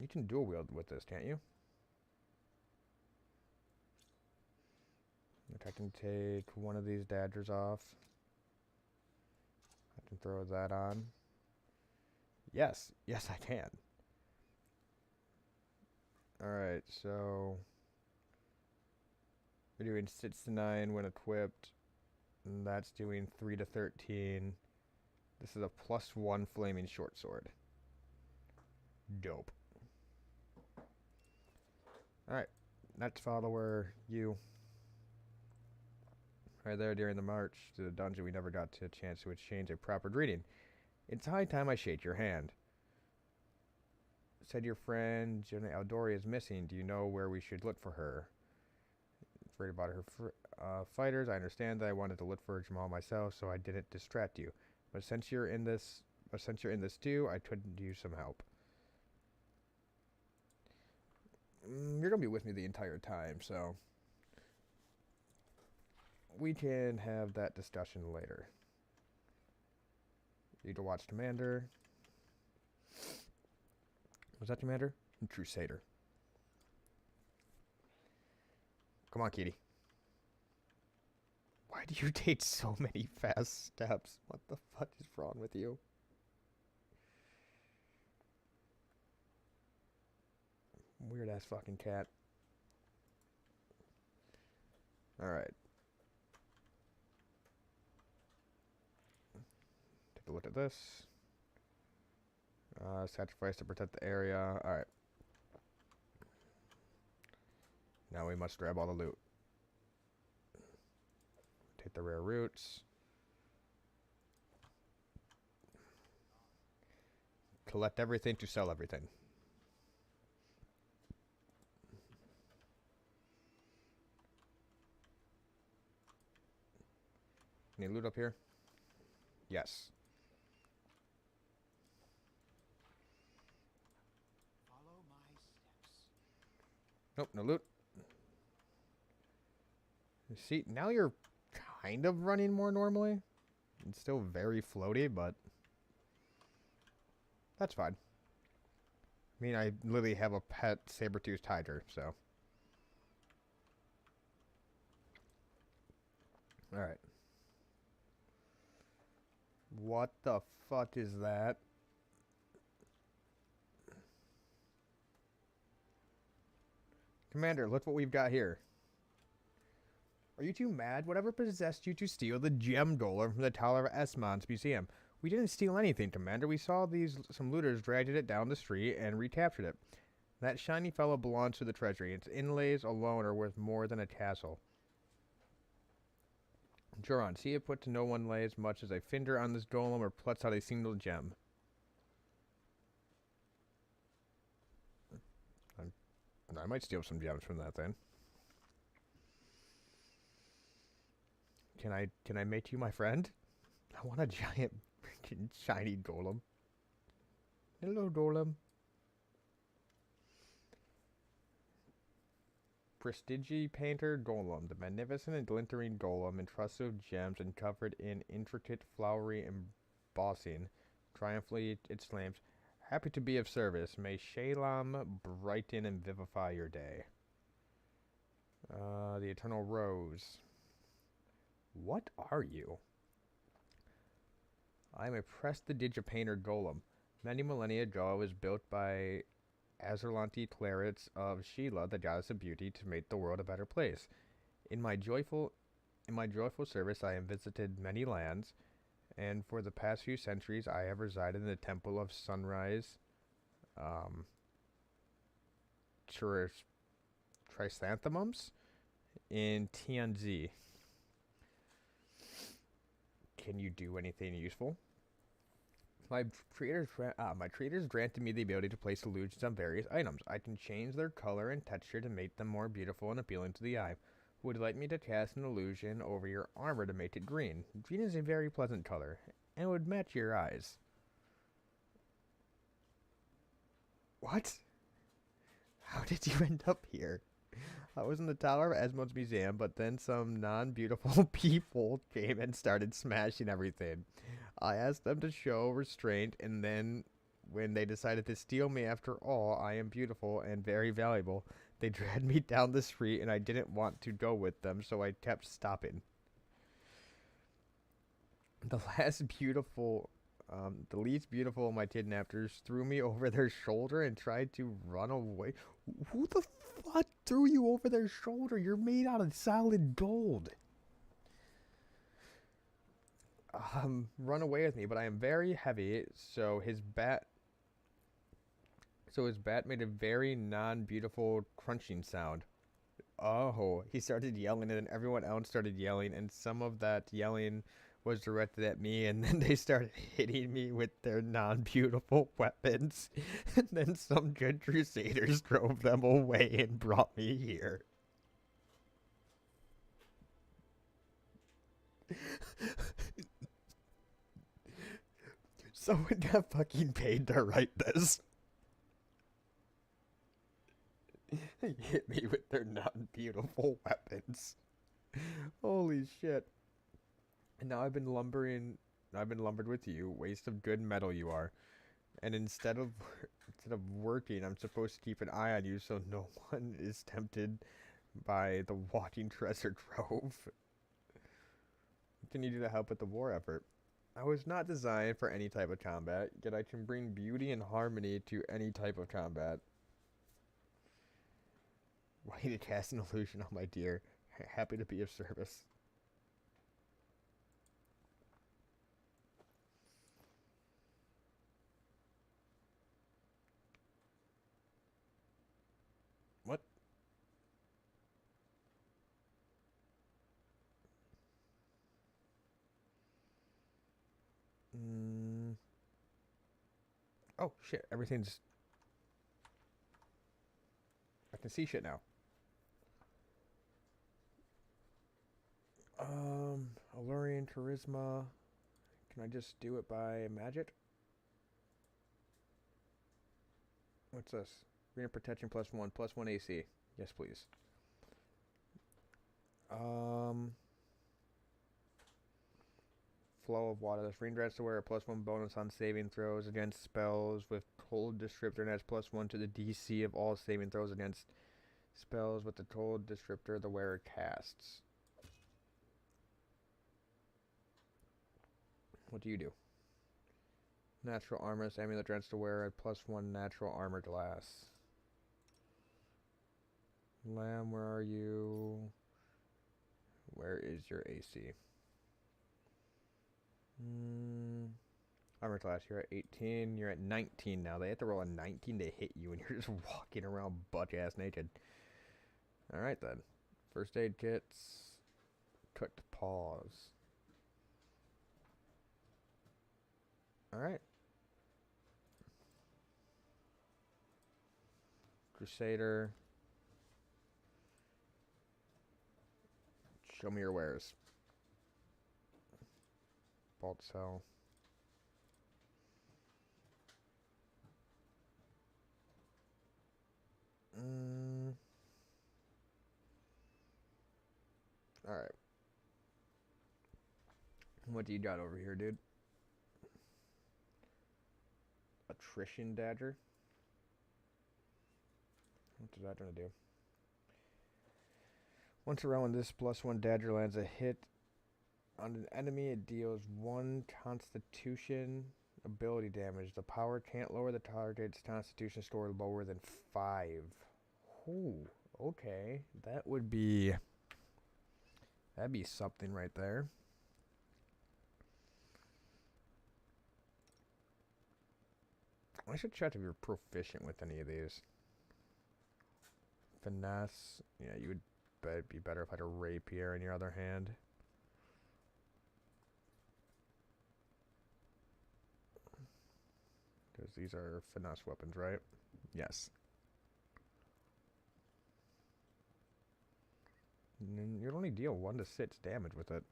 can dual wield with this, can't you? I can take one of these daggers off. I can throw that on. Yes, I can. Alright, so we're doing 6 to 9 when equipped. And that's doing 3 to 13. This is a +1 flaming short sword. Dope. Alright, next follower, you. Right there during the march to the dungeon, we never got to a chance to exchange a proper greeting. It's high time I shake your hand. Said your friend, Jenna Aldori, is missing. Do you know where we should look for her? Afraid about her fighters. I understand that I wanted to look for Jamal myself, so I didn't distract you. But since you're in this too, I could use some help. you're gonna be with me the entire time, so we can have that discussion later. Need to watch Commander. Was that Commander? Crusader. Come on, Kitty. Why do you take so many fast steps? What the fuck is wrong with you? Weird ass fucking cat. Alright. Take a look at this. Sacrifice to protect the area. Alright. Now we must grab all the loot. Take the rare roots. Collect everything to sell everything. Any loot up here? Yes. Follow my steps. Nope, no loot. You see, now you're kind of running more normally. It's still very floaty, but that's fine. I mean, I literally have a pet saber-toothed tiger, so. Alright. What the fuck is that? Commander, look what we've got here. Are you too mad? Whatever possessed you to steal the gem golem from the Tower of Esmont's museum? We didn't steal anything, Commander. We saw some looters dragged it down the street and recaptured it. That shiny fellow belongs to the treasury. Its inlays alone are worth more than a castle. Joran, see it put to no one lay as much as a finger on this golem or plucks out a single gem. I might steal some gems from that then. Can I make you my friend? I want a giant freaking shiny golem. Hello, golem. Prestige Painter Golem, the magnificent and glittering golem encrusted with gems and covered in intricate flowery embossing. Triumphantly it slams. Happy to be of service. May Shalom brighten and vivify your day. The Eternal Rose. What are you? I am a prestidigitator golem. Many millennia ago, I was built by Azerlanti clarets of Sheila, the goddess of beauty, to make the world a better place. In my joyful service, I have visited many lands, and for the past few centuries, I have resided in the Temple of Sunrise, Chrysanthemums in Tianzi. Can you do anything useful? My creators granted me the ability to place illusions on various items. I can change their color and texture to make them more beautiful and appealing to the eye. Would you like me to cast an illusion over your armor to make it green? Green is a very pleasant color, and would match your eyes. What? How did you end up here? I was in the Tower of Esmont's museum, but then some non-beautiful people came and started smashing everything. I asked them to show restraint, and then when they decided to steal me after all, I am beautiful and very valuable, they dragged me down the street, and I didn't want to go with them, so I kept stopping. The least beautiful of my kidnappers threw me over their shoulder and tried to run away. Who the fuck threw you over their shoulder? You're made out of solid gold. Run away with me, but I am very heavy, so his bat made a very non-beautiful crunching sound. Oh, he started yelling, and then everyone else started yelling, and some of that yelling was directed at me, and then they started hitting me with their non-beautiful weapons, and then some good crusaders drove them away and brought me here. Someone got fucking paid to write this. Hit me with their non-beautiful weapons. Holy shit. And now I've been lumbered with you. Waste of good metal you are. And instead of working, I'm supposed to keep an eye on you so no one is tempted by the walking treasure trove. What can you do to help with the war effort? I was not designed for any type of combat, yet I can bring beauty and harmony to any type of combat. Why to cast an illusion on my dear? Happy to be of service. What? Oh shit, everything's... I can see shit now. Alluring, charisma. Can I just do it by magic? What's this? Radiant protection +1 AC. Yes, please. Flow of water. This ring grants the wearer a +1 bonus on saving throws against spells with cold descriptor and adds +1 to the DC of all saving throws against spells with the cold descriptor the wearer casts. What do you do? Natural armor. This amulet grants the wearer a +1 natural armor class. Lamb, where are you? Where is your AC? Armor class, you're at 18. You're at 19 now. They have to roll a 19 to hit you, and you're just walking around butt-ass naked. Alright then. First aid kits. Cooked paws. Alright. Crusader. Show me your wares. Bolt cell. Alright. What do you got over here, dude? Attrition dagger. What is that gonna do? Once around, when this +1 dagger lands a hit on an enemy, it deals 1 constitution ability damage. The power can't lower the target's constitution score lower than 5. Ooh, okay. That'd be something right there. I should check if you're proficient with any of these. Finesse. Yeah, you would be better if I had a rapier in your other hand. Because these are finesse weapons, right? Yes. And you'd only deal 1 to 6 damage with it.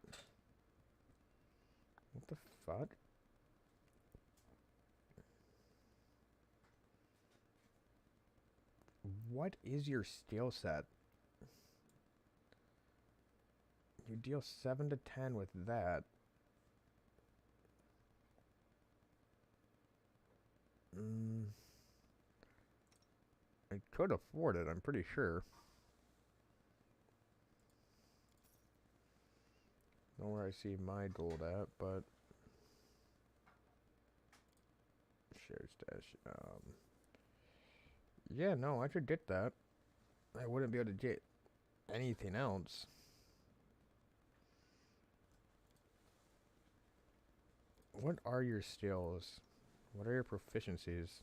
What the fuck? What is your skill set? You deal 7 to 10 with that. I could afford it, I'm pretty sure. Don't know where I see my gold at, but... Share stash. Yeah, no, I could get that. I wouldn't be able to get anything else. What are your skills? What are your proficiencies?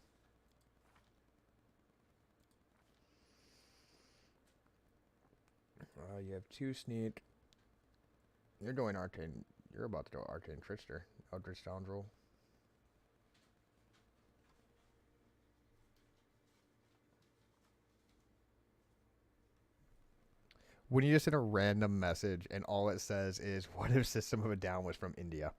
You have 2 sneak. You're doing arcane. You're about to go arcane trickster. Eldritch scoundrel. When you just send a random message and all it says is, what if System of a Down was from India?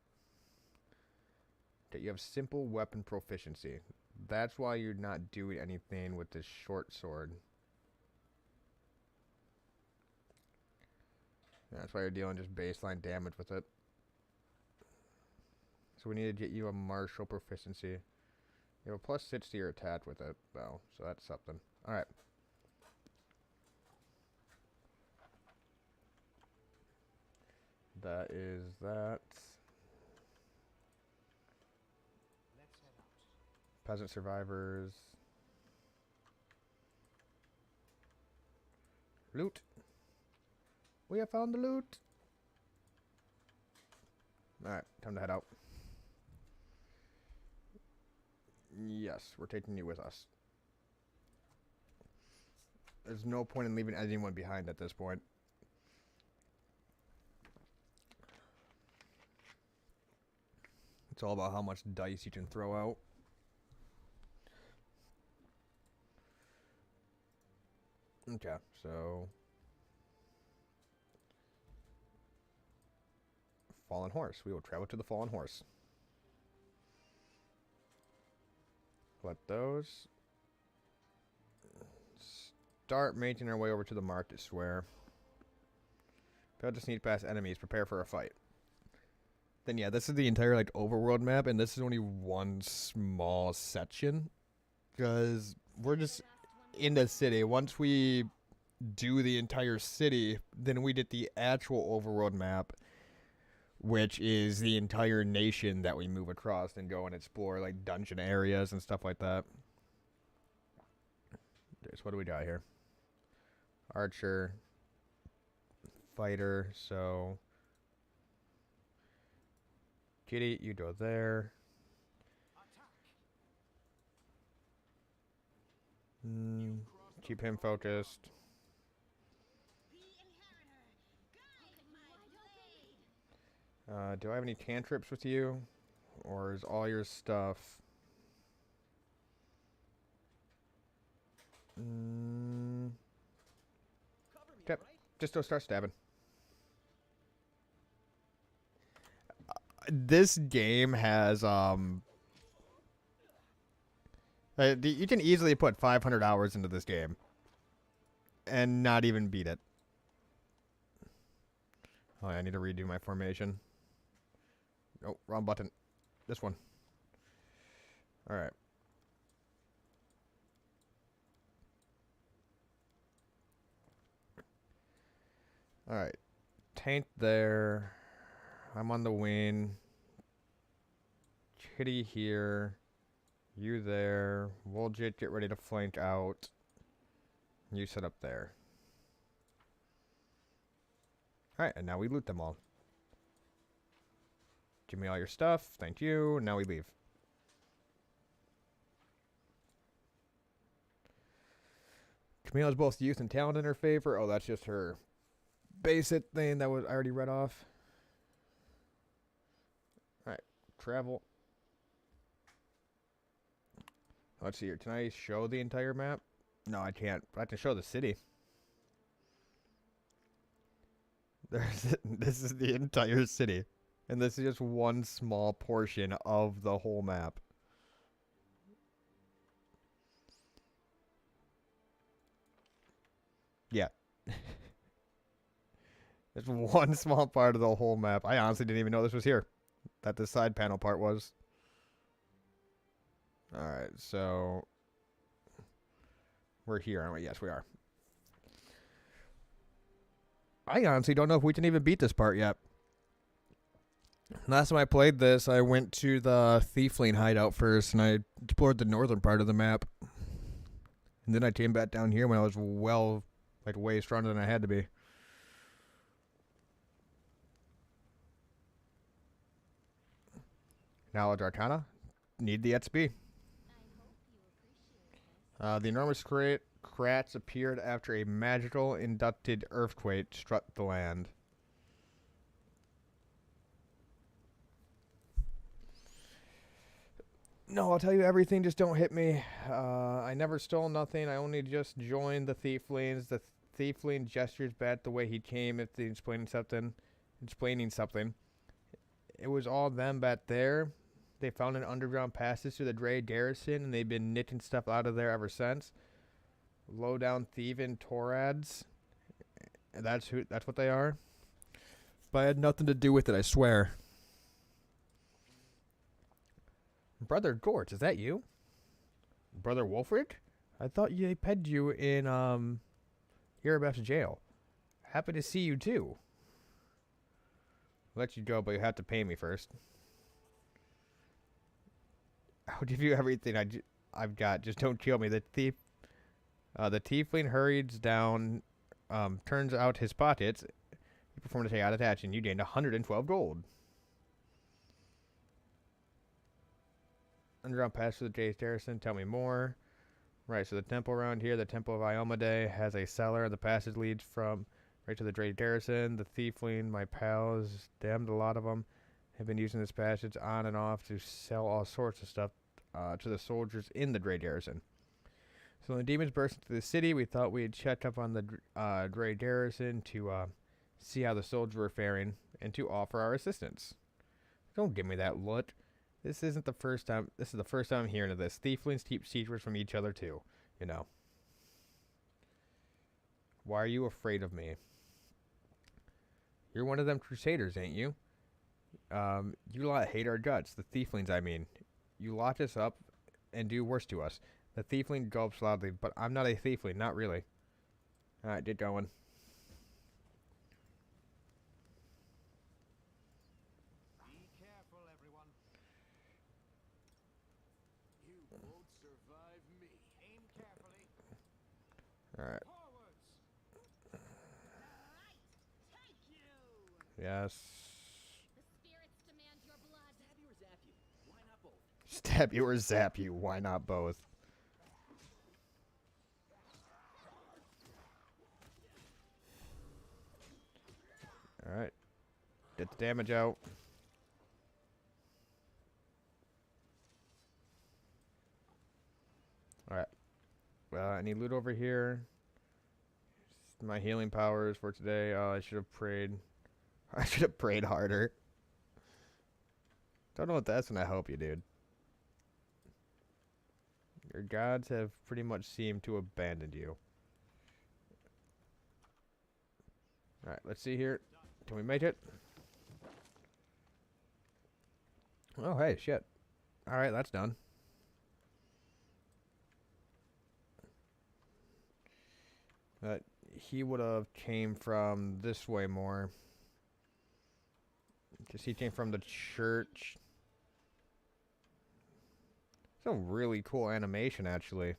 Okay, you have simple weapon proficiency. That's why you're not doing anything with this short sword. That's why you're dealing just baseline damage with it. So we need to get you a martial proficiency. You have a +6 to your attack with it, though, so that's something. Alright. That is that. Let's head out. Peasant survivors. Loot. We have found the loot. Alright, time to head out. Yes, we're taking you with us. There's no point in leaving anyone behind at this point. It's all about how much dice you can throw out. Okay, so... Fallen Horse. We will travel to the Fallen Horse. Let those... Start making our way over to the Market Square. Fail to sneak past enemies. Prepare for a fight. Then yeah, this is the entire like overworld map, and this is only one small section. Because we're just in the city. Once we do the entire city, then we get the actual overworld map, which is the entire nation that we move across and go and explore like dungeon areas and stuff like that. What do we got here? Archer, fighter, so Kitty, you go there. Keep him focused. Do I have any cantrips with you? Or is all your stuff... Okay, just go start stabbing. This game has, you can easily put 500 hours into this game. And not even beat it. Oh, I need to redo my formation. Oh, wrong button. This one. Alright. Alright. Taint there. I'm on the wing. Kitty here. You there. We'll just get ready to flank out. You set up there. Alright, and now we loot them all. Give me all your stuff. Thank you. Now we leave. Camille has both youth and talent in her favor. Oh, that's just her basic thing that was I already read off. Alright, travel. Let's see here. Can I show the entire map? No, I can't. I can show the city. This is the entire city. And this is just one small portion of the whole map. Yeah. It's one small part of the whole map. I honestly didn't even know this was here. That the side panel part was. Alright, so... We're here, aren't we? Yes, we are. I honestly don't know if we can even beat this part yet. Last time I played this, I went to the Thiefling hideout first, and I explored the northern part of the map. And then I came back down here when I was way stronger than I had to be. Knowledge Arcana. Need the XP. The enormous crats appeared after a magical inducted earthquake struck the land. No, I'll tell you everything, just don't hit me. I never stole nothing. I only just joined the Thieflings. The Thiefling gestures back the way he came at the explaining something. It was all them back there. They found an underground passage to the Dray garrison, and they've been knitting stuff out of there ever since. Low down thieving Torads. That's what they are. But I had nothing to do with it, I swear. Brother Gort, is that you? Brother Wolfric? I thought they pegged you in, Erebeth's jail. Happy to see you, too. I'll let you go, but you have to pay me first. I'll give you everything I've got. Just don't kill me. The tiefling hurries down, turns out his pockets. He performed a take out attach, and you gained 112 gold. Underground pass to the Jay's Garrison. Tell me more. Right, so the temple around here, the Temple of Iomade, has a cellar. The passage leads from right to the Drake Garrison. The Thiefling, my pals, damned a lot of them, have been using this passage on and off to sell all sorts of stuff to the soldiers in the Drake Garrison. So when the demons burst into the city, we thought we'd check up on the Drake Garrison to see how the soldiers were faring and to offer our assistance. Don't give me that look. This isn't the first time. This is the first time I'm hearing of this. Thieflings keep secrets from each other too, you know. Why are you afraid of me? You're one of them crusaders, ain't you? You lot hate our guts. The Thieflings, I mean. You lock us up and do worse to us. The Thiefling gulps loudly, but I'm not a Thiefling, not really. Alright, get going. Be careful, everyone. You won't survive me. Aim carefully. Alright. Forwards. Right, take you! Yes. The spirits demand your blood. Stab you or zap you. Why not both? Stab you or zap you. Why not both? Alright. Get the damage out. Alright. Well, any loot over here? My healing powers for today. Oh, I should have prayed. I should have prayed harder. Don't know what that's gonna help you, dude. Your gods have pretty much seemed to abandon you. Alright, let's see here. Can we make it? Oh, hey, shit. Alright, that's done. He would have came from this way more. Because he came from the church. It's a really cool animation, actually.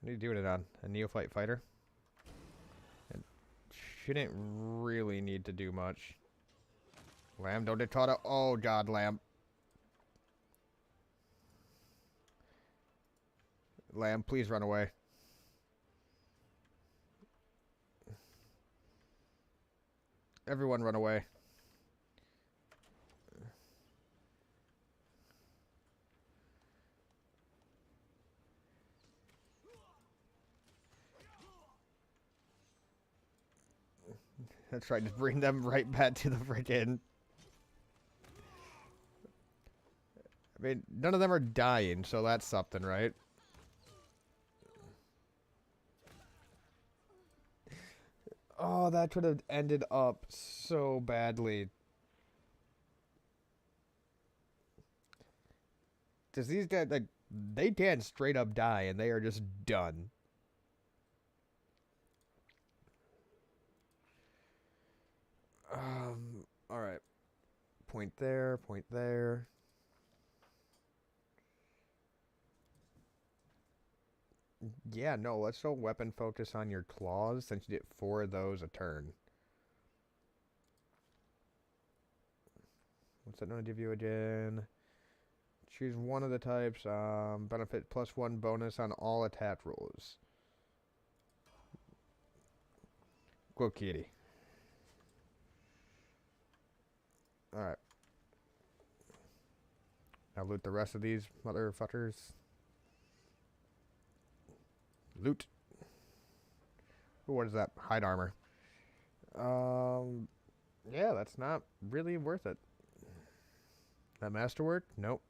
What are you doing it on? A neophyte fighter? It shouldn't really need to do much. Lamb, don't get caught up. Oh, God, Lamb. Lamb, please run away. Everyone run away. That's right, just bring them right back to the frickin'... I mean, none of them are dying, so that's something, right? Oh, that could have ended up so badly. Because these guys, like, they can straight up die, and they are just done. Alright. Point there, point there. Yeah, no, let's go weapon focus on your claws since you get 4 of those a turn. What's that going to give you again? Choose one of the types. Benefit +1 bonus on all attack rolls. Go, kitty. Alright. Now loot the rest of these motherfuckers. Loot. Ooh, what is that? Hide armor. Yeah, that's not really worth it. That masterwork? Nope.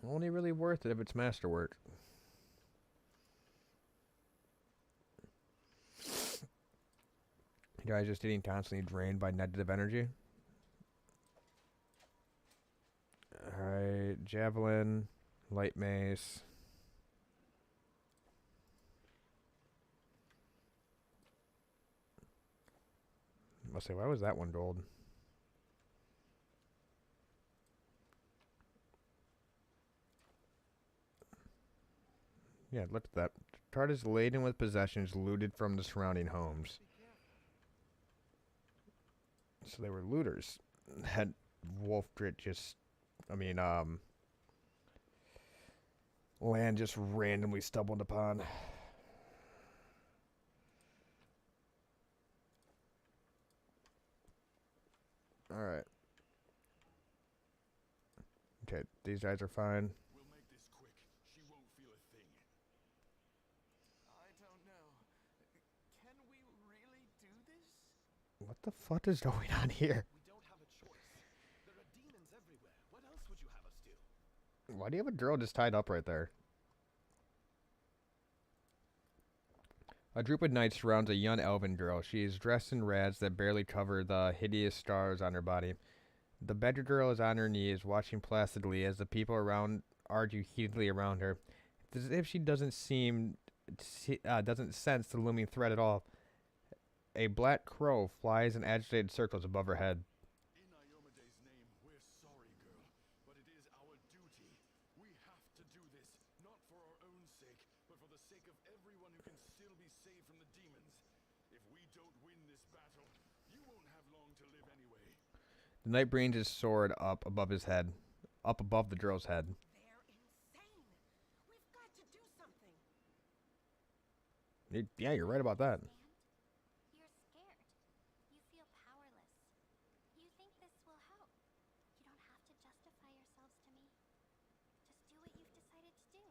Only really worth it if it's masterwork. You guys just getting constantly drained by negative energy. Alright, javelin, light mace. I'll say, why was that one gold? Yeah, look at that. Cart is laden with possessions looted from the surrounding homes. So they were looters. That Wolfgrit just, land just randomly stumbled upon. Alright. Okay, these guys are fine. We'll make this quick. She won't feel a thing. I don't know. Can we really do this? What the fuck is going on here? We don't have a choice. There are demons everywhere. What else would you have us do? Why do you have a girl just tied up right there? A group of knights surrounds a young elven girl. She is dressed in rags that barely cover the hideous scars on her body. The beggar girl is on her knees, watching placidly as the people around argue heatedly around her. It's as if she doesn't sense the looming threat at all. A black crow flies in agitated circles above her head. In Iomede's name, we're sorry, girl, but it is our duty. We have to do this, not for our own sake, but for the sake of everyone who can still be saved from the demons. If we don't win this battle, you won't have long to live anyway. The knight brings his sword up above his head, up above the girl's head. They're insane. We've got to do something. Yeah, you're right about that. You're scared. You feel powerless. You think this will help. You don't have to justify yourselves to me. Just do what you've decided to do.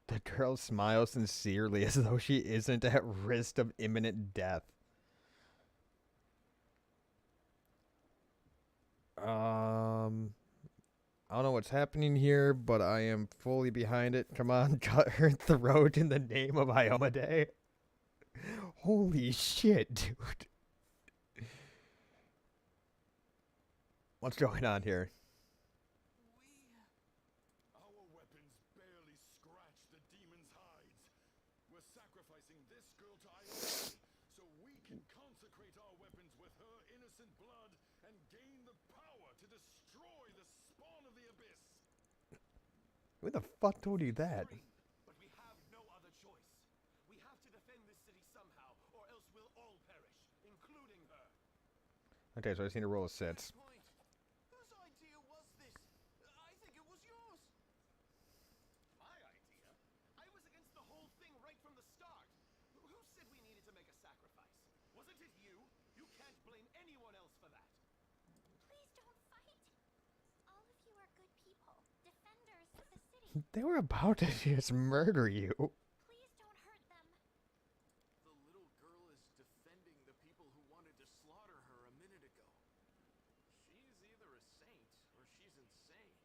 The girl smiles sincerely as though she isn't at risk of imminent death. I don't know what's happening here, but I am fully behind it. Come on, cut her throat in the name of Iomade. Holy shit, dude. What's going on here? Our weapons barely scratch the demon's hides. We're sacrificing this girl to Ione so we can consecrate our weapons with her innocent blood and gain the power to destroy the spawn of the abyss. Who the fuck told you that? But we have no other choice. We have to defend this city somehow, or else we'll all perish, including her. Okay, so I just need to roll a 6. Point. Whose idea was this? I think it was yours. My idea? I was against the whole thing right from the start. Who said we needed to make a sacrifice? Wasn't it you? You can't blame anyone else for that. Please don't fight. All of you are good people. Defenders of the city. They were about to just murder you. Please don't hurt them. The little girl is defending the people who wanted to slaughter her a minute ago. She's either a saint or she's insane.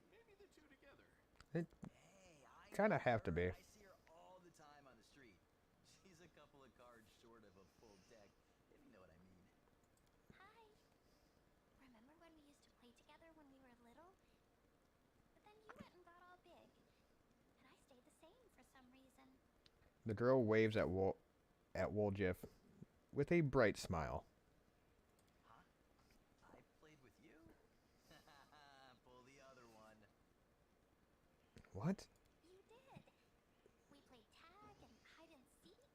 Maybe the two together. Hey, I Kinda know have to her. be. I see her all the time on the street. She's a couple of cards short of a full deck, if you know what I mean. Hi. Remember when we used to play together when we were little? But then you went and got all big. And I stayed the same for some reason. The girl waves at Woljif with a bright smile. Huh? I played with you? Pull the other one. What? You did. We played tag and hide and seek.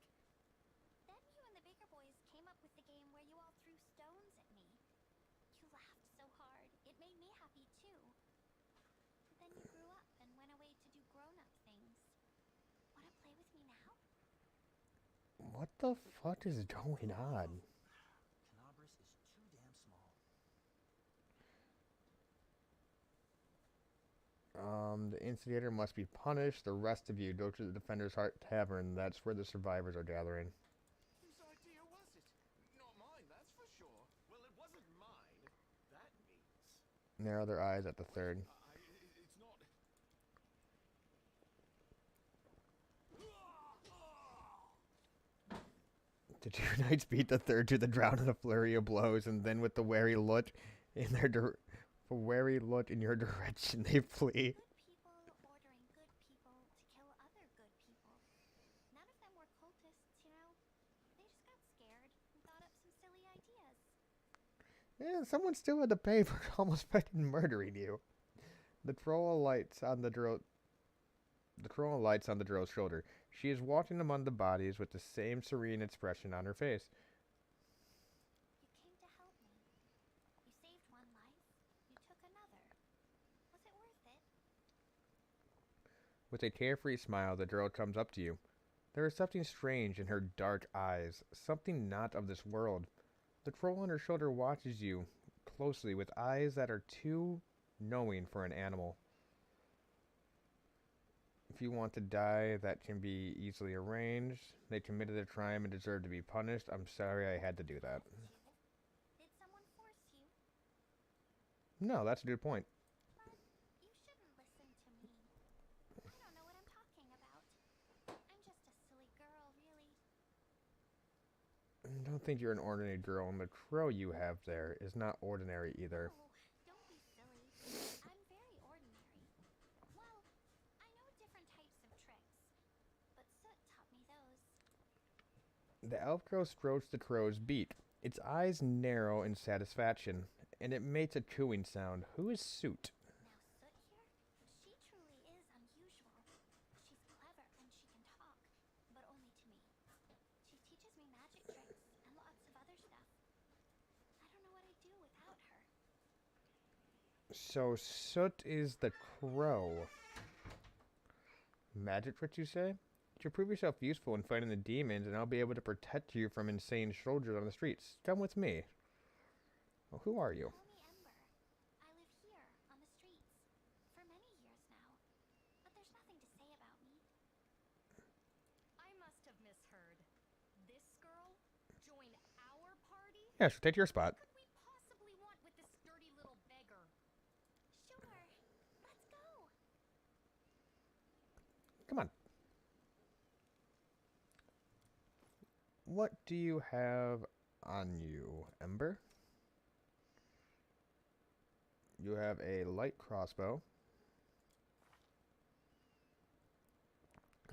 Then you and the bigger boys came up with the game where you all threw stones at me. You laughed so hard. It made me happy too. But then you grew up and went away to do grown-up things. Wanna play with me now? What the fuck is going on? Canabras is too damn small. The instigator must be punished. The rest of you go to the Defender's Heart Tavern. That's where the survivors are gathering. Whose idea was it? Not mine, that's for sure. Well, it wasn't mine. That means Narrow their eyes at the third. it's not. The two knights beat the third to the ground in a flurry of blows, and then with the wary look in your direction, they flee. Good people ordering good people to kill other good people. None of them were cultists, you know. They just got scared and thought up some silly ideas. Yeah, someone still had to pay for almost fucking murdering you. The troll lights on the drone's shoulder. She is walking among the bodies with the same serene expression on her face. You came to help me. You saved one life. You took another. Was it worth it? With a carefree smile, the girl comes up to you. There is something strange in her dark eyes, something not of this world. The troll on her shoulder watches you closely with eyes that are too knowing for an animal. If you want to die, that can be easily arranged. They committed a crime and deserve to be punished. I'm sorry I had to do that. Did someone force you? No, that's a good point. But you shouldn't listen to me. I don't know what I'm talking about. I'm just a silly girl, really. I don't think you're an ordinary girl, and the crow you have there is not ordinary either. Oh, don't be silly. I'm very ordinary. Well, I know different types of tricks, but Soot taught me those. The elf crow strokes the crow's beak. Its eyes narrow in satisfaction, and it makes a cooing sound. Who is Soot? Now Soot here, she truly is unusual. She's clever and she can talk, but only to me. She teaches me magic tricks and lots of other stuff. I don't know what I'd do without her. So Soot is the crow. Magic tricks, you say? You prove yourself useful in fighting the demons, and I'll be able to protect you from insane soldiers on the streets. Come with me. Well, who are you? Call me Ember. I live here, on the streets, for many years now. But there's nothing to say about me. I must have misheard. This girl join our party? Yeah, she'll take your spot. What could we possibly want with this dirty little beggar? Sure, let's go. Come on. What do you have on you, Ember? You have a light crossbow.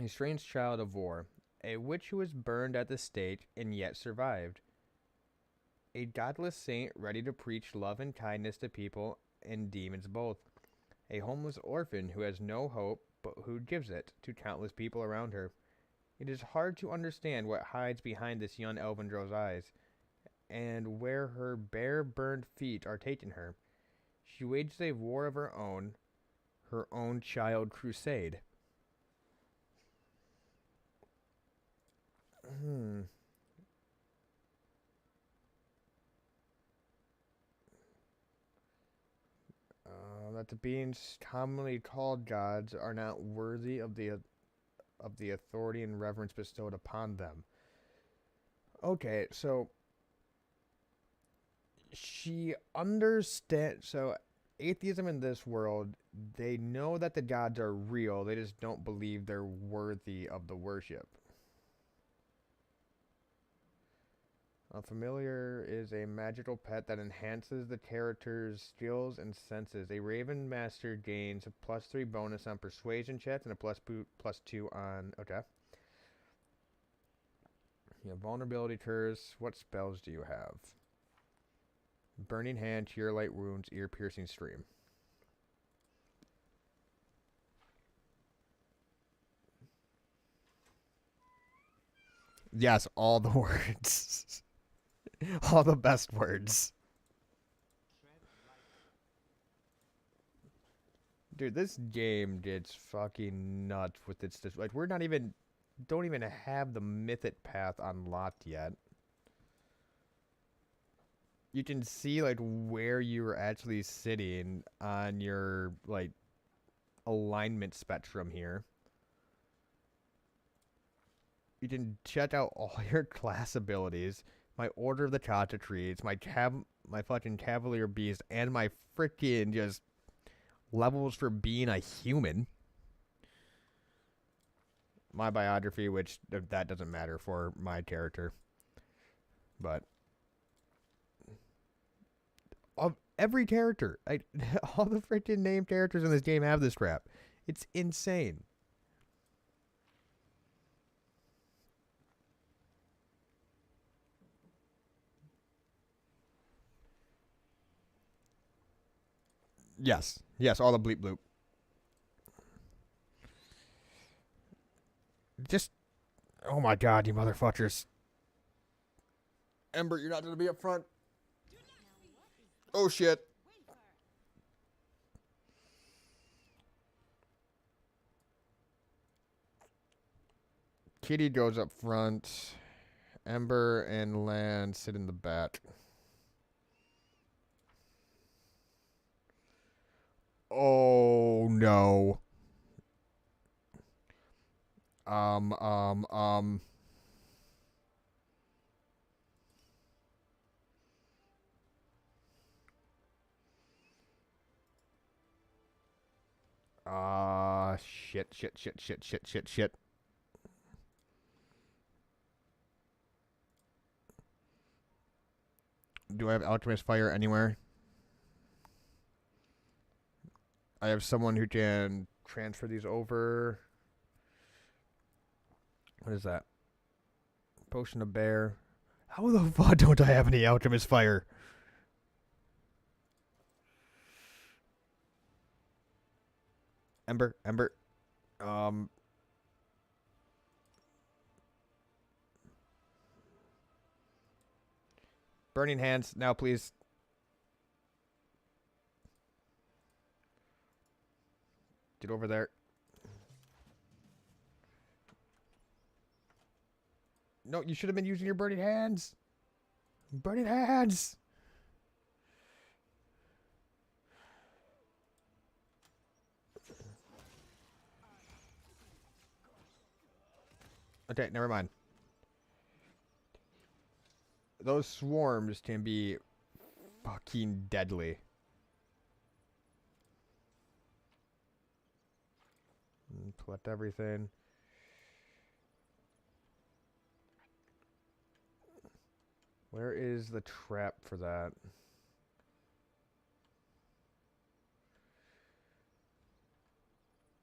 A strange child of war. A witch who was burned at the stake and yet survived. A godless saint ready to preach love and kindness to people and demons both. A homeless orphan who has no hope but who gives it to countless people around her. It is hard to understand what hides behind this young elven girl's eyes, and where her bare burned feet are taking her. She wages a war of her own child crusade. That the beings commonly called gods are not worthy of the authority and reverence bestowed upon them. Okay, so she understands. So atheism in this world, they know that the gods are real. They just don't believe they're worthy of the worship. A familiar is a magical pet that enhances the character's skills and senses. A Raven Master gains a +3 bonus on persuasion checks and a +2 on... Okay. You have vulnerability curse. What spells do you have? Burning Hand, Cure Light Wounds, Ear Piercing Stream. Yes, all the words. All the best words. Dude, this game gets fucking nuts with its... Like, we're not even... Don't even have the mythic path unlocked yet. You can see, like, where you're actually sitting on your, like, alignment spectrum here. You can check out all your class abilities. My Order of the Cockatrices, my fucking Cavalier Beast, and my freaking just levels for being a human. My biography, which that doesn't matter for my character. But of every character, all the freaking named characters in this game have this crap. It's insane. Yes. Yes, all the bleep bloop. Just, oh my god, you motherfuckers. Ember, you're not going to be up front. Oh shit. Kitty goes up front. Ember and Lan sit in the back. Oh no. Shit. Do I have Alchemist Fire anywhere? I have someone who can transfer these over. What is that? Potion of Bear. How the fuck don't I have any Alchemist Fire? Ember. Burning Hands, now please. Get over there. No, you should have been using your Burning Hands. Burning Hands. Okay, never mind. Those swarms can be fucking deadly. Collect everything. Where is the trap for that?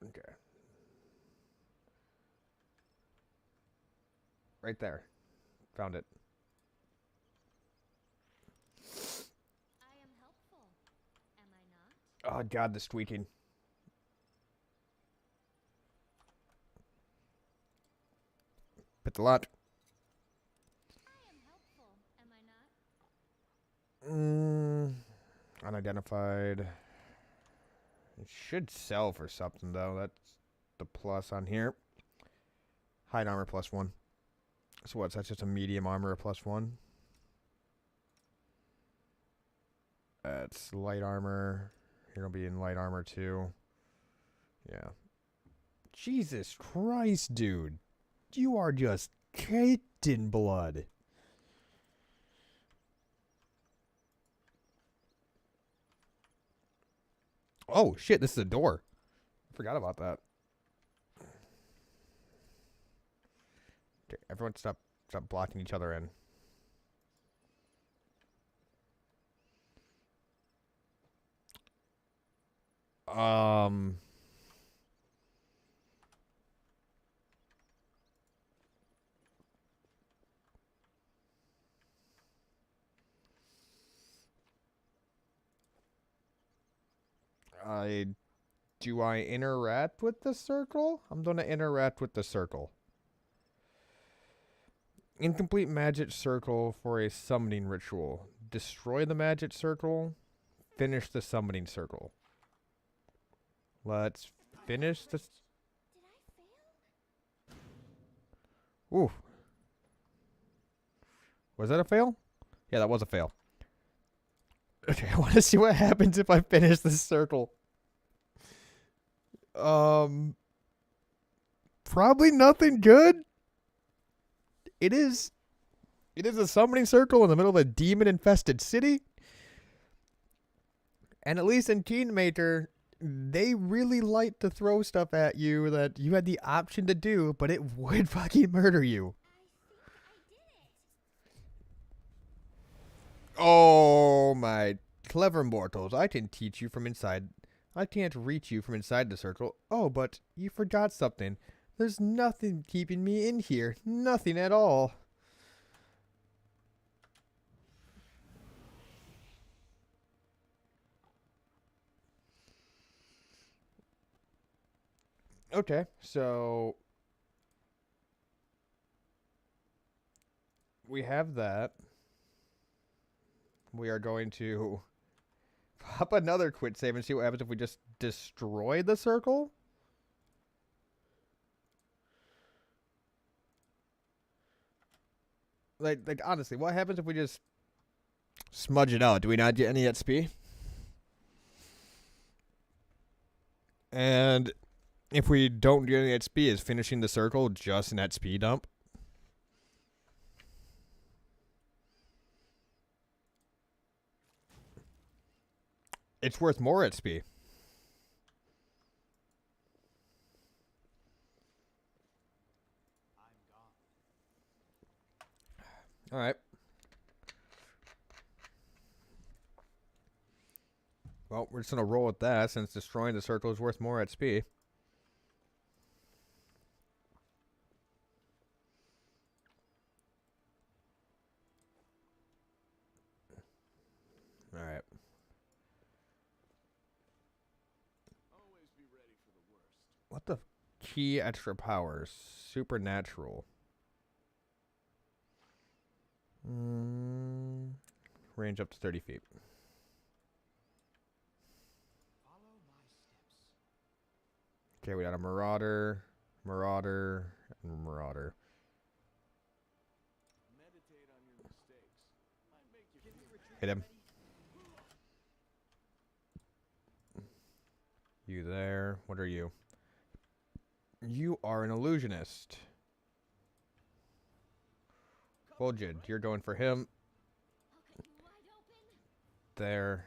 Okay. Right there. Found it. I am helpful, am I not? Oh god, the squeaking. Put the lot. I am helpful, am I not? Unidentified. It should sell for something though. That's the plus on here. Hide armor +1. So what's that? Just a medium armor +1. That's light armor. You're gonna be in light armor too. Yeah. Jesus Christ, dude. You are just caked in blood. Oh shit, this is a door. I forgot about that. Okay, everyone stop blocking each other in. Do I interact with the circle? I'm gonna interact with the circle. Incomplete magic circle for a summoning ritual. Destroy the magic circle. Finish the summoning circle. Let's finish this. Did I fail? Ooh. Was that a fail? Yeah, that was a fail. Okay, I want to see what happens if I finish this circle. Probably nothing good. It is a summoning circle in the middle of a demon-infested city. And at least in Kingmaker, they really like to throw stuff at you that you had the option to do, but it would fucking murder you. Oh, my clever mortals. I can teach you from inside. I can't reach you from inside the circle. Oh, but you forgot something. There's nothing keeping me in here. Nothing at all. Okay, so we have that. We are going to pop another quit save and see what happens if we just destroy the circle. Like honestly, what happens if we just smudge it out? Do we not get any XP? And if we don't get any XP, is finishing the circle just an XP dump? It's worth more XP. All right. Well, we're just going to roll with that since destroying the circle is worth more XP. All right. Always be ready for the worst. What the key extra powers? Supernatural. Range up to 30 feet. Follow my steps. Okay, we got a Marauder, Marauder, and Marauder. Meditate on your mistakes. Might make you feel Hit him. You there. What are you? You are an illusionist. Fulgid, you're going for him. There.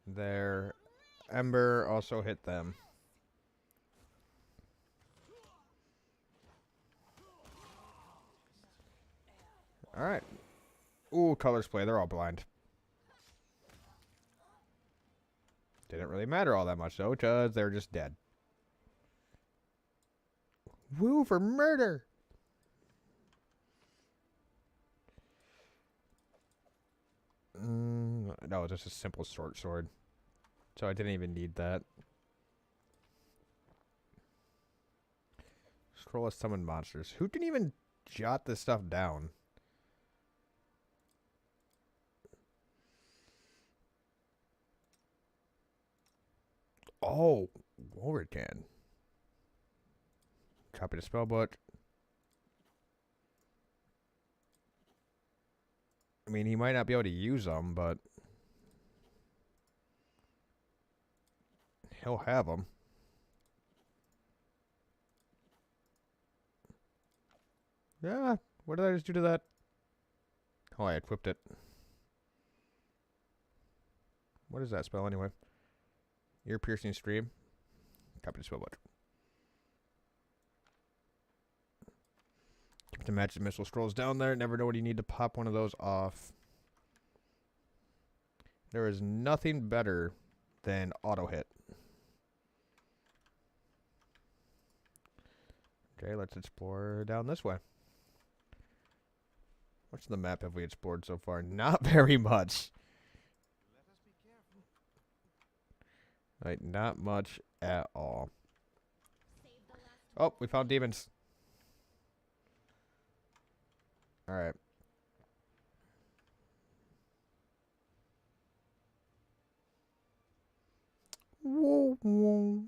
There. Ember also hit them. Alright. Ooh, colors play. They're all blind. Didn't really matter all that much, though, because they're just dead. Woo for murder! No, just a simple short sword. So I didn't even need that. Scroll of summon monsters. Who can even jot this stuff down? Oh, Warwick can. Copy the spellbook. I mean, he might not be able to use them, but he'll have them. Yeah, what did I just do to that? Oh, I equipped it. What is that spell anyway? Ear-piercing stream. Copy the spellbook. Keep the magic missile scrolls down there. Never know when you need to pop one of those off. There is nothing better than auto hit. Okay, let's explore down this way. What's the map have we explored so far? Not very much. Let us be careful. Like, not much at all. Oh, we found demons. Alright. Whoa, whoa.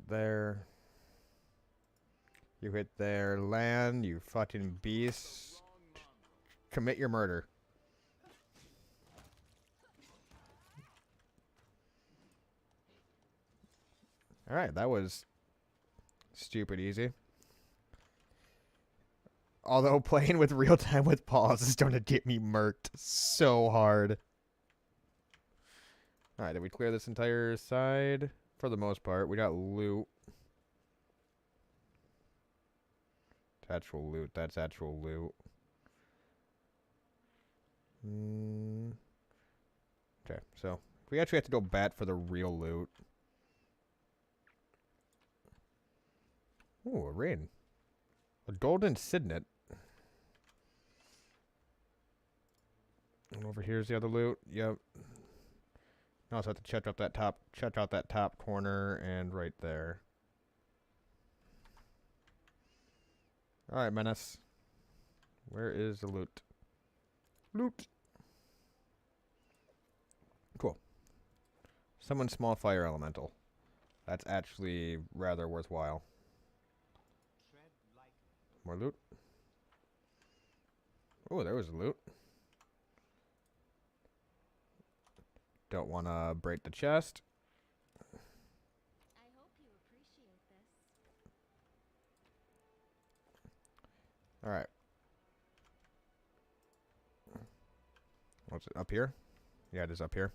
There. You hit there. Land, you fucking beast. Commit your murder. Alright, that was stupid easy. Although playing with real time with pause is going to get me murked so hard. Alright, did we clear this entire side? For the most part, we got loot. It's actual loot. That's actual loot. Okay, so we actually have to go bat for the real loot. Ooh, a ring. A golden signet. And over here's the other loot. Yep. I also have to check out that top corner and right there. Alright, Menace. Where is the loot? Loot! Cool. Summon small fire elemental. That's actually rather worthwhile. More loot. Oh, there was a loot. Don't want to break the chest. I hope you appreciate this. Alright. What's it, up here? Yeah, it is up here.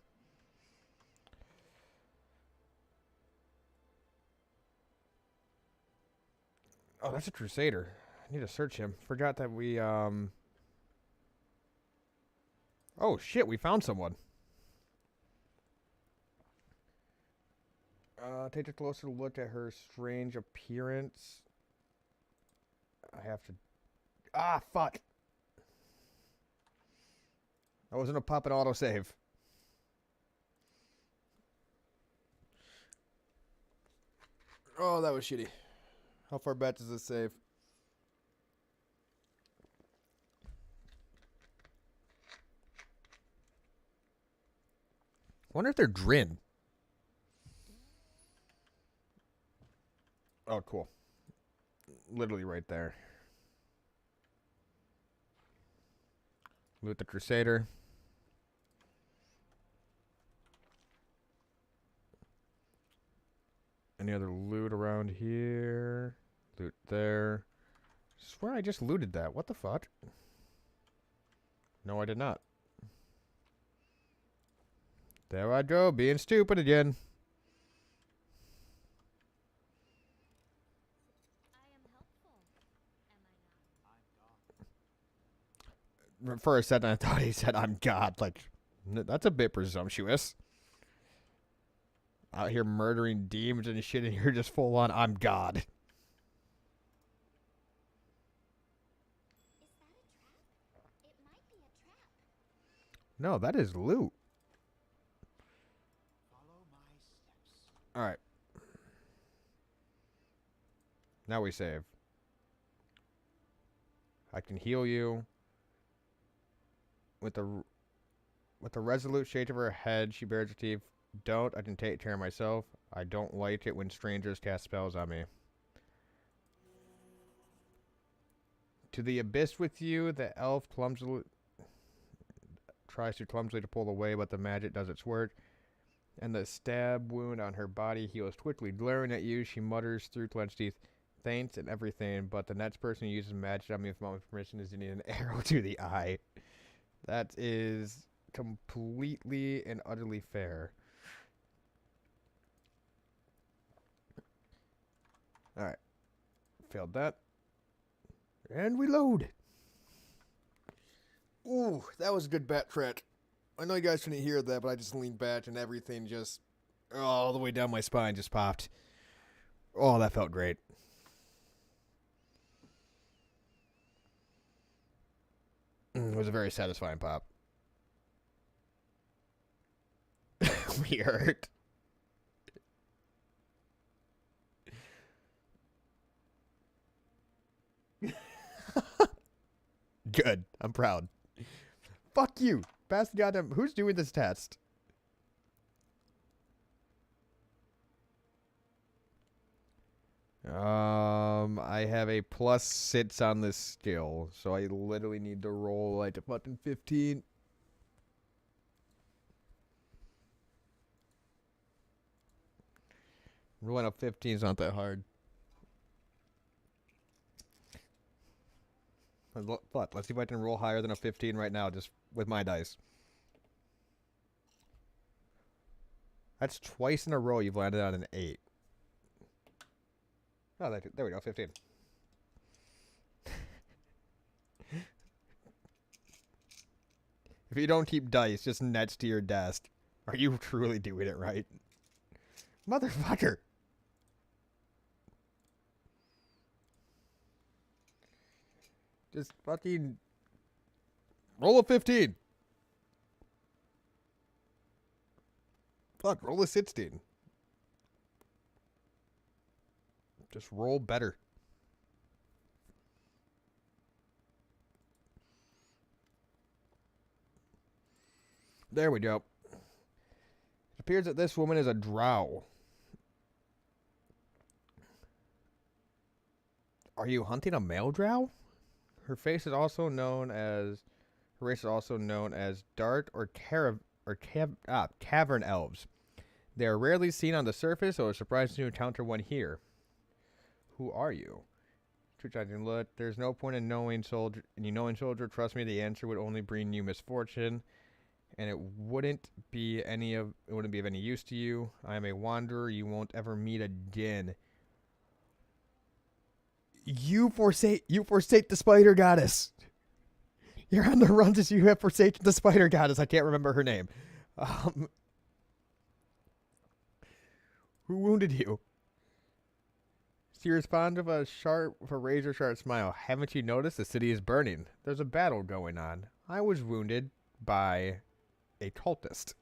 Oh, that's a Crusader. I need to search him. Forgot that we, Oh, shit, we found someone. Take a closer look at her strange appearance. I have to... Ah, fuck! I wasn't a pop and autosave. Oh, that was shitty. How far back does this save? Wonder if they're Drin. Oh, cool. Literally right there. Loot the Crusader. Any other loot around here? Loot there. Swear I just looted that. What the fuck? No, I did not. There I go, being stupid again. I am helpful, am I not? For a second, I thought he said, I'm God. Like, that's a bit presumptuous. Out here murdering demons and shit, and you're just full on, I'm God. Is that a trap? It might be a trap. No, that is loot. Alright. Now we save. I can heal you. With the resolute shake of her head, she bares her teeth. Don't, I can take care of myself. I don't like it when strangers cast spells on me. To the abyss with you, the elf clumsily tries to pull away, but the magic does its work. And the stab wound on her body heals quickly. Glaring at you, she mutters through clenched teeth, thanks and everything, but the next person who uses magic on me with my permission is getting an arrow to the eye. That is completely and utterly fair. Alright. Failed that. And we load. Ooh, that was a good bat crit. I know you guys couldn't hear that, but I just leaned back and everything just... all the way down my spine just popped. Oh, that felt great. It was a very satisfying pop. We hurt. Good. I'm proud. Fuck you. Pass the goddamn... Who's doing this test? I have a +6 on this skill, so I literally need to roll like a fucking 15. Rolling up 15 is not that hard. But let's see if I can roll higher than a 15 right now, just with my dice. That's twice in a row you've landed on an 8. Oh, there we go, 15. If you don't keep dice just next to your desk, are you truly doing it right? Motherfucker! Just fucking roll a 15. Fuck, roll a 16. Just roll better. There we go. It appears that this woman is a drow. Are you hunting a male drow? Her face is also known as... Her race is also known as Dart or Cavern Elves. They are rarely seen on the surface, so it's surprising to encounter one here. Who are you? Look, there's no point in knowing soldier. Trust me, the answer would only bring you misfortune, and it wouldn't be of any use to you. I am a wanderer. You won't ever meet again. You forsake the spider goddess. You're on the run as you have forsaken the spider goddess. I can't remember her name. Who wounded you? She responded with a razor sharp smile. Haven't you noticed the city is burning? There's a battle going on. I was wounded by a cultist.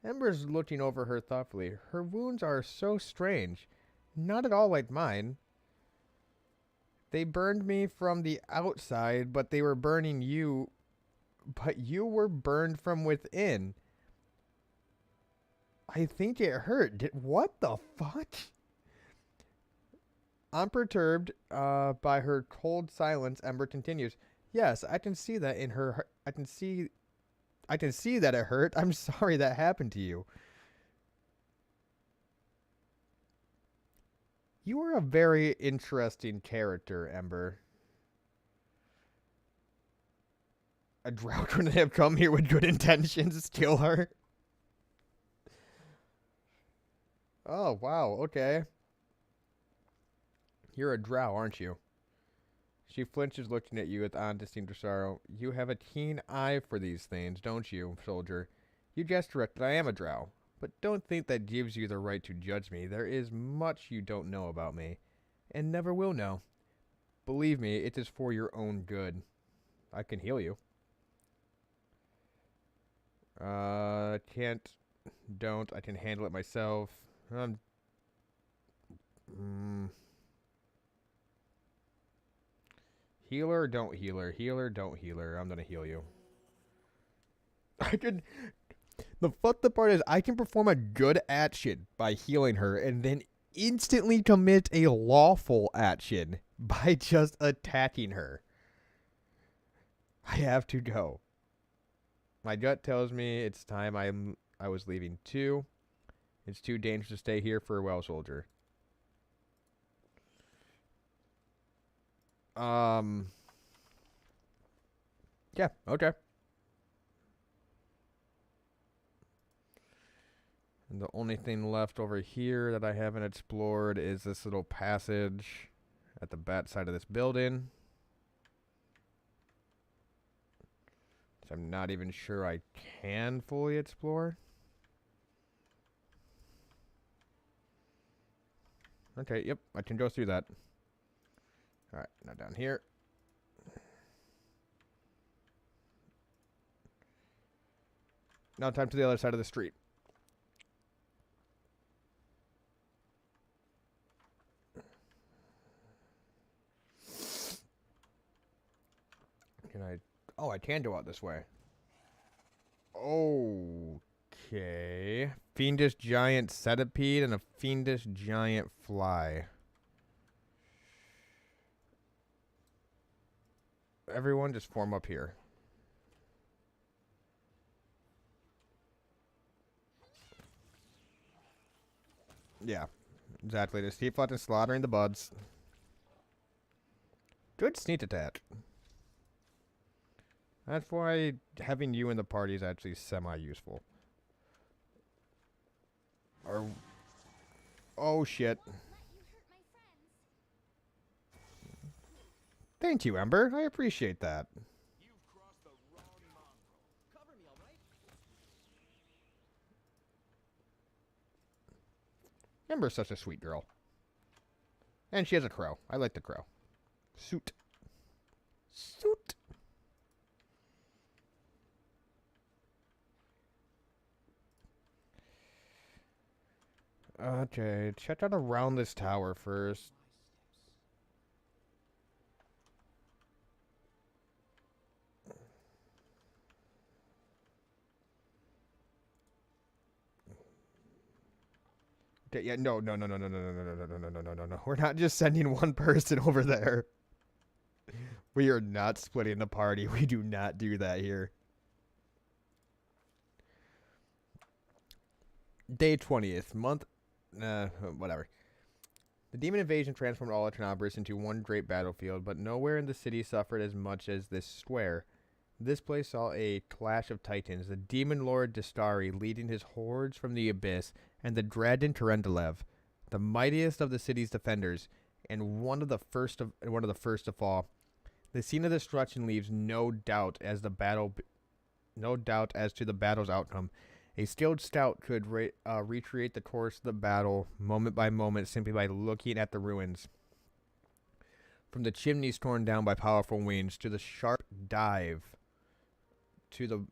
Ember's looking over her thoughtfully. Her wounds are so strange. Not at all like mine. They burned me from the outside, but they were burning you. But you were burned from within. I think it hurt. What the fuck? Unperturbed by her cold silence, Ember continues. Yes, I can see that in her. I can see that it hurt. I'm sorry that happened to you. You are a very interesting character, Ember. A drow couldn't have come here with good intentions to kill her. Oh, wow, okay. You're a drow, aren't you? She flinches, looking at you with undistinct sorrow. You have a keen eye for these things, don't you, soldier? You guessed correct that I am a drow. But don't think that gives you the right to judge me. There is much you don't know about me, and never will know. Believe me, it is for your own good. I can heal you. I can handle it myself. Healer, don't healer. Healer, don't healer. I'm gonna heal you. The fucked up part is I can perform a good action by healing her and then instantly commit a lawful action by just attacking her. I have to go. My gut tells me it's time I was leaving too. It's too dangerous to stay here. Farewell, soldier. Yeah, okay. And the only thing left over here that I haven't explored is this little passage at the back side of this building. Which I'm not even sure I can fully explore. Okay, yep, I can go through that. Alright, now down here. Now time to the other side of the street. Can I... Oh, I can go out this way. Okay. Fiendish giant centipede and a fiendish giant fly. Everyone just form up here. Yeah, exactly. Just keep fucking slaughtering the buds. Good sneak attack. That's why having you in the party is actually semi-useful. Or... Oh, shit. Won't let you hurt my friends. Thank you, Ember. I appreciate that. You've crossed the wrong mongrel. Cover me, all right? Ember's such a sweet girl. And she has a crow. I like the crow. Suit. Suit. Okay, check out around this tower first. Yeah, no. We're not just sending one person over there. We are not splitting the party. We do not do that here. Day 20th, month, whatever. The demon invasion transformed all of Trinopolis into one great battlefield, but nowhere in the city suffered as much as this square. This place saw a clash of titans, the demon lord Dastari leading his hordes from the abyss, and the dragon Terendelev, the mightiest of the city's defenders, and one of the first to fall. The scene of destruction leaves no doubt as to the battle's outcome. A skilled scout could recreate the course of the battle moment by moment simply by looking at the ruins. From the chimneys torn down by powerful winds to the sharp dive to the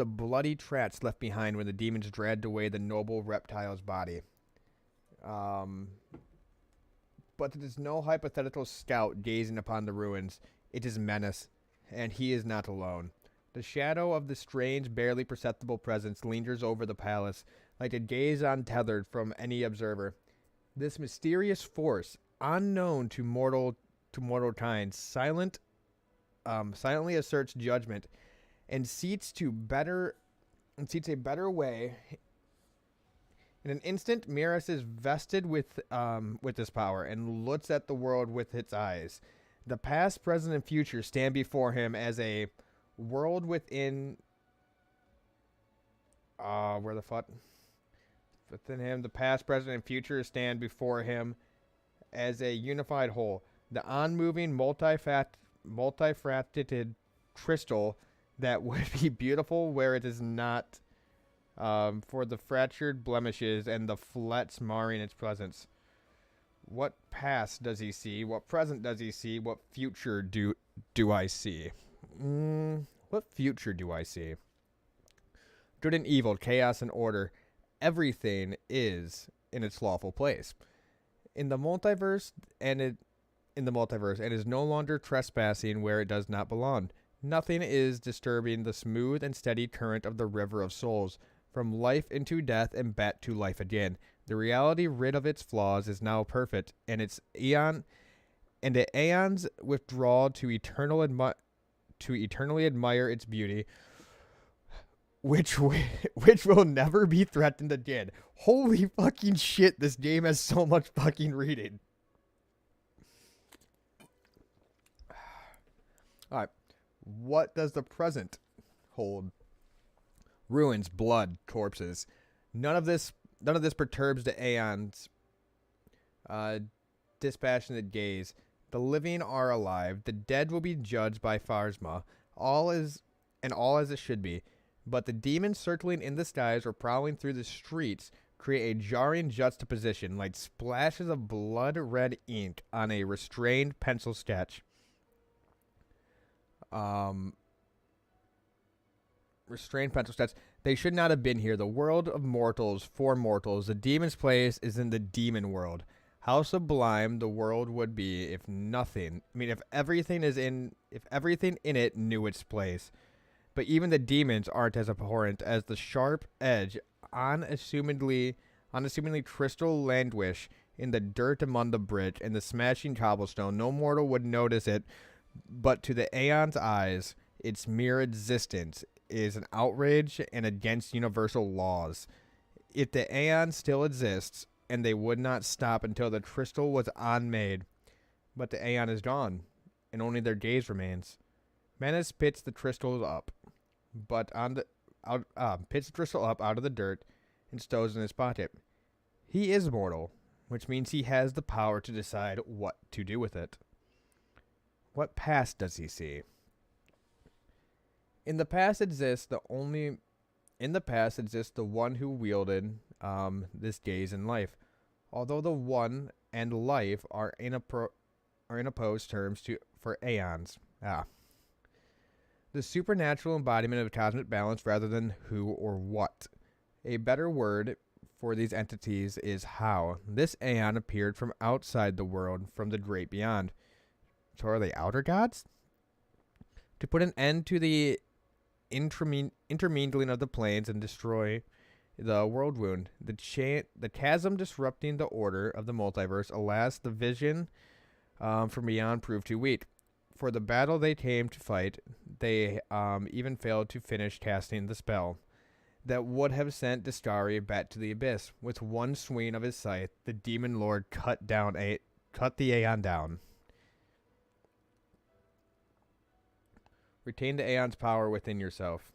bloody tracks left behind when the demons dragged away the noble reptile's body. But it is no hypothetical scout gazing upon the ruins. It is Menace, and he is not alone. The shadow of the strange, barely perceptible presence lingers over the palace, like a gaze untethered from any observer. This mysterious force, unknown to mortal kind, silently asserts judgment, and seeks a better way. In an instant, Miras is vested with this power and looks at the world with its eyes. The past, present, and future stand before him as a world within. Within him, the past, present, and future stand before him as a unified whole. The unmoving, multifaceted crystal that would be beautiful where it is not, for the fractured blemishes and the flets marring its presence. What past does he see? What present does he see? What future do I see? What future do I see? Good and evil, chaos and order. Everything is in its lawful place. In the multiverse and is no longer trespassing where it does not belong. Nothing is disturbing the smooth and steady current of the river of souls, from life into death and back to life again. The reality rid of its flaws is now perfect, and the aeon's withdrawal to eternally admire its beauty, which will never be threatened again. Holy fucking shit, this game has so much fucking reading. Alright, what does the present hold? Ruins, blood, corpses. None of this perturbs the Aeon's dispassionate gaze. The living are alive. The dead will be judged by Pharsma. All as it should be. But the demons circling in the skies or prowling through the streets create a jarring juxtaposition, like splashes of blood-red ink on a restrained pencil sketch. Restrained pencil sketch. They should not have been here. The world of mortals for mortals. The demon's place is in the demon world. How sublime the world would be if everything in it knew its place. But even the demons aren't as abhorrent as the sharp edge, unassumingly crystal languish in the dirt among the bridge and the smashing cobblestone. No mortal would notice it, but to the Aeon's eyes, its mere existence is an outrage and against universal laws. If the Aeon still exists, and they would not stop until the crystal was unmade, but the Aeon is gone, and only their gaze remains. Menace picks the crystals up, but on picks the crystal up out of the dirt and stows it in his pocket. He is mortal, which means he has the power to decide what to do with it. What past does he see? In the past exists the one who wielded this gaze in life. Although the one and life are in opposed terms for aeons. The supernatural embodiment of cosmic balance rather than who or what. A better word for these entities is how. This aeon appeared from outside the world, from the great beyond. So are they outer gods? To put an end to the intermingling of the planes and destroy the world wound, the chasm disrupting the order of the multiverse. Alas, the vision from beyond proved too weak. For the battle they came to fight, they even failed to finish casting the spell that would have sent Dastari back to the abyss. With one swing of his scythe, the demon lord cut the Aeon down. Retain the Aeon's power within yourself.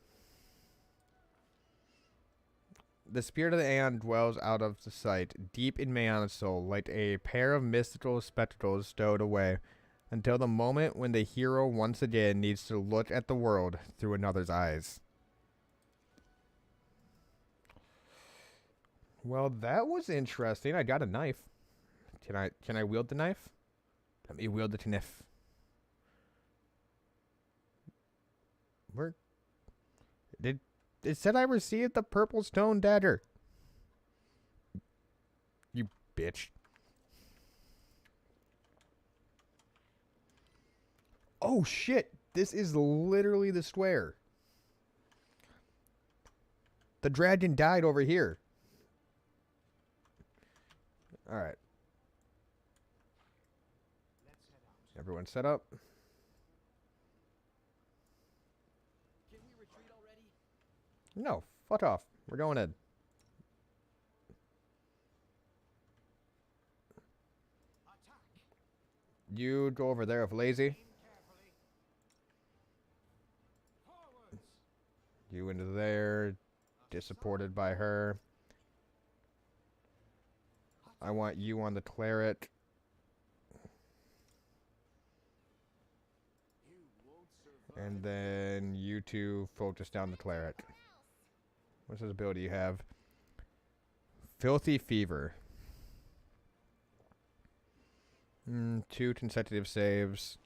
The spirit of the Aeon dwells out of the sight, deep in Mayana's soul, like a pair of mystical spectacles stowed away, until the moment when the hero once again needs to look at the world through another's eyes. Well, that was interesting. I got a knife. Can I wield the knife? Let me wield the knife. Where? It said I received the purple stone dagger. You bitch. Oh shit. This is literally the square. The dragon died over here. Alright. Everyone set up. Can we retreat already? No, fuck off. We're going in. You go over there if lazy. You into there. Supported by her. I want you on the cleric. And then you two focus down the cleric. What's his ability you have? Filthy Fever. 2 consecutive saves.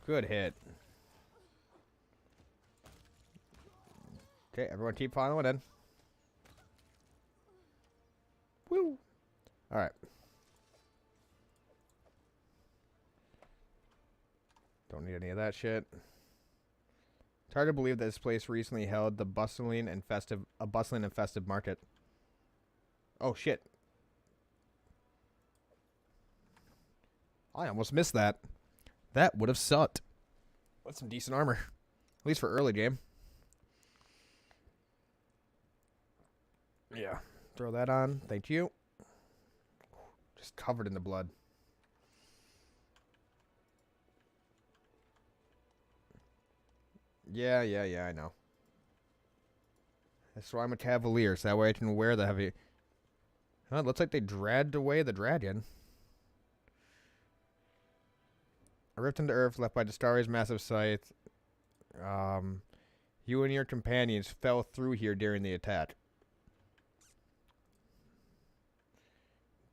Good hit. Okay, everyone keep following in. Woo! Alright. Don't need any of that shit. It's hard to believe that this place recently held a bustling and festive market. Oh shit. I almost missed that. That would have sucked. That's some decent armor. At least for early game. Yeah. Throw that on. Thank you. Just covered in the blood. Yeah, I know. That's why I'm a cavalier, so that way I can wear the heavy... Huh, it looks like they dragged away the dragon. A rift into earth left by Dastari's massive scythe. You and your companions fell through here during the attack.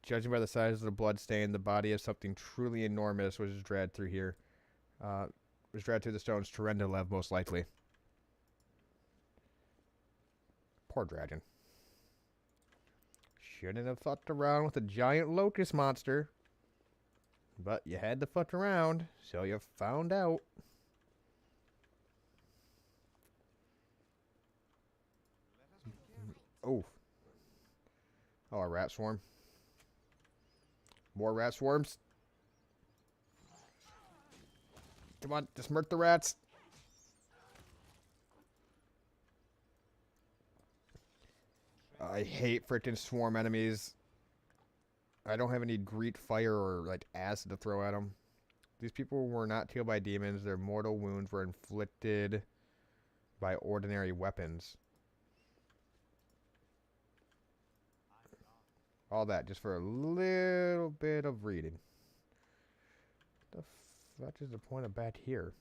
Judging by the size of the blood stain, the body of something truly enormous was dragged through here. Was dragged through the stones to Rendilev, most likely. Poor dragon. Shouldn't have fucked around with a giant locust monster. But you had to fuck around, so you found out. Oh. Oh, a rat swarm. More rat swarms. Come on, just murk the rats. I hate frickin' swarm enemies. I don't have any Greek fire or like acid to throw at them. These people were not killed by demons. Their mortal wounds were inflicted by ordinary weapons. All that just for a little bit of reading. The fuck is the point of back here?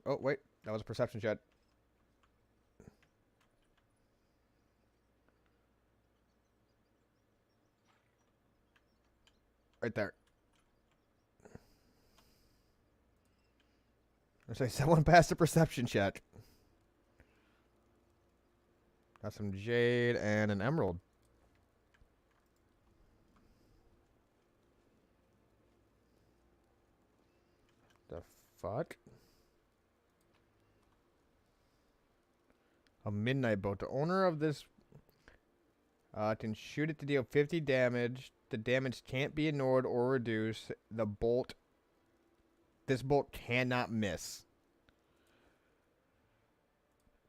Oh, wait. That was a perception check. Right there. I say someone passed a perception check. Got some jade and an emerald. The fuck? A midnight bolt. The owner of this can shoot it to deal 50 damage. The damage can't be ignored or reduced. The bolt. This bolt cannot miss.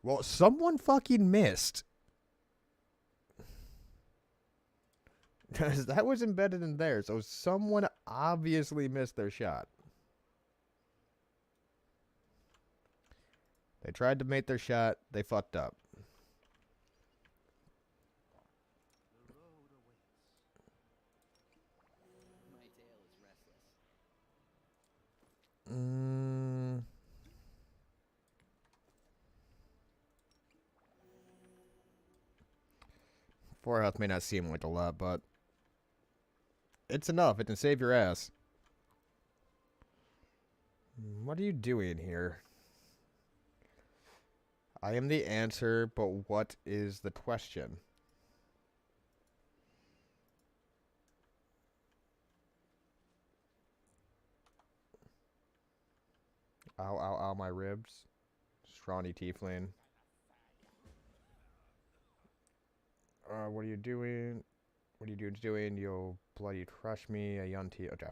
Well, someone fucking missed. Because that was embedded in there. So someone obviously missed their shot. They tried to make their shot. They fucked up. The road awaits. My tail is restless. Four health may not seem like a lot, but it's enough. It can save your ass. What are you doing here? I am the answer, but what is the question? Ow, ow, ow, my ribs. Scrawny tiefling. What are you doing? What are you doing? You'll bloody crush me, a young T. Okay.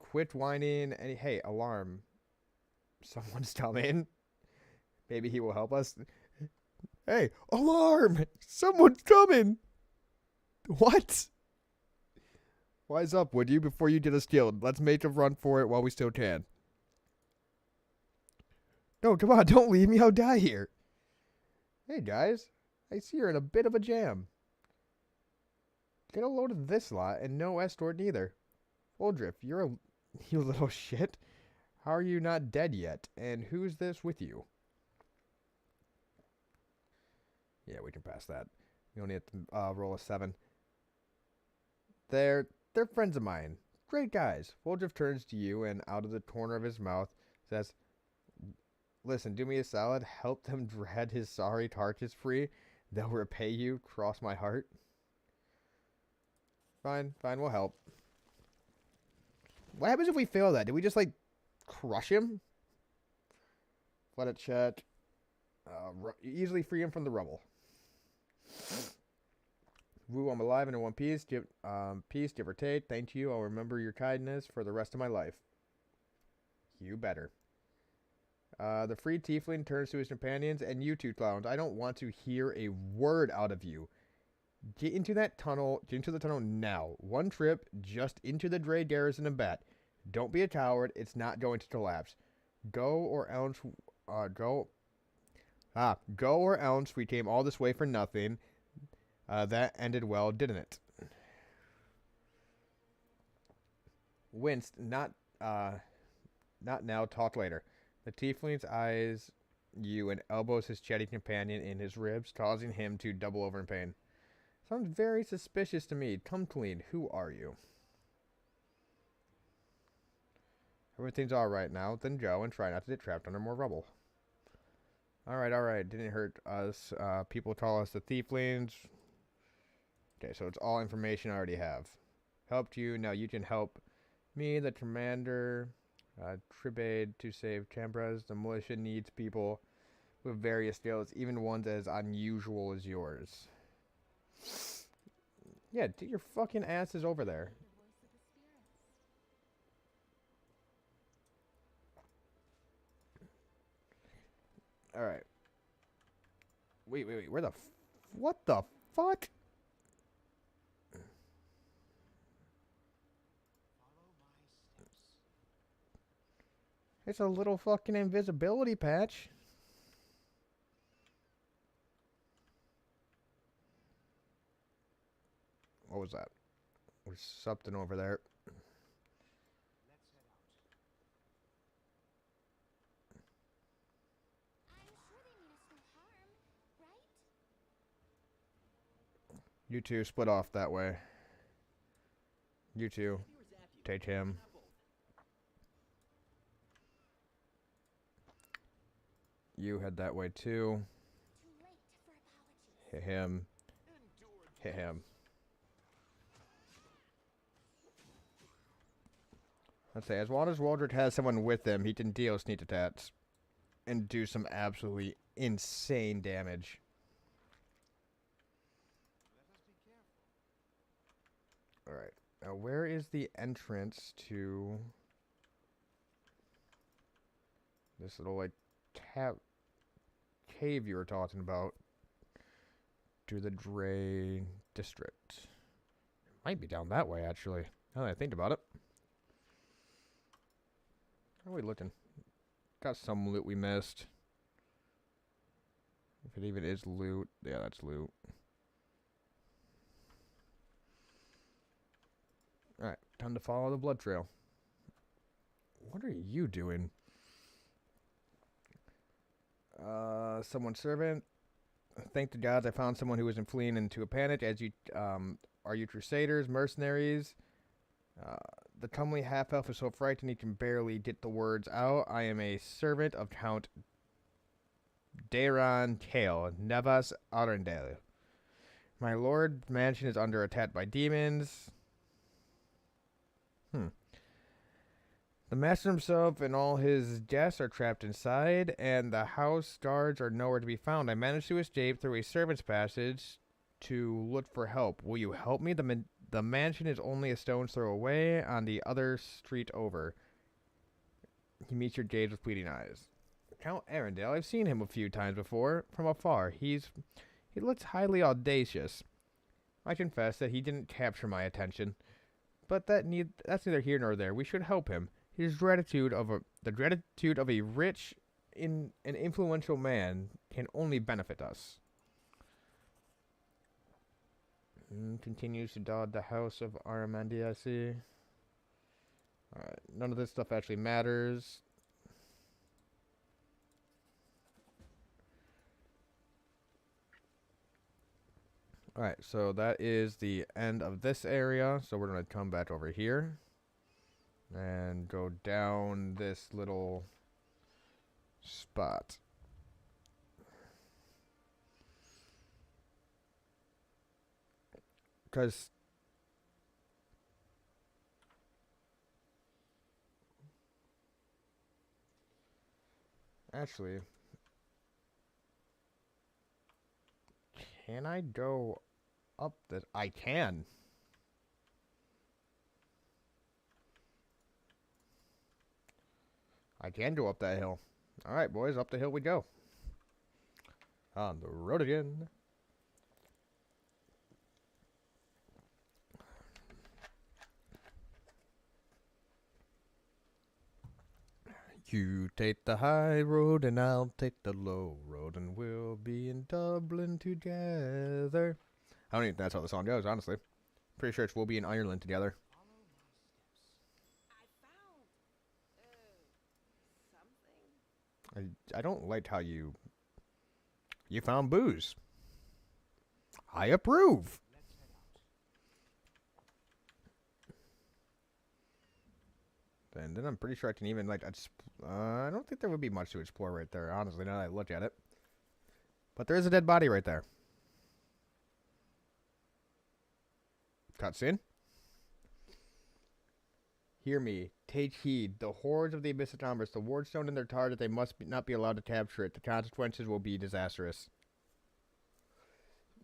Quit whining. And hey, alarm. Someone's coming. Maybe he will help us. Hey, alarm! Someone's coming! What? Wise up, would you, before you get us killed? Let's make a run for it while we still can. No, come on, don't leave me. I'll die here. Hey, guys. I see you're in a bit of a jam. Get a load of this lot and no escort neither. Woldriff, you little shit. How are you not dead yet? And who's this with you? Yeah, we can pass that. You only have to roll a 7. They're friends of mine. Great guys. Woldriff turns to you and out of the corner of his mouth says, listen, do me a solid. Help them drag his sorry carcass free. They'll repay you. Cross my heart. Fine, we'll help. What happens if we fail that? Do we just, like, crush him? Let it check. Easily free him from the rubble. Woo, I'm alive and in one piece. Give or take. Thank you. I'll remember your kindness for the rest of my life. You better. The freed tiefling turns to his companions, and you two clowns, I don't want to hear a word out of you. Get into that tunnel. Get into the tunnel now. One trip, just into the Dray garrison and bat. Don't be a coward. It's not going to collapse. Go or else we came all this way for nothing. That ended well, didn't it? Winced, not now, talk later. The tiefling's eyes you and elbows his chatty companion in his ribs, causing him to double over in pain. Sounds very suspicious to me. Come clean. Who are you? Everything's alright now. Then go and try not to get trapped under more rubble. Alright. Didn't hurt us. People call us the tieflings. Okay, so it's all information I already have. Helped you. Now you can help me, the commander. Tribade to save Cambras. The militia needs people with various skills, even ones as unusual as yours. Yeah, get your fucking asses over there. Alright. Wait. Where the what the fuck? It's a little fucking invisibility patch. What was that? There's something over there. I'm sure they mean us no harm, right? You two split off that way. You two. Take him. You head that way too. Too late for apologies. Hit him. Hit him. Let's say, as long as Waldred has someone with him, he can deal sneak attacks and do some absolutely insane damage. Alright. Now, where is the entrance to this little, like, cave you were talking about to the Dre district? It might be down that way, actually, now that I think about it. How are we looking? Got some loot we missed. If it even is loot. Yeah, that's loot. Alright, time to follow the blood trail. What are you doing? Someone's servant. Thank the gods I found someone who wasn't fleeing into a panic. As you, are you crusaders, mercenaries? The comely half-elf is so frightened he can barely get the words out. I am a servant of Count Daron Kale, Nevas Arundel. My lord's mansion is under attack by demons. The master himself and all his guests are trapped inside, and the house guards are nowhere to be found. I managed to escape through a servant's passage to look for help. Will you help me? The mansion is only a stone's throw away on the other street over. He meets your gaze with pleading eyes. Count Arundel, I've seen him a few times before, from afar. He looks highly audacious. I confess that he didn't capture my attention, but that's neither here nor there. We should help him. The gratitude of a rich and influential man can only benefit us. Continues to dodge the house of Aramandi, I see. Alright, none of this stuff actually matters. Alright, so that is the end of this area. So we're going to come back over here and go down this little spot. Because actually, can I go up this? I can. I can go up that hill. Alright, boys, up the hill we go. On the road again. You take the high road and I'll take the low road and we'll be in Dublin together. I don't even think that's how the song goes, honestly. Pretty sure it's we'll be in Ireland together. I found something. I don't like how you found booze. I approve. And then I'm pretty sure I can even, like, I don't think there would be much to explore right there, honestly, now that I look at it. But there is a dead body right there. Cutscene. Hear me. Take heed. The hordes of the Abyss of Commerce, the wardstone in their target, they must not be allowed to capture it. The consequences will be disastrous.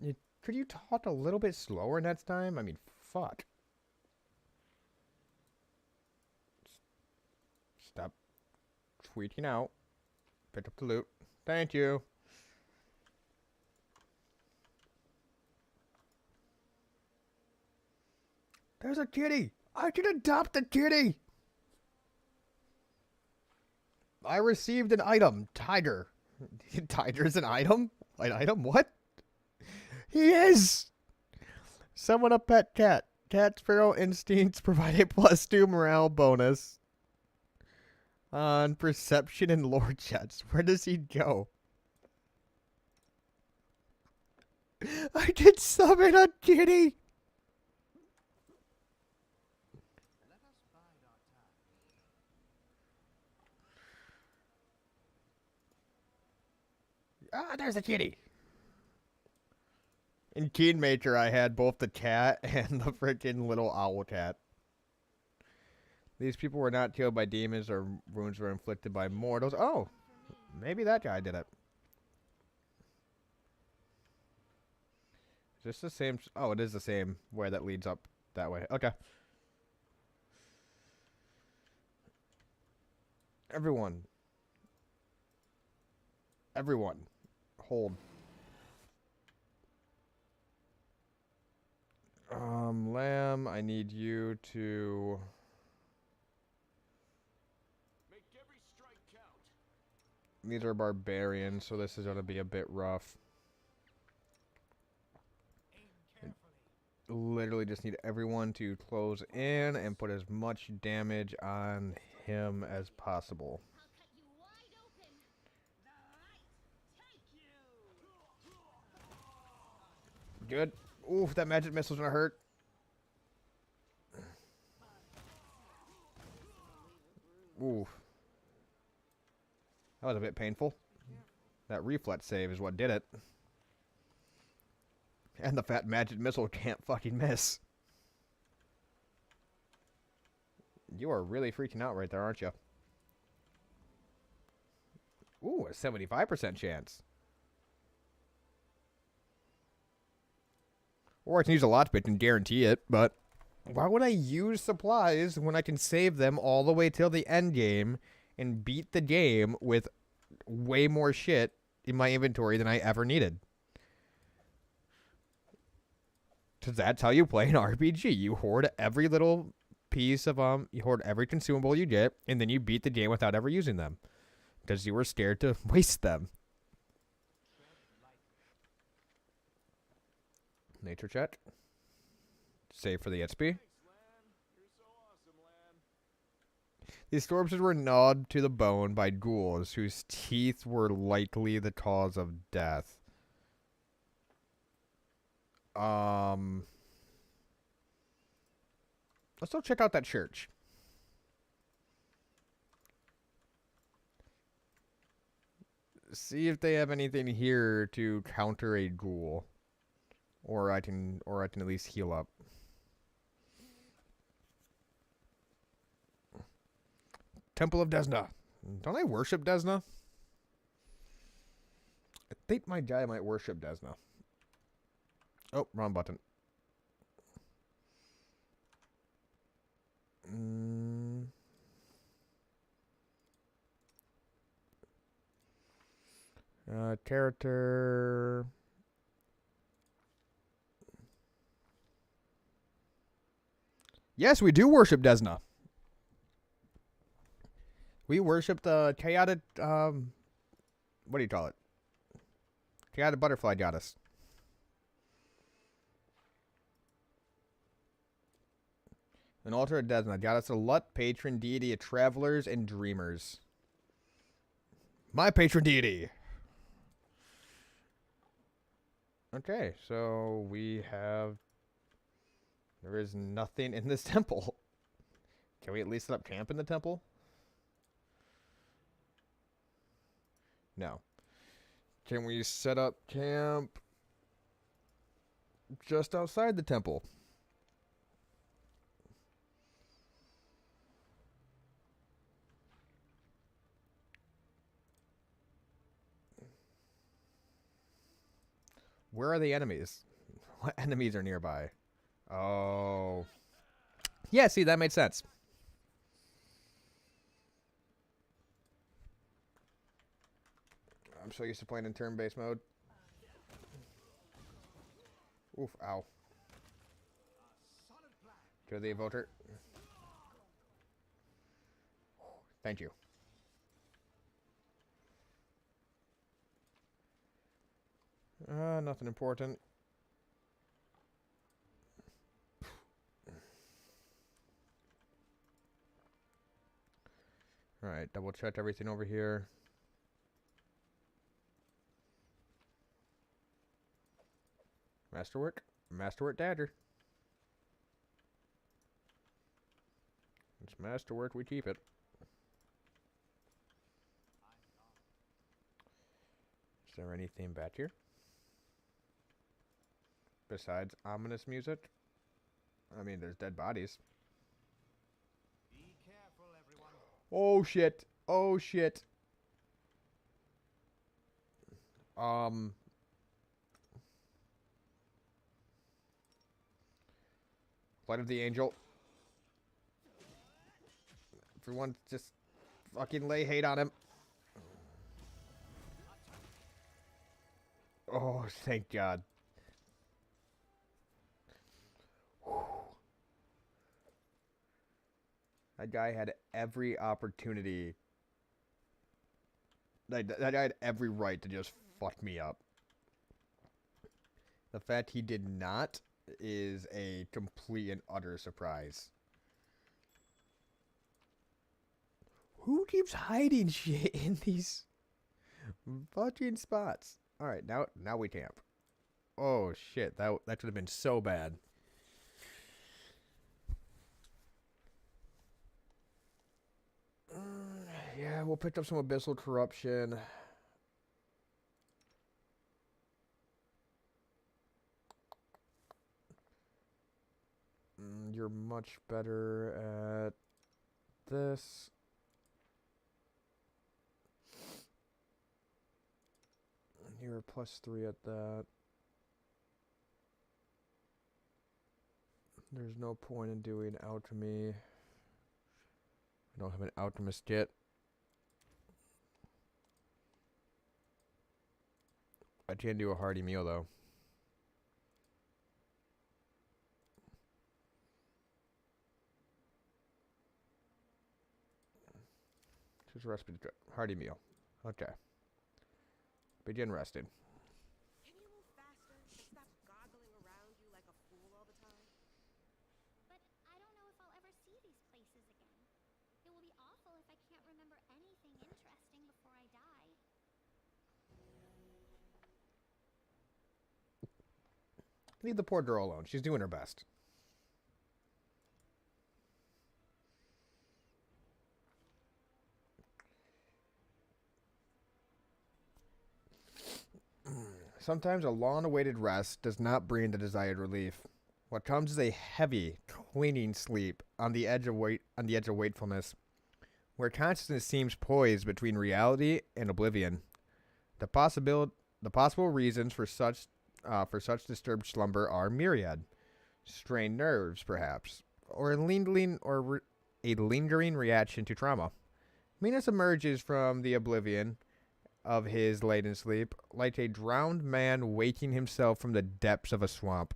Could you talk a little bit slower next time? I mean, fuck. Stop tweeting out. Pick up the loot. Thank you. There's a kitty. I can adopt a kitty. I received an item. Tiger. Tiger's an item? An item? What? He is! Summon a pet cat. Cat's feral instincts provide a +2 morale bonus on perception and lore checks. Where does he go? I can summon a kitty! Ah, there's a kitty! In Keenmaker, I had both the cat and the freaking little owl cat. These people were not killed by demons or wounds were inflicted by mortals. Oh, maybe that guy did it. Is this the same? Oh, it is the same way that leads up that way. Okay. Everyone. Hold. Lamb, I need you to... Make every strike count. These are barbarians, so this is going to be a bit rough. Literally just need everyone to close in and put as much damage on him as possible. I'll cut you wide open. Good. Oof, that magic missile's gonna hurt. Oof. That was a bit painful. That reflex save is what did it. And the fat magic missile can't fucking miss. You are really freaking out right there, aren't you? Ooh, a 75% chance. Or I can use a lot bit and guarantee it, but why would I use supplies when I can save them all the way till the end game and beat the game with way more shit in my inventory than I ever needed? Because that's how you play an RPG. You hoard every little piece of, you hoard every consumable you get, and then you beat the game without ever using them. Because you were scared to waste them. Nature check. Save for the XP. Thanks, Lan. You're so awesome, Lan. These corpses were gnawed to the bone by ghouls whose teeth were likely the cause of death. Let's go check out that church. See if they have anything here to counter a ghoul. Or I can at least heal up. Temple of Desna. Don't I worship Desna? I think my guy might worship Desna. Oh, wrong button. Character. Yes, we do worship Desna. We worship the chaotic, what do you call it? Chaotic butterfly goddess. An altar of Desna, goddess of luck, patron deity of travelers and dreamers. My patron deity. Okay, so we have... There is nothing in this temple. Can we at least set up camp in the temple? No. Can we set up camp just outside the temple? Where are the enemies? What enemies are nearby? Oh. Yeah, see, that made sense. I'm so used to playing in turn-based mode. Oof, ow. Kill the evoker. Thank you. Nothing important. Alright, double check everything over here. Masterwork. Masterwork dagger. It's masterwork, we keep it. Is there anything back here? Besides ominous music? I mean, there's dead bodies. Be careful, everyone. Oh shit. Oh shit. Flight of the Angel. Everyone just fucking lay hate on him. Oh, thank God. Whew. That guy had every opportunity. That guy had every right to just fuck me up. The fact he did not is a complete and utter surprise. Who keeps hiding shit in these fucking spots? Alright, now we camp. Oh shit, that could have been so bad. Yeah, we'll pick up some abyssal corruption. You're much better at this. You're +3 at that. There's no point in doing alchemy. I don't have an alchemist yet. I can do a hearty meal though. Just recipe hearty meal. Okay. Begin resting. Can you move faster and stop goggling around you like a fool all the time? But I don't know if I'll ever see these places again. It will be awful if I can't remember anything interesting before I die. Leave the poor girl alone. She's doing her best. Sometimes a long-awaited rest does not bring the desired relief. What comes is a heavy, clinging sleep on the edge of wakefulness, where consciousness seems poised between reality and oblivion. The possible reasons for such disturbed slumber are myriad: strained nerves, perhaps, or a lingering reaction to trauma. Minos emerges from the oblivion of his laden sleep like a drowned man waking himself from the depths of a swamp.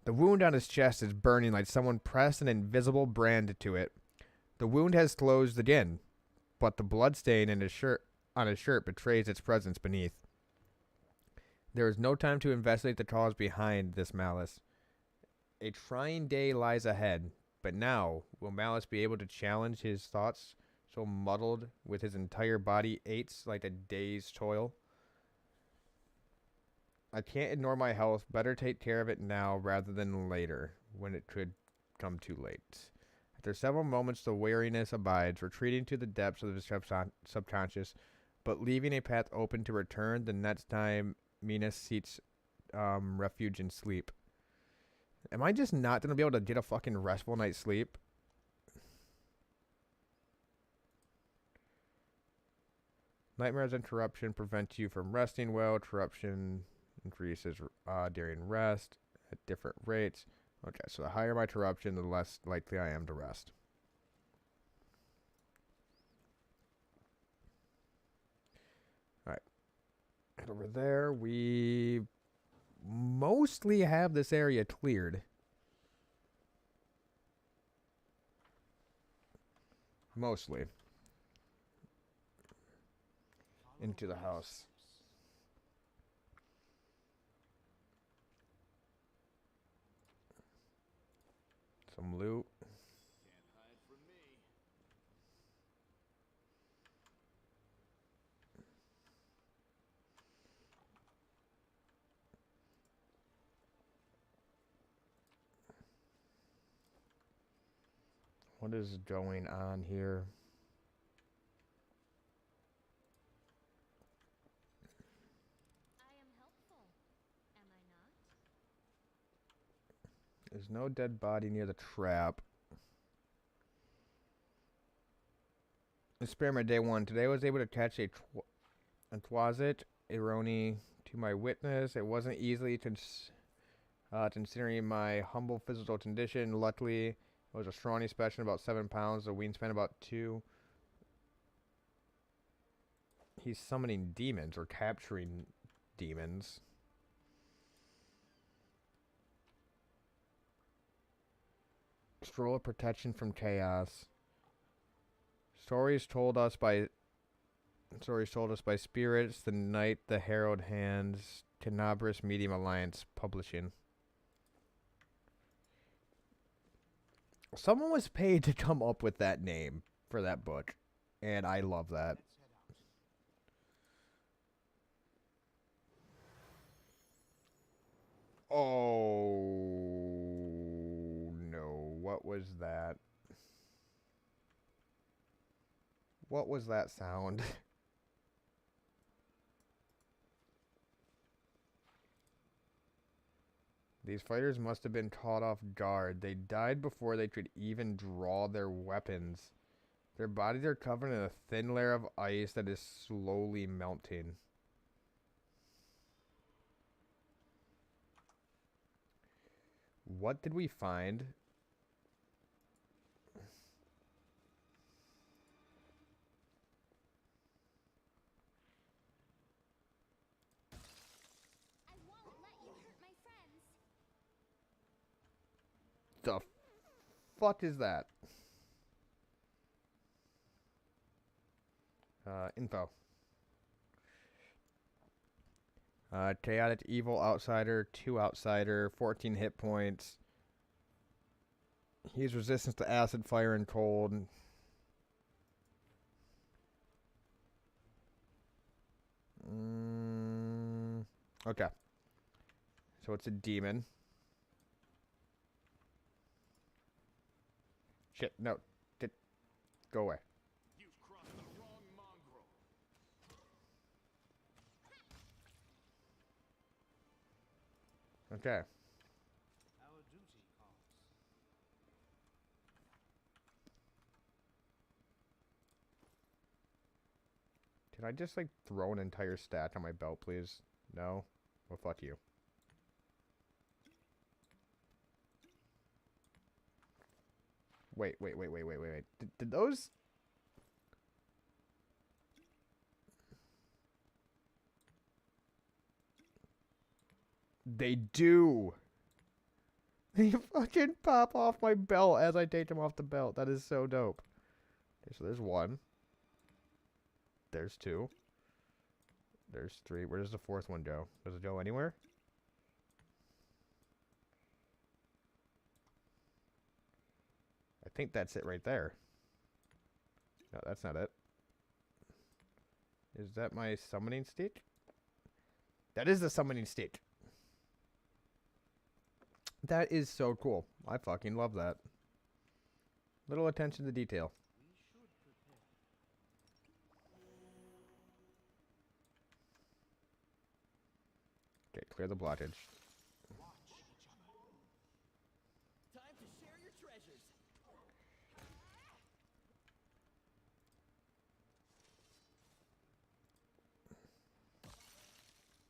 The wound on his chest is burning like someone pressed an invisible brand to it. The wound has closed again, but the bloodstain on his shirt betrays its presence beneath. There is no time to investigate the cause behind this malice. A trying day lies ahead, but now will Malice be able to challenge his thoughts, so muddled with his entire body aches like a day's toil? I can't ignore my health. Better take care of it now rather than later, when it could come too late. After several moments, the weariness abides, retreating to the depths of his subconscious, but leaving a path open to return the next time Minos seeks refuge in sleep. Am I just not going to be able to get a fucking restful night's sleep? Nightmares and corruption prevent you from resting well. Corruption increases during rest at different rates. Okay, so the higher my corruption, the less likely I am to rest. Alright. Head over there. We mostly have this area cleared. Mostly. Into the house. Some loot. Can't hide from me. What is going on here? I am helpful, am I not? There's no dead body near the trap. Experiment day 1. Today I was able to catch a twazit eroni to my witness. It wasn't easily considering my humble physical condition. Luckily, it was a scrawny specimen, about 7 pounds. The wingspan about 2. He's summoning demons or capturing demons. Scroll of protection from chaos. Stories told us by spirits, the night, the herald hands, Tenebris Medium Alliance Publishing. Someone was paid to come up with that name for that book, and I love that. Oh no, what was that? What was that sound? These fighters must have been caught off guard. They died before they could even draw their weapons. Their bodies are covered in a thin layer of ice that is slowly melting. What did we find? I won't let you hurt my friends. The fuck is that? Info. Chaotic Evil Outsider, 2 Outsider, 14 hit points. He has resistance to acid, fire, and cold. Okay. So it's a demon. Shit, no. Go away. You've crossed the wrong mongrel. Okay. Our duty calls. Can I just, like, throw an entire stack on my belt, please? No? Well, fuck you. Wait. Did those... They do! They fucking pop off my belt as I take them off the belt. That is so dope. Okay, so there's 1. There's 2. There's 3. Where does the 4th one go? Does it go anywhere? I think that's it right there. No, that's not it. Is that my summoning stick? That is the summoning stick. That is so cool. I fucking love that. Little attention to detail. We should prepare. Okay, clear the blockage. Watch each other. Time to share your treasures.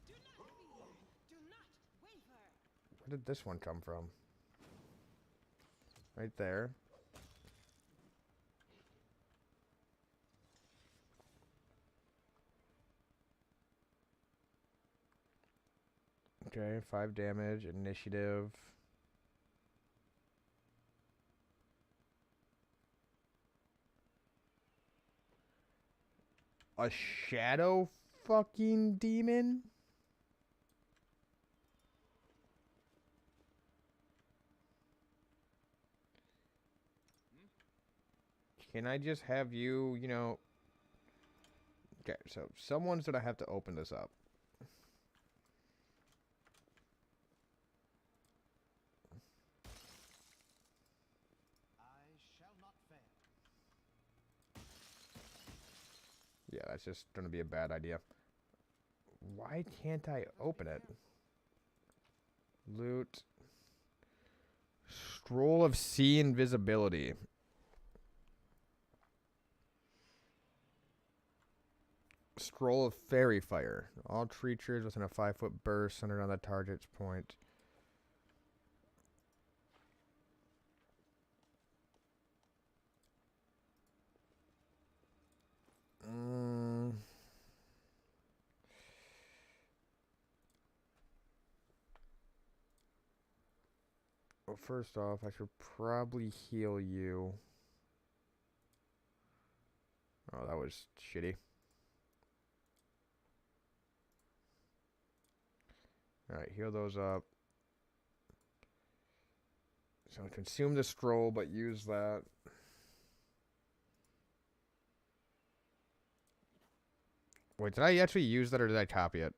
Do not fear. Do not waver. Where did this one come from? Right there. Okay, 5 damage, initiative. A shadow fucking demon? Can I just have you, you know... Okay, so someone's gonna have to open this up. I shall not fail. Yeah, that's just gonna be a bad idea. Why can't I open it? Loot. Scroll of Sea Invisibility. Scroll of Fairy Fire. All creatures within a 5-foot burst centered on the target's point. Well, first off, I should probably heal you. Oh, that was shitty. Alright, heal those up. So consume the scroll, but use that. Wait, did I actually use that or did I copy it?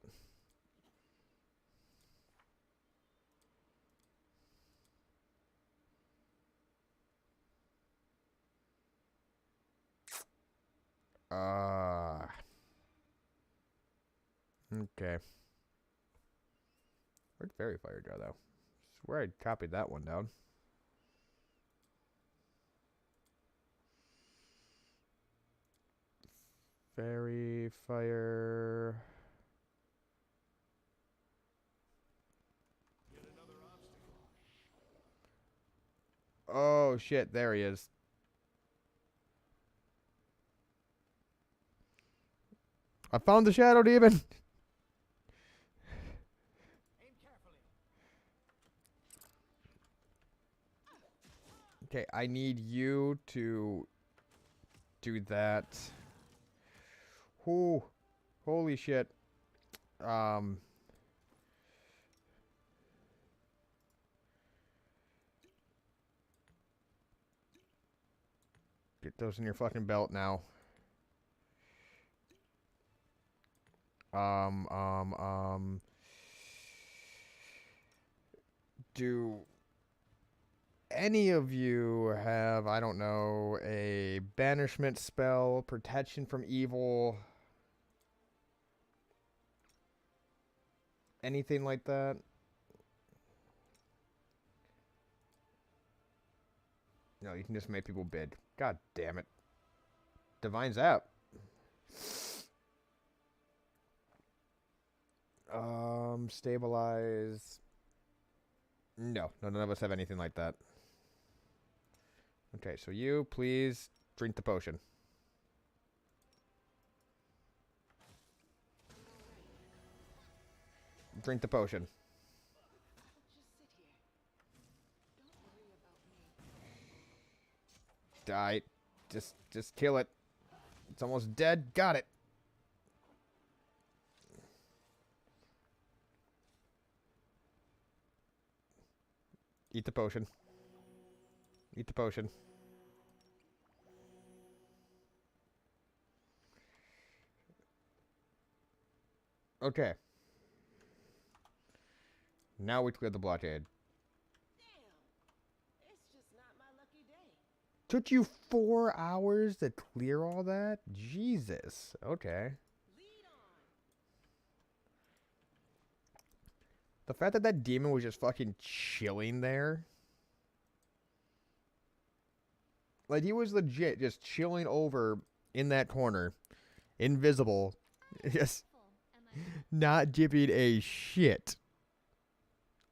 Okay. Where'd Fairy Fire go, though? Swear I copied that one down. Fairy Fire. Oh, shit. There he is. I found the Shadow Demon. Aim carefully. Okay, I need you to do that. Ooh, holy shit. Get those in your fucking belt now. Do any of you have, I don't know, a banishment spell, protection from evil, anything like that? No, you can just make people bid. God damn it. Divine Zap. Stabilize. No, none of us have anything like that. Okay, so you, please, drink the potion. Drink the potion. Die. Just kill it. It's almost dead. Got it. Eat the potion. Eat the potion. Okay. Now we clear the blockade. Damn. It's just not my lucky day. Took you 4 hours to clear all that? Jesus. Okay. Lead on. The fact that that demon was just fucking chilling there. Like, he was legit just chilling over in that corner. Invisible. Just not giving a shit.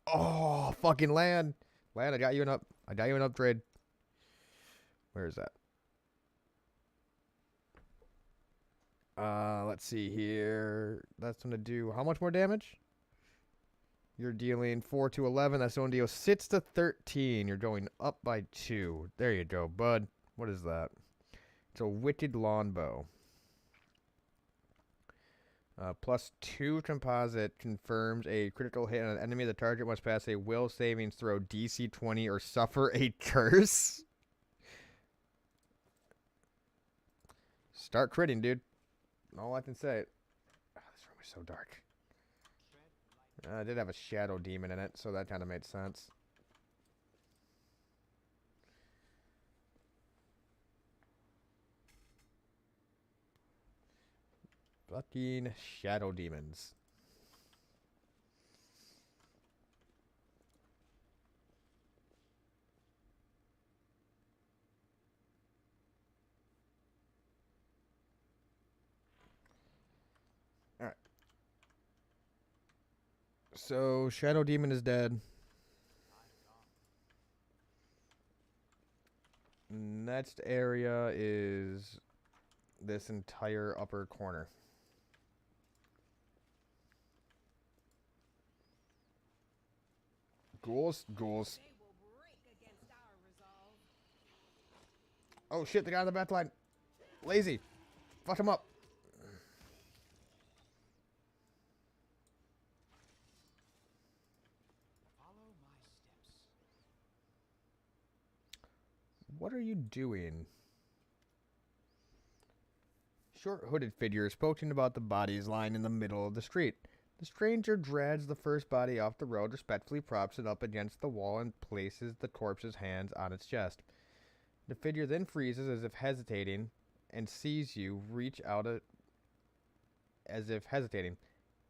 Oh, fucking land. Land, I got you an upgrade. Where is that? Let's see here. That's going to do how much more damage? You're dealing 4 to 11. That's going to deal 6 to 13. You're going up by 2. There you go, bud. What is that? It's a Wicked Longbow. +2 composite confirms a critical hit on an enemy. The target must pass a will savings throw DC 20 or suffer a curse. Start critting, dude. All I can say. Oh, this room is so dark. I did have a shadow demon in it, so that kind of made sense. Fucking shadow demons. Alright. So, shadow demon is dead. Next area is this entire upper corner. Ghouls, ghouls. They will break against our resolve. Oh shit, the guy on the back line. Lazy. Fuck him up. Follow my steps. What are you doing? Short hooded figure is poking about the bodies lying in the middle of the street. The stranger drags the first body off the road, respectfully props it up against the wall, and places the corpse's hands on its chest. The figure then freezes as if hesitating, and sees you reach out as if hesitating,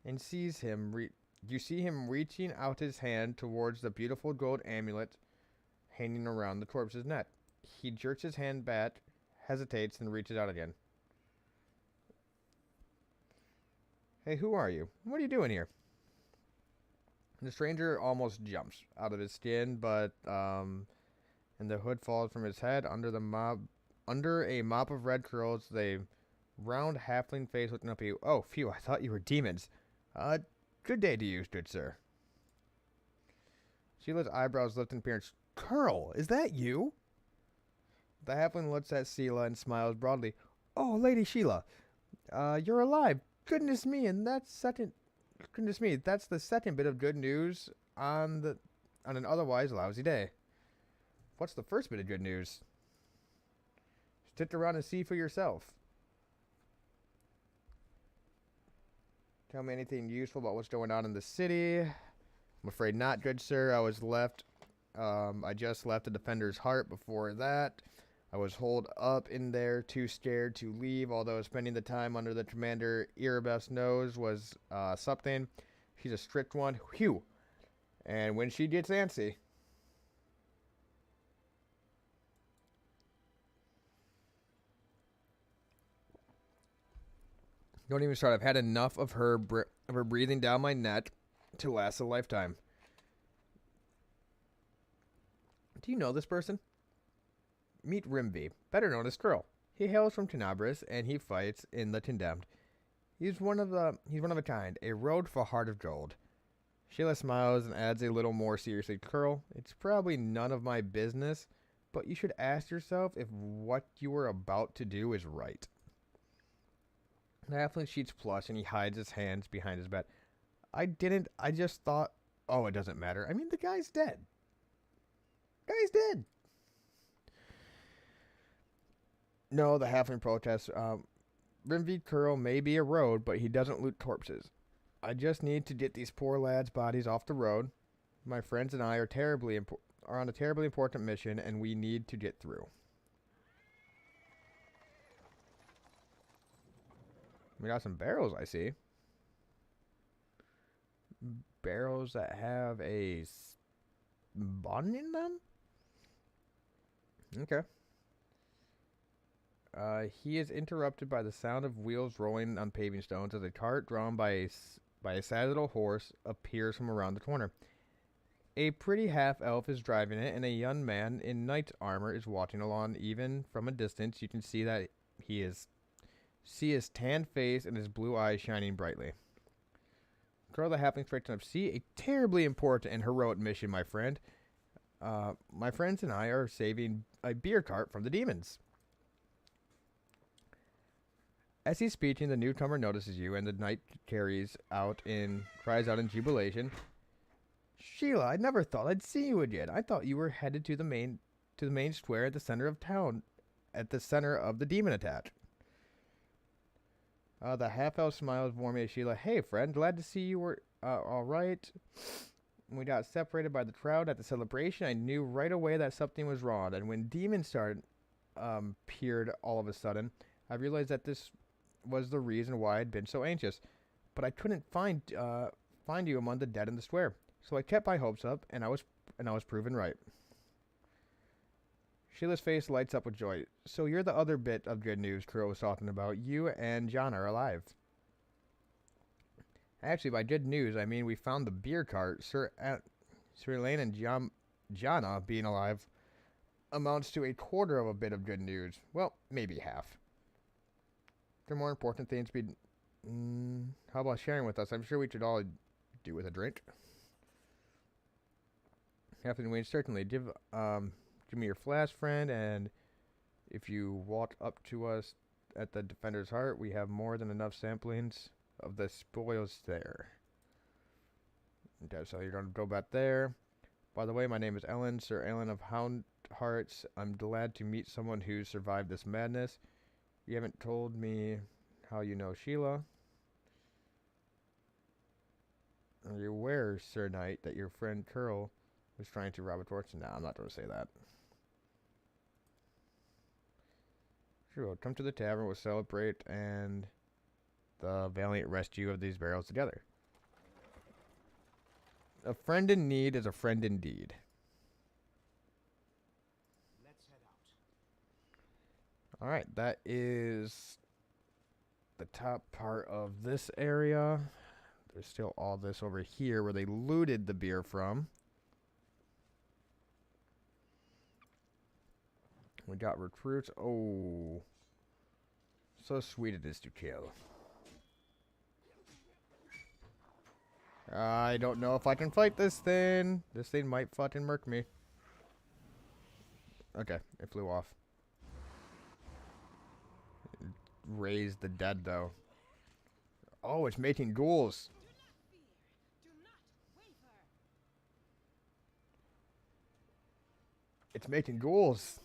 and sees him you see him reaching out his hand towards the beautiful gold amulet hanging around the corpse's neck. He jerks his hand back, hesitates, and reaches out again. Hey, who are you? What are you doing here? The stranger almost jumps out of his skin, but and the hood falls from his head under a mop of red curls. The round halfling face looking up at you. Oh, phew! I thought you were demons. Good day to you, good sir. Sheila's eyebrows lift in appearance. Curl, is that you? The halfling looks at Sheila and smiles broadly. Oh, Lady Sheila, you're alive. Goodness me, that's the second bit of good news on an otherwise lousy day. What's the first bit of good news? Stick around and see for yourself. Tell me anything useful about what's going on in the city. I'm afraid not, good sir. I just left the Defender's Heart before that. I was holed up in there, too scared to leave, although spending the time under the Commander Erebeth's nose was something. She's a strict one. Whew. And when she gets antsy. Don't even start. I've had enough of her breathing down my neck to last a lifetime. Do you know this person? Meet Rimby, better known as Skrull. He hails from Tenebris, and he fights in the Condemned. He's one of a kind, a road for heart of gold. Sheila smiles and adds a little more seriously, Skrull, it's probably none of my business, but you should ask yourself if what you are about to do is right. The halfling sheets plush, and he hides his hands behind his back. I just thought, oh, it doesn't matter. I mean, the guy's dead. Guy's dead. No, the halfling protests. Rimby Curl may be a road, but he doesn't loot corpses. I just need to get these poor lads' bodies off the road. My friends and I are on a terribly important mission, and we need to get through. We got some barrels, I see. Barrels that have a bun in them? Okay. He is interrupted by the sound of wheels rolling on paving stones as a cart drawn by a sad little horse appears from around the corner. A pretty half-elf is driving it, and a young man in knight's armor is watching along. Even from a distance, you can see his tan face and his blue eyes shining brightly. Curl the halfling straight up. See, a terribly important and heroic mission, my friend. My friends and I are saving a beer cart from the demons. As he's speaking, the newcomer notices you, and the knight cries out in jubilation. Sheila, I never thought I'd see you again. I thought you were headed to the main square at the center of town, at the center of the demon attack. The half-elf smiles warmly at Sheila. Hey, friend, glad to see you were all right. When we got separated by the crowd at the celebration, I knew right away that something was wrong. And when demons started appeared all of a sudden, I realized that this was the reason why I'd been so anxious. But I couldn't find you among the dead in the square. So I kept my hopes up, and I was proven right. Sheila's face lights up with joy. So you're the other bit of good news Crow was talking about. You and John are alive. Actually, by good news, I mean we found the beer cart. Sir Elaine and Jana being alive amounts to a quarter of a bit of good news. Well, maybe half. There are more important things to be... how about sharing with us? I'm sure we should all do with a drink. Captain Wayne, certainly. Give me your flask, friend, and if you walk up to us at the Defender's Heart, we have more than enough samplings of the spoils there. Okay, so you're going to go back there. By the way, my name is Ellen, Sir Ellen of Hound Hearts. I'm glad to meet someone who survived this madness. You haven't told me how you know Sheila. Are you aware, Sir Knight, that your friend Curl was trying to rob a torch? No, I'm not going to say that. Sure, we'll come to the tavern, we'll celebrate, and the valiant rescue of these barrels together. A friend in need is a friend indeed. Let's head out. Alright, that is the top part of this area. There's still all this over here where they looted the beer from. We got recruits. Oh. So sweet it is to kill. I don't know if I can fight this thing. This thing might fucking murk me. Okay, it flew off. It raised the dead, though. Oh, it's making ghouls. It's making ghouls.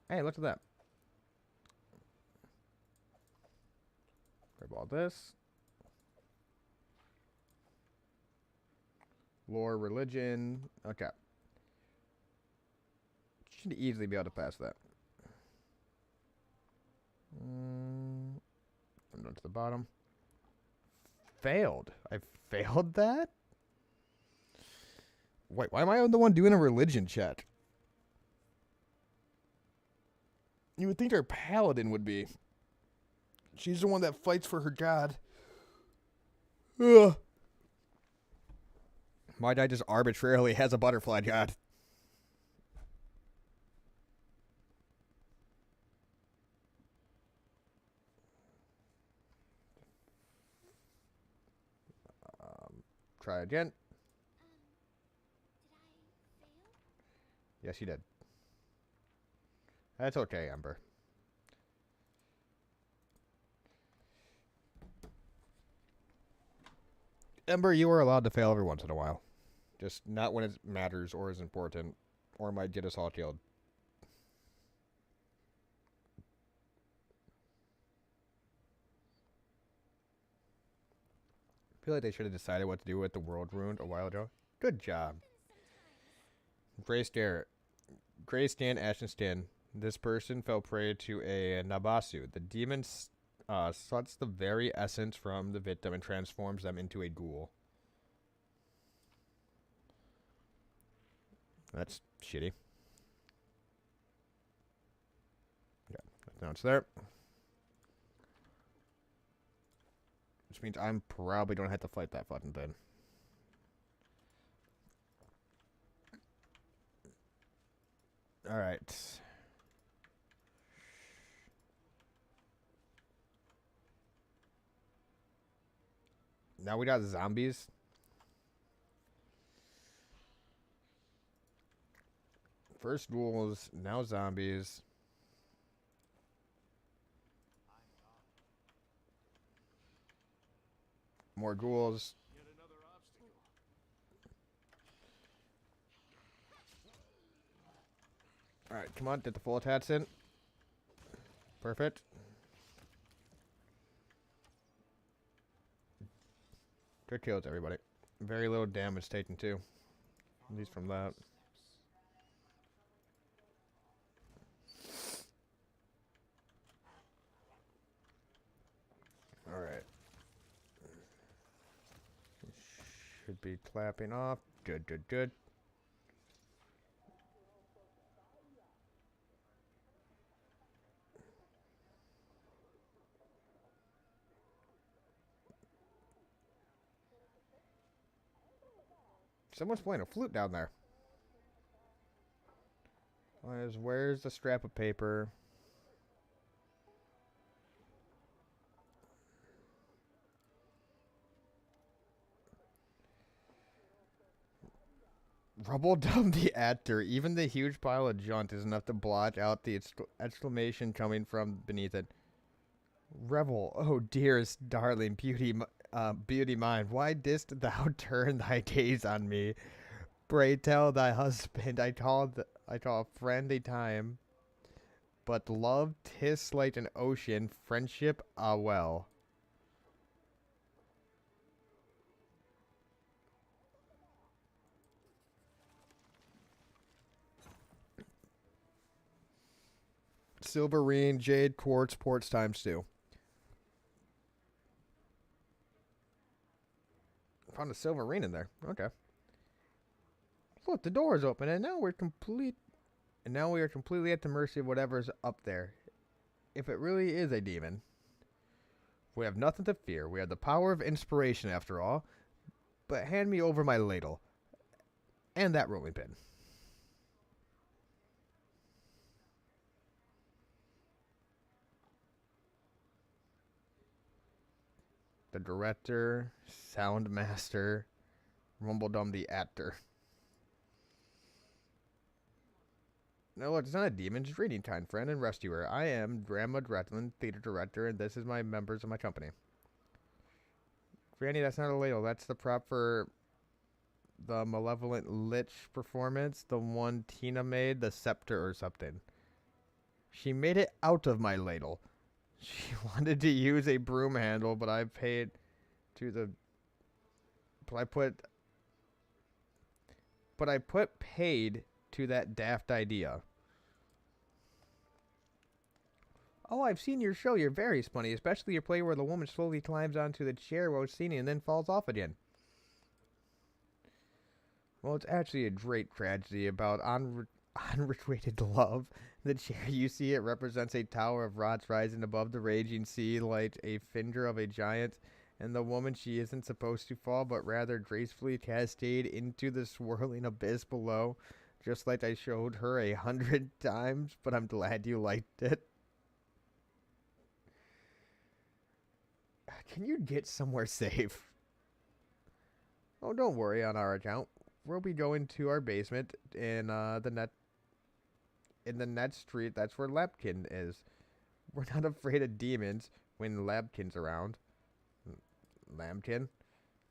Hey, look at that. Grab all this. Lore, religion. Okay. Should easily be able to pass that. I'm down to the bottom. Failed. I failed that? Wait, why am I the one doing a religion check? You would think our paladin would be. She's the one that fights for her god. Ugh. My guy just arbitrarily has a butterfly god. Try again. Did I fail? Yes, you did. That's okay, Ember. Ember, you are allowed to fail every once in a while. Just not when it matters or is important or might get us all killed. I feel like they should have decided what to do with the world ruined a while ago. Good job. Gray Stan Ashenstan. This person fell prey to a Nabasu. The demon sucks the very essence from the victim and transforms them into a ghoul. That's shitty. Yeah, now it's there. Which means I'm probably going to have to fight that fucking thing. Alright. Now we got zombies. First ghouls, now zombies. More ghouls. Yet another obstacle. Alright, come on, get the full attacks in. Perfect. Good kills, everybody. Very little damage taken, too. At least from that. Alright. Should be clapping off. Good, good, good. Someone's playing a flute down there. Where's the scrap of paper? Rubble dump the actor. Even the huge pile of junk is enough to blot out the exclamation coming from beneath it. Revel, oh dearest darling beauty, beauty mine, why didst thou turn thy gaze on me? Pray tell thy husband I call a friend a time, but love 'tis like an ocean, friendship a well. Silverine, jade, quartz, ports times 2. Found a silverine in there. Okay. Look, the door is open, and now we are completely at the mercy of whatever's up there. If it really is a demon, we have nothing to fear. We have the power of inspiration, after all. But hand me over my ladle and that rolling pin. The director, sound master, Rumbledum the actor. No, it's not a demon, just reading time, friend and rescuer. I am Grandma Dretlin, theater director, and this is my members of my company. Granny, that's not a ladle. That's the prop for the Malevolent Lich performance. The one Tina made, the scepter or something. She made it out of my ladle. She wanted to use a broom handle, but I paid to the... But I put paid to that daft idea. Oh, I've seen your show. You're very funny, especially your play where the woman slowly climbs onto the chair while singing and then falls off again. Well, it's actually a great tragedy about unrequited love. The chair you see, it represents a tower of rocks rising above the raging sea like a finger of a giant, and the woman, she isn't supposed to fall, but rather gracefully cascade into the swirling abyss below, just like I showed her 100 times, but I'm glad you liked it. Can you get somewhere safe? Oh, don't worry on our account. We'll be going to our basement in the net street. That's where Labkin is. We're not afraid of demons when Labkin's around. Lambkin?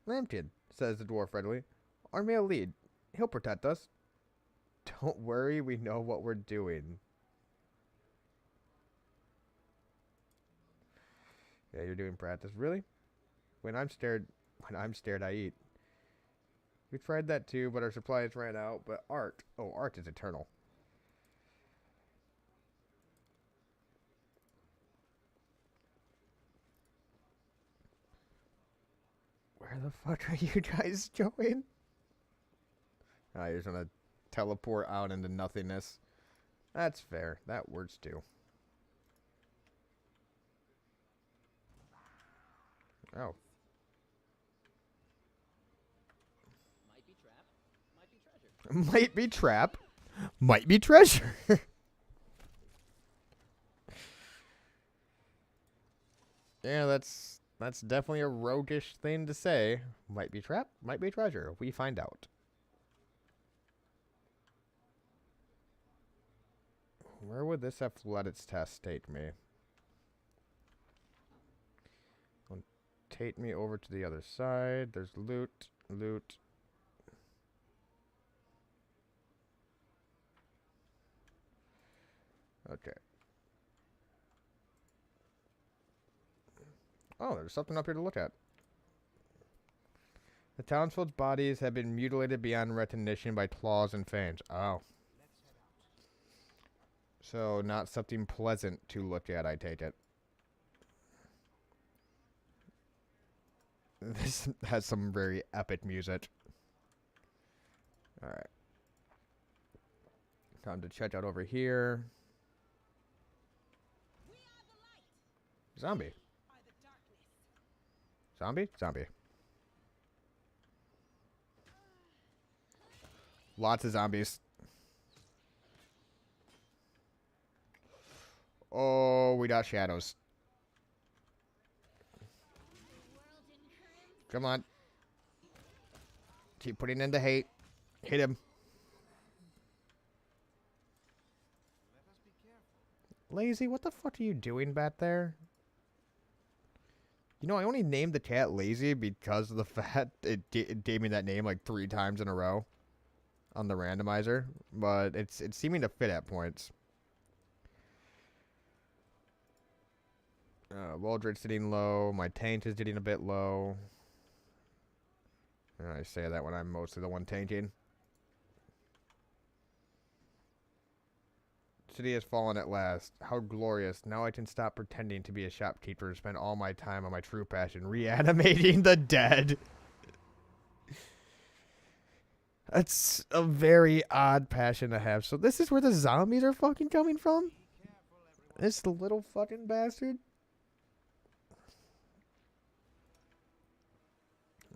Lambkin, says the dwarf readily. Our male lead. He'll protect us. Don't worry, we know what we're doing. Yeah, you're doing practice. Really? When I'm scared, I eat. We tried that too, but our supplies ran out. But art. Oh, art is eternal. Where the fuck are you guys going? Oh, you're just gonna teleport out into nothingness. That's fair. That works too. Oh. Might be trap, might be treasure. Might be trap. Might be treasure. Yeah, that's definitely a roguish thing to say. Might be trap, might be treasure. We find out. Where would this athletics test take me? take me over to the other side. There's loot, loot. Okay. Oh, there's something up here to look at. The townsfolk's bodies have been mutilated beyond recognition by claws and fangs. Oh. So, not something pleasant to look at, I take it. This has some very epic music. Alright. Time to check out over here. Zombie. Zombie? Zombie. Lots of zombies. Oh, we got shadows. Come on. Keep putting into hate. Hit him. Lazy, what the fuck are you doing back there? You know, I only named the cat Lazy because of the fact it gave me that name like 3 times in a row on the randomizer, but it's seeming to fit at points. Waldred's sitting low. My taint is getting a bit low. I say that when I'm mostly the one tanking. City has fallen at last. How glorious. Now I can stop pretending to be a shopkeeper and spend all my time on my true passion, reanimating the dead. That's a very odd passion to have. So this is where the zombies are fucking coming from? This little fucking bastard?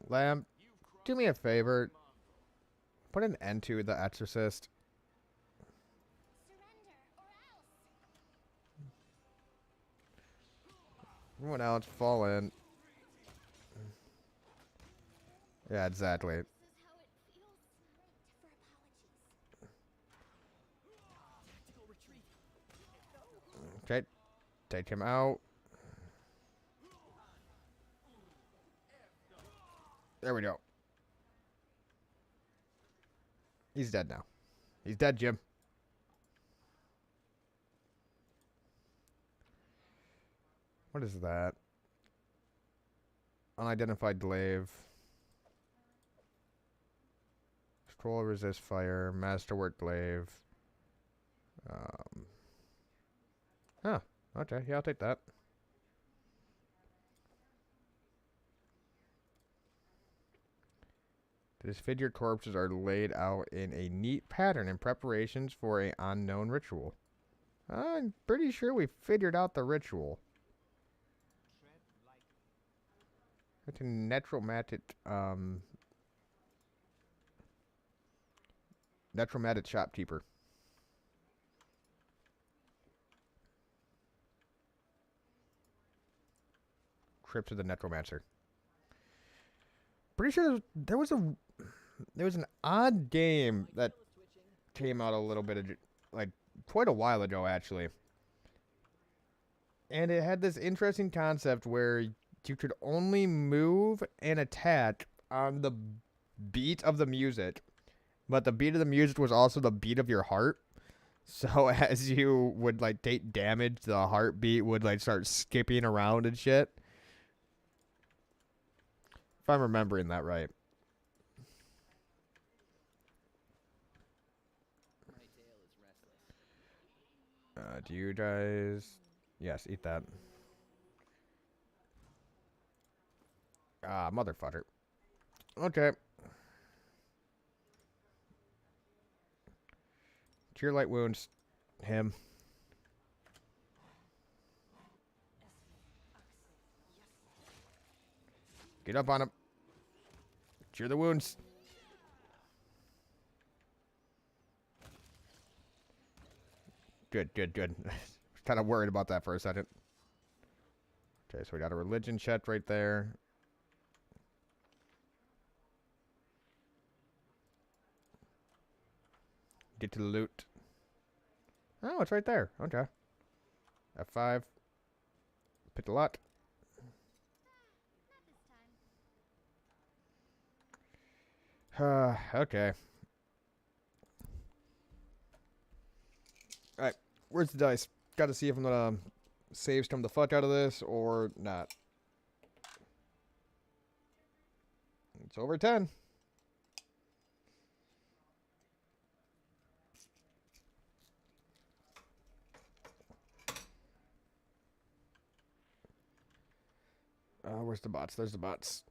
Lamb, do me a favor. Put an end to The Exorcist. Everyone else fall in. Yeah, exactly. Okay. Take him out. There we go. He's dead now. He's dead, Jim. What is that? Unidentified glaive. Scroll resist fire. Masterwork glaive. Huh. Okay. Yeah, I'll take that. Disfigured corpses are laid out in a neat pattern in preparations for an unknown ritual. I'm pretty sure we figured out the ritual. It's a necromantic, necromantic shopkeeper. Crypt of the Necromancer. Pretty sure there was an odd game that came out a little bit of, like, quite a while ago, actually. And it had this interesting concept where you could only move and attack on the beat of the music. But the beat of the music was also the beat of your heart. So as you would, like, take damage, the heartbeat would, like, start skipping around and shit. If I'm remembering that right. Do you guys... Yes, eat that. Ah, motherfucker. Okay. Cure light wounds. Him. Get up on him. Cure the wounds. Good, good, good. Kind of worried about that for a second. Okay, so we got a religion check right there. Get to the loot. Oh, it's right there. Okay. F5. Pick the lock. Okay. Alright, where's the dice? Gotta see if I'm gonna save some the fuck out of this or not. It's over 10. Where's the bots? There's the bots.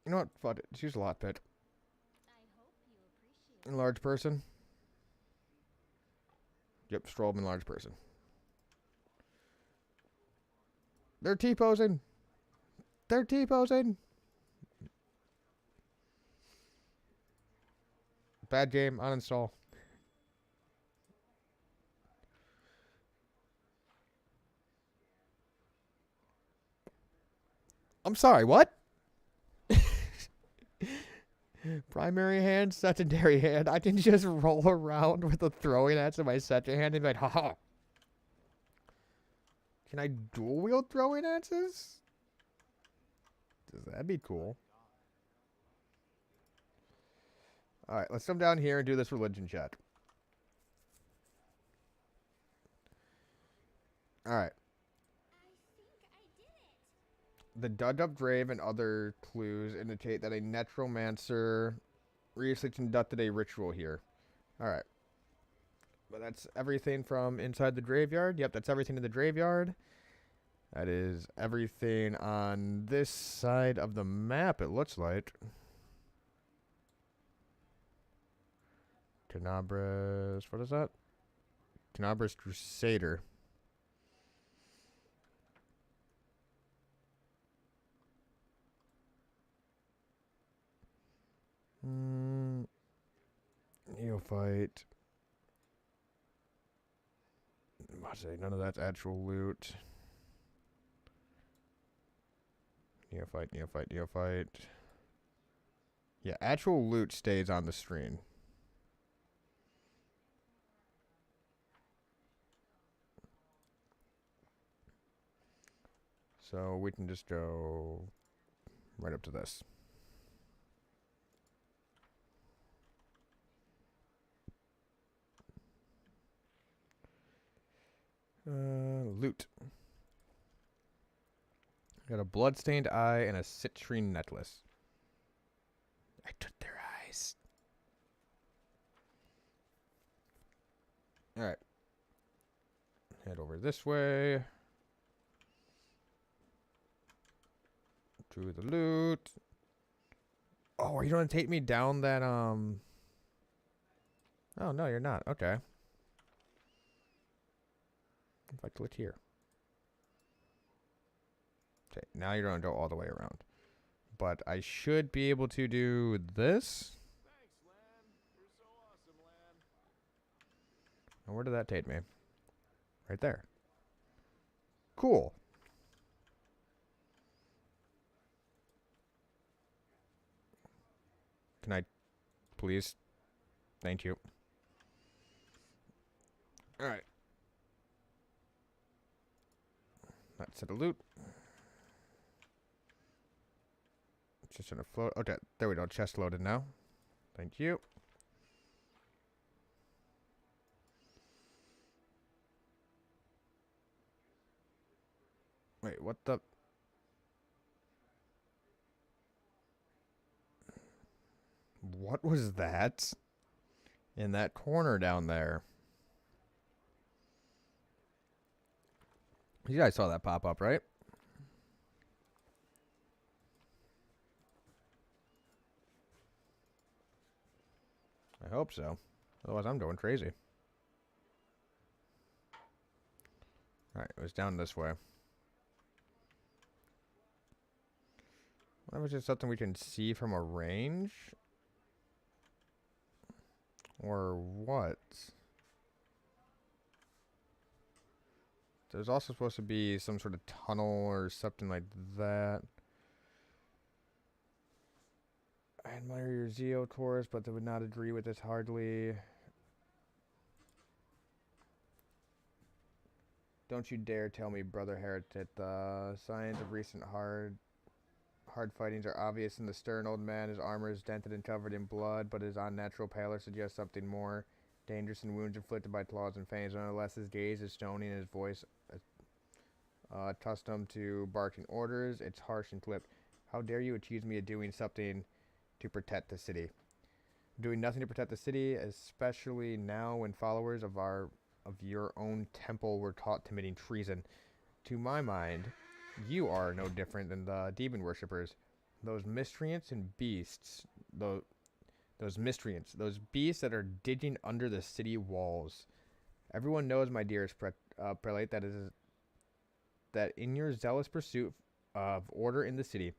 You know what? Fuck it. Just use a lot pit. I hope you appreciate Enlarge person. Yep, Strolb enlarge person. They're T-posing. They're T-posing. Bad game. Uninstall. I'm sorry, what? Primary hand, secondary hand. I can just roll around with a throwing axe in my second hand and be like, haha. Can I dual wield throwing axes? That'd be cool. Alright, let's come down here and do this religion check. Alright. The dug up grave and other clues indicate that a necromancer recently conducted a ritual here. Alright. But that's everything from inside the graveyard. Yep, that's everything in the graveyard. That is everything on this side of the map, it looks like. Tenebra's... What is that? Tenebra's Crusader. Neophyte. I say none of that's actual loot. Neophyte, neophyte, neophyte. Yeah, actual loot stays on the screen. So we can just go right up to this. Loot. Got a bloodstained eye and a citrine necklace. I took their eyes. Alright. Head over this way. To the loot. Oh, are you gonna take me down that, Oh, no, you're not. Okay. If I click here. Okay, now you're gonna go all the way around. But I should be able to do this. Thanks, Lan. You're so awesome, Lan. And where did that take me? Right there. Cool. Can I please? Thank you. Alright. That's it, a loot. Just gonna float. Okay, there we go. Chest loaded now. Thank you. Wait, what the? What was that? In that corner down there. You guys saw that pop up, right? I hope so. Otherwise, I'm going crazy. Alright, it was down this way. What was it something we can see from a range? Or what? There's also supposed to be some sort of tunnel or something like that. I admire your zeal, Taurus, but they would not agree with this hardly. Don't you dare tell me, brother heretic, the signs of recent hard fightings are obvious in the stern old man. His armor is dented and covered in blood, but his unnatural pallor suggests something more dangerous than wounds inflicted by claws and fangs. Nonetheless, his gaze is stony and his voice, accustomed to barking orders, it's harsh and clipped. How dare you accuse me of doing something to protect the city? Doing nothing to protect the city, especially now when followers of your own temple were caught committing treason. To my mind, you are no different than the demon worshippers. Those miscreants and beasts, those miscreants, those beasts that are digging under the city walls. Everyone knows, my dearest prelate, that in your zealous pursuit of order in the city,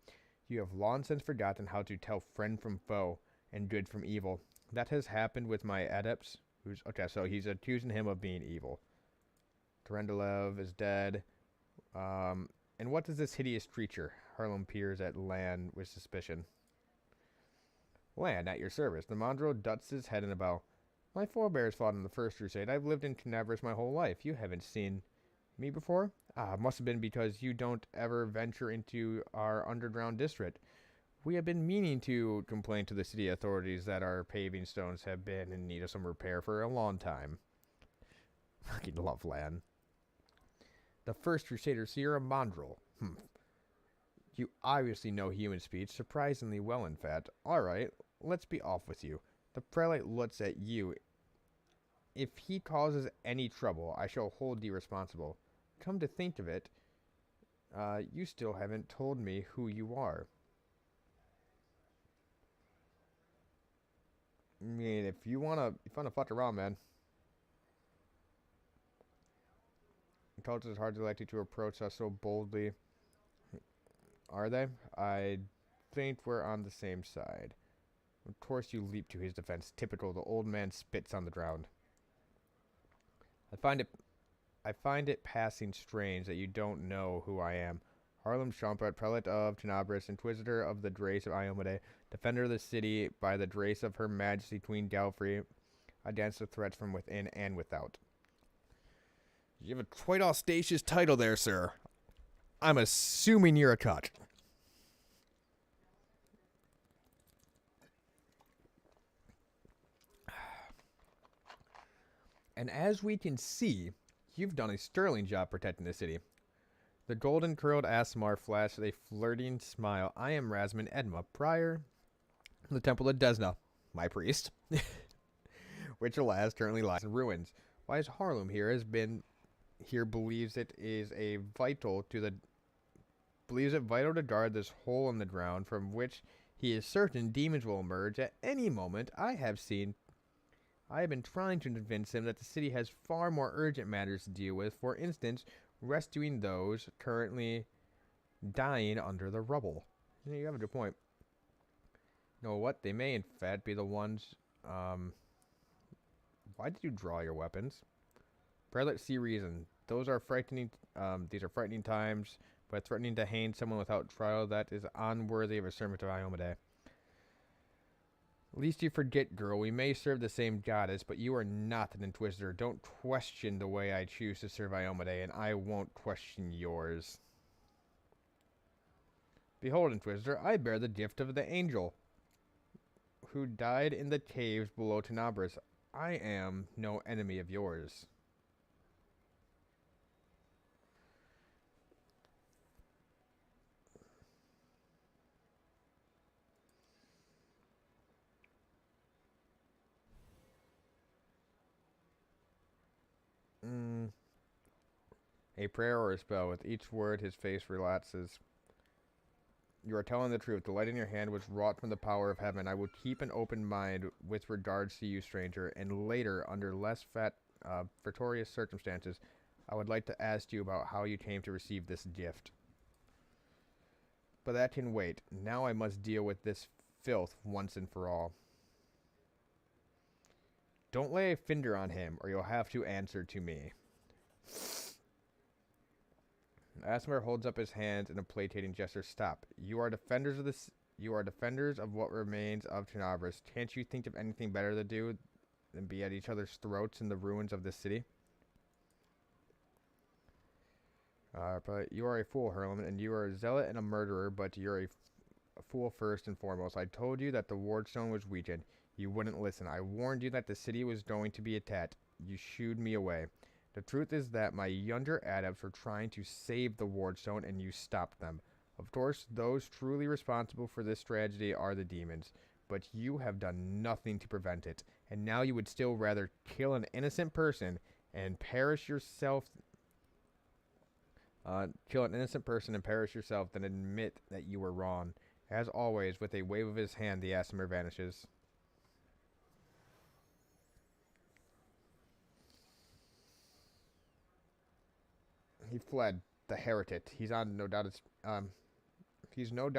you have long since forgotten how to tell friend from foe and good from evil. That has happened with my adepts. So he's accusing him of being evil. Terendelev is dead. And what is this hideous creature? Harlem peers at Lan with suspicion. Lan, at your service. The Mondro ducks his head in a bow. My forebears fought in the First Crusade. I've lived in Canaveras my whole life. You haven't seen me before? Must have been because you don't ever venture into our underground district. We have been meaning to complain to the city authorities that our paving stones have been in need of some repair for a long time. Fucking love Lan. The First Crusaders, so you're a Mondrel. You obviously know human speech, surprisingly well in fact. Alright, let's be off with you. The prelate looks at you. If he causes any trouble, I shall hold you responsible. Come to think of it, you still haven't told me who you are. I mean, if you wanna fuck around, man. Culture is hardly likely to approach us so boldly. Are they? I think we're on the same side. Of course you leap to his defense. Typical, the old man spits on the ground. I find it passing strange that you don't know who I am. Harlem Champart, prelate of Tenebris, inquisitor of the Drace of Iomade, defender of the city by the Drace of Her Majesty Queen Galfrey, against the threats from within and without. You have a quite audacious title there, sir. I'm assuming you're a cuck. And as we can see, you've done a sterling job protecting the city. The golden-curled Asmar flashed with a flirting smile. I am Rasman Edma, prior of the Temple of Desna, my priest, which alas currently lies in ruins. Why is Harlem believes it vital to guard this hole in the ground from which he is certain demons will emerge at any moment. I have been trying to convince him that the city has far more urgent matters to deal with. For instance, rescuing those currently dying under the rubble. You have a good point. You know what? They may in fact be the ones. Why did you draw your weapons? Prelate see reason. Those are frightening. These are frightening times, but threatening to hang someone without trial, that is unworthy of a servant of Iomade. Least you forget, girl, we may serve the same goddess, but you are not an inquisitor. Don't question the way I choose to serve Iomade, and I won't question yours. Behold, inquisitor, I bear the gift of the angel who died in the caves below Tenebris. I am no enemy of yours. A prayer or a spell. With each word, his face relaxes. You are telling the truth. The light in your hand was wrought from the power of heaven. I will keep an open mind with regards to you, stranger, and later, under less fortuitous circumstances, I would like to ask you about how you came to receive this gift. But that can wait. Now I must deal with this filth once and for all. Don't lay a finger on him, or you'll have to answer to me. Asmar holds up his hands in a placating gesture. Stop. You are defenders of this. You are defenders of what remains of Tenebris. Can't you think of anything better to do than be at each other's throats in the ruins of this city? But you are a fool, Herman, and you are a zealot and a murderer. But you're fool first and foremost. I told you that the wardstone was weakened. You wouldn't listen. I warned you that the city was going to be attacked. You shooed me away. The truth is that my younger adepts were trying to save the wardstone and you stopped them. Of course, those truly responsible for this tragedy are the demons, but you have done nothing to prevent it. And now you would still rather kill an innocent person and perish yourself than admit that you were wrong. As always, with a wave of his hand, the Aasimar vanishes. He fled. The heretic. He's no doubt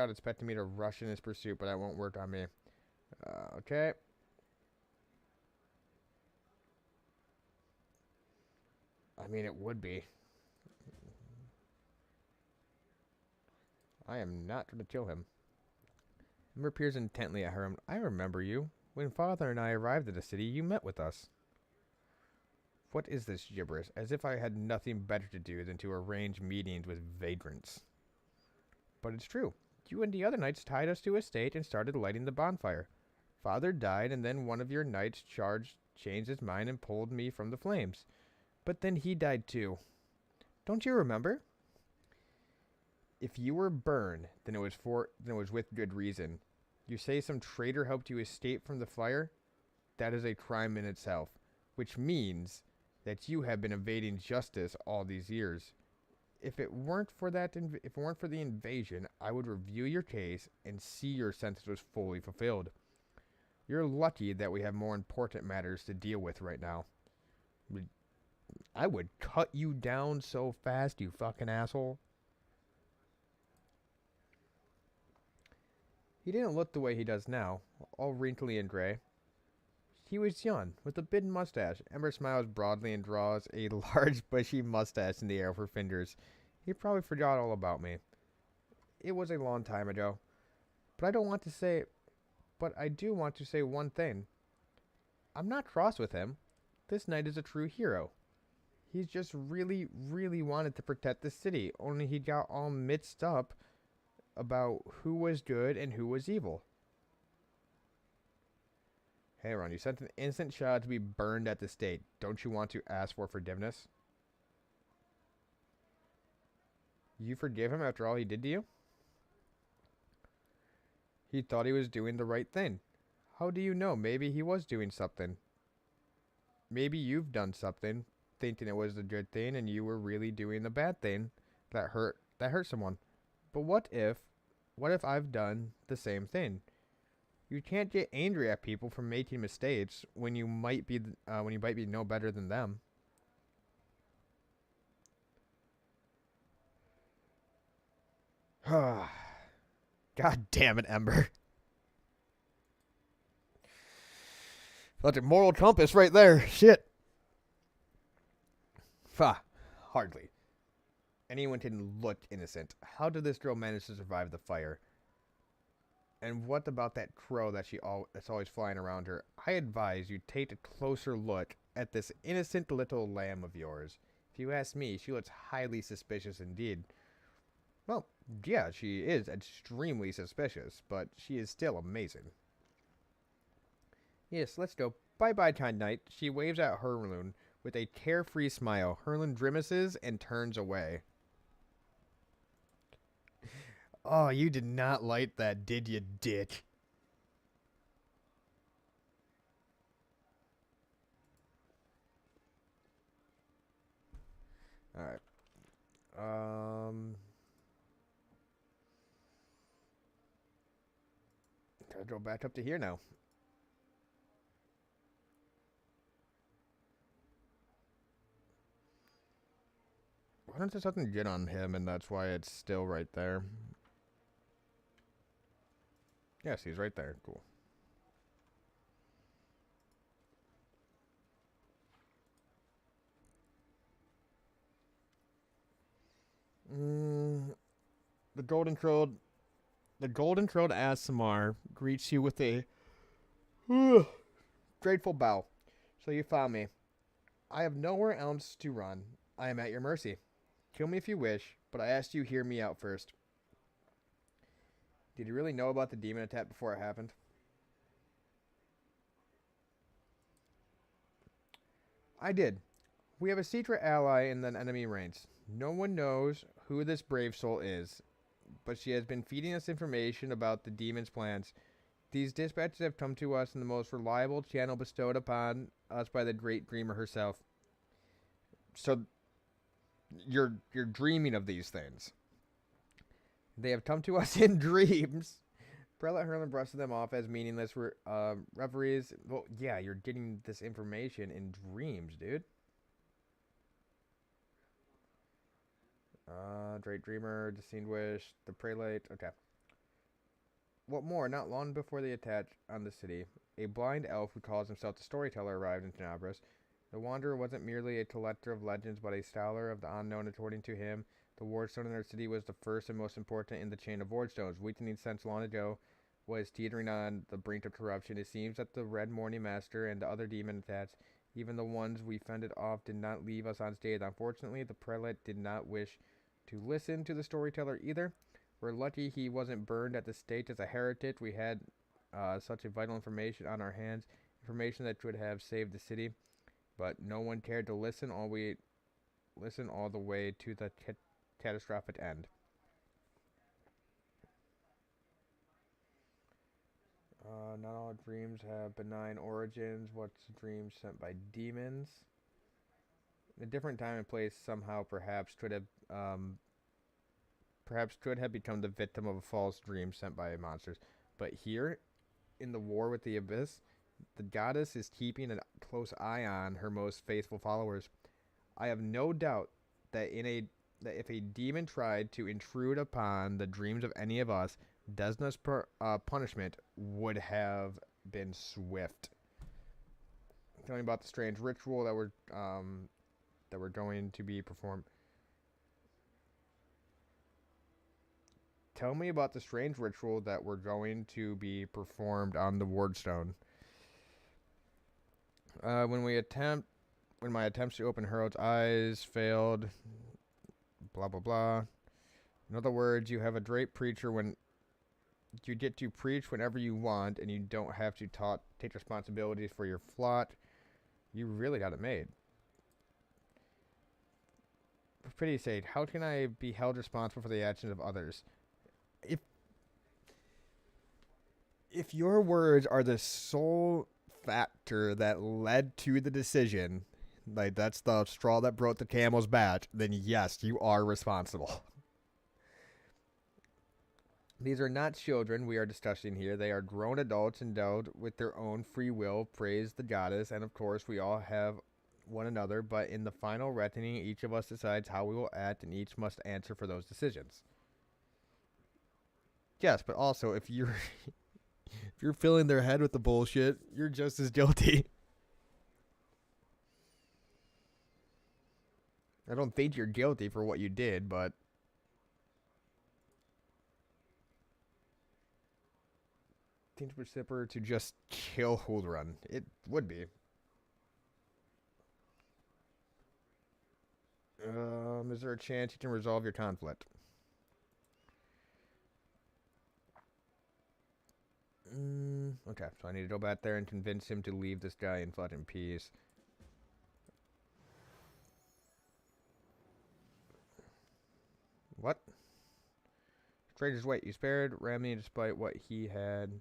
expecting me to rush in his pursuit, but that won't work on me. Okay. I mean, it would be. I am not going to kill him. Ember peers intently at her. I remember you. When Father and I arrived at the city, you met with us. What is this gibberish? As if I had nothing better to do than to arrange meetings with vagrants. But it's true. You and the other knights tied us to a stake and started lighting the bonfire. Father died, and then one of your knights changed his mind and pulled me from the flames. But then he died too. Don't you remember? If you were burned, then it was with good reason. You say some traitor helped you escape from the fire? That is a crime in itself, which means that you have been evading justice all these years. If it weren't for the invasion, I would review your case and see your sentence was fully fulfilled. You're lucky that we have more important matters to deal with right now. I would cut you down so fast, you fucking asshole. He didn't look the way he does now, all wrinkly and gray. He was young, with a big mustache. Ember smiles broadly and draws a large, bushy mustache in the air of her fingers. He probably forgot all about me. It was a long time ago. But I do want to say one thing. I'm not cross with him. This knight is a true hero. He's just really, really wanted to protect the city, only he got all mixed up about who was good and who was evil. Hey, Ron, you sent an innocent child to be burned at the stake. Don't you want to ask for forgiveness? You forgive him after all he did to you? He thought he was doing the right thing. How do you know? Maybe he was doing something. Maybe you've done something, thinking it was the good thing, and you were really doing the bad thing that hurt someone. But what if I've done the same thing? You can't get angry at people for making mistakes when you might be no better than them. God damn it, Ember. Fucking moral compass right there. Shit. Hardly. Anyone can look innocent. How did this girl manage to survive the fire? And what about that crow that's always flying around her? I advise you take a closer look at this innocent little lamb of yours. If you ask me, she looks highly suspicious indeed. Well, yeah, she is extremely suspicious, but she is still amazing. Yes, let's go. Bye-bye, kind knight. She waves at Herlun with a carefree smile. Herlun grimaces and turns away. Oh, you did not like that, did you, dick? Alright. Gotta go back up to here now. Why don't there something get on him and that's why it's still right there? Yes, he's right there. Cool. The golden-throat Aasimar greets you with a grateful bow. So you found me. I have nowhere else to run. I am at your mercy. Kill me if you wish, but I asked you hear me out first. Did you really know about the demon attack before it happened? I did. We have a secret ally in the enemy ranks. No one knows who this brave soul is, but she has been feeding us information about the demon's plans. These dispatches have come to us in the most reliable channel bestowed upon us by the great dreamer herself. So, you're dreaming of these things. They have come to us in dreams. Prelate Herlin brushed them off as meaningless reveries. Well, yeah, you're getting this information in dreams, dude. Great Dreamer, Distinguished, the Prelate. Okay. What more? Not long before the attack on the city, a blind elf who calls himself the Storyteller arrived in Tenebris. The Wanderer wasn't merely a collector of legends, but a scholar of the unknown. According to him, the wardstone in their city was the first and most important in the chain of wardstones. Weakening since long ago, was teetering on the brink of corruption. It seems that the Red Morning Master and the other demon attacks, even the ones we fended off, did not leave us unscathed. Unfortunately, the prelate did not wish to listen to the storyteller either. We're lucky he wasn't burned at the stake as a heretic. We had such a vital information on our hands, information that could have saved the city, but no one cared to listen. All the way to the catastrophic end. Not all dreams have benign origins. What's a dream sent by demons? A different time and place somehow perhaps could have become the victim of a false dream sent by monsters. But here, in the war with the abyss, the goddess is keeping a close eye on her most faithful followers. I have no doubt that if a demon tried to intrude upon the dreams of any of us, Desna's punishment would have been swift. Tell me about the strange ritual that we're going to be performed. Tell me about the strange ritual that we're going to be performed on the wardstone. When my attempts to open Harold's eyes failed, blah blah blah. In other words, you have a great preacher when you get to preach whenever you want, and you don't have to take responsibilities for your flock. You really got it made. For pity's sake, how can I be held responsible for the actions of others? If your words are the sole factor that led to the decision, like that's the straw that broke the camel's back, then yes, you are responsible. These are not children we are discussing here. They are grown adults endowed with their own free will. Praise the goddess. And of course, we all have one another. But in the final reckoning, each of us decides how we will act, and each must answer for those decisions. Yes, but also, if you're filling their head with the bullshit, you're just as guilty. I don't think you're guilty for what you did, but seems reciprocal to just kill Huldrun. It would be. Is there a chance you can resolve your conflict? Okay, so I need to go back there and convince him to leave this guy in fucking peace. What? Stranger's wait, you spared Rami despite what he had.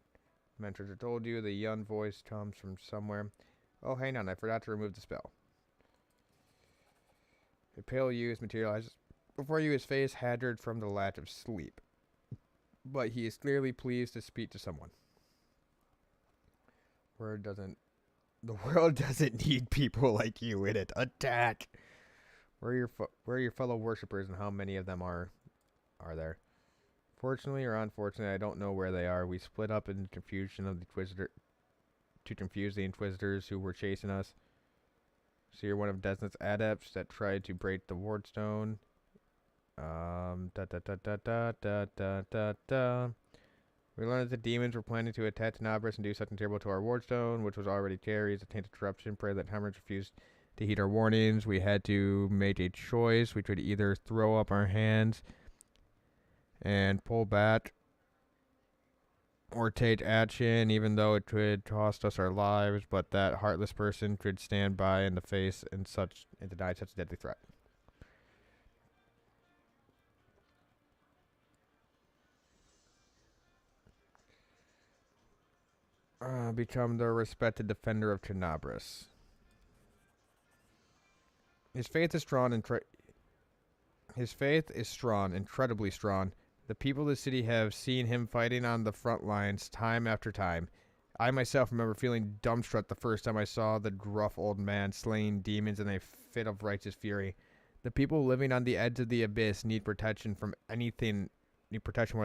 Mentors have told you the young voice comes from somewhere. Oh, hang on, I forgot to remove the spell. A pale youth materializes before you, his face haggard from the lack of sleep. But he is clearly pleased to speak to someone. The world doesn't need people like you in it. Attack! Where are your fellow worshippers, and how many of them are there? Fortunately or unfortunately, I don't know where they are. We split up in confusion of the Inquisitor to confuse the Inquisitors who were chasing us. So you're one of Desna's adepts that tried to break the wardstone. We learned that the demons were planning to attack Tenebris and do something terrible to our wardstone, which was already carries a tainted corruption. Pray that Hemorrhage refused to heed our warnings. We had to make a choice. We could either throw up our hands and pull back, or take action, even though it could cost us our lives, but that heartless person could stand by in the face and deny such a deadly threat. Become the respected defender of Tenabris. His faith is strong and incredibly strong. The people of the city have seen him fighting on the front lines time after time. I myself remember feeling dumbstruck the first time I saw the gruff old man slaying demons in a fit of righteous fury. The people living on the edge of the abyss need protection more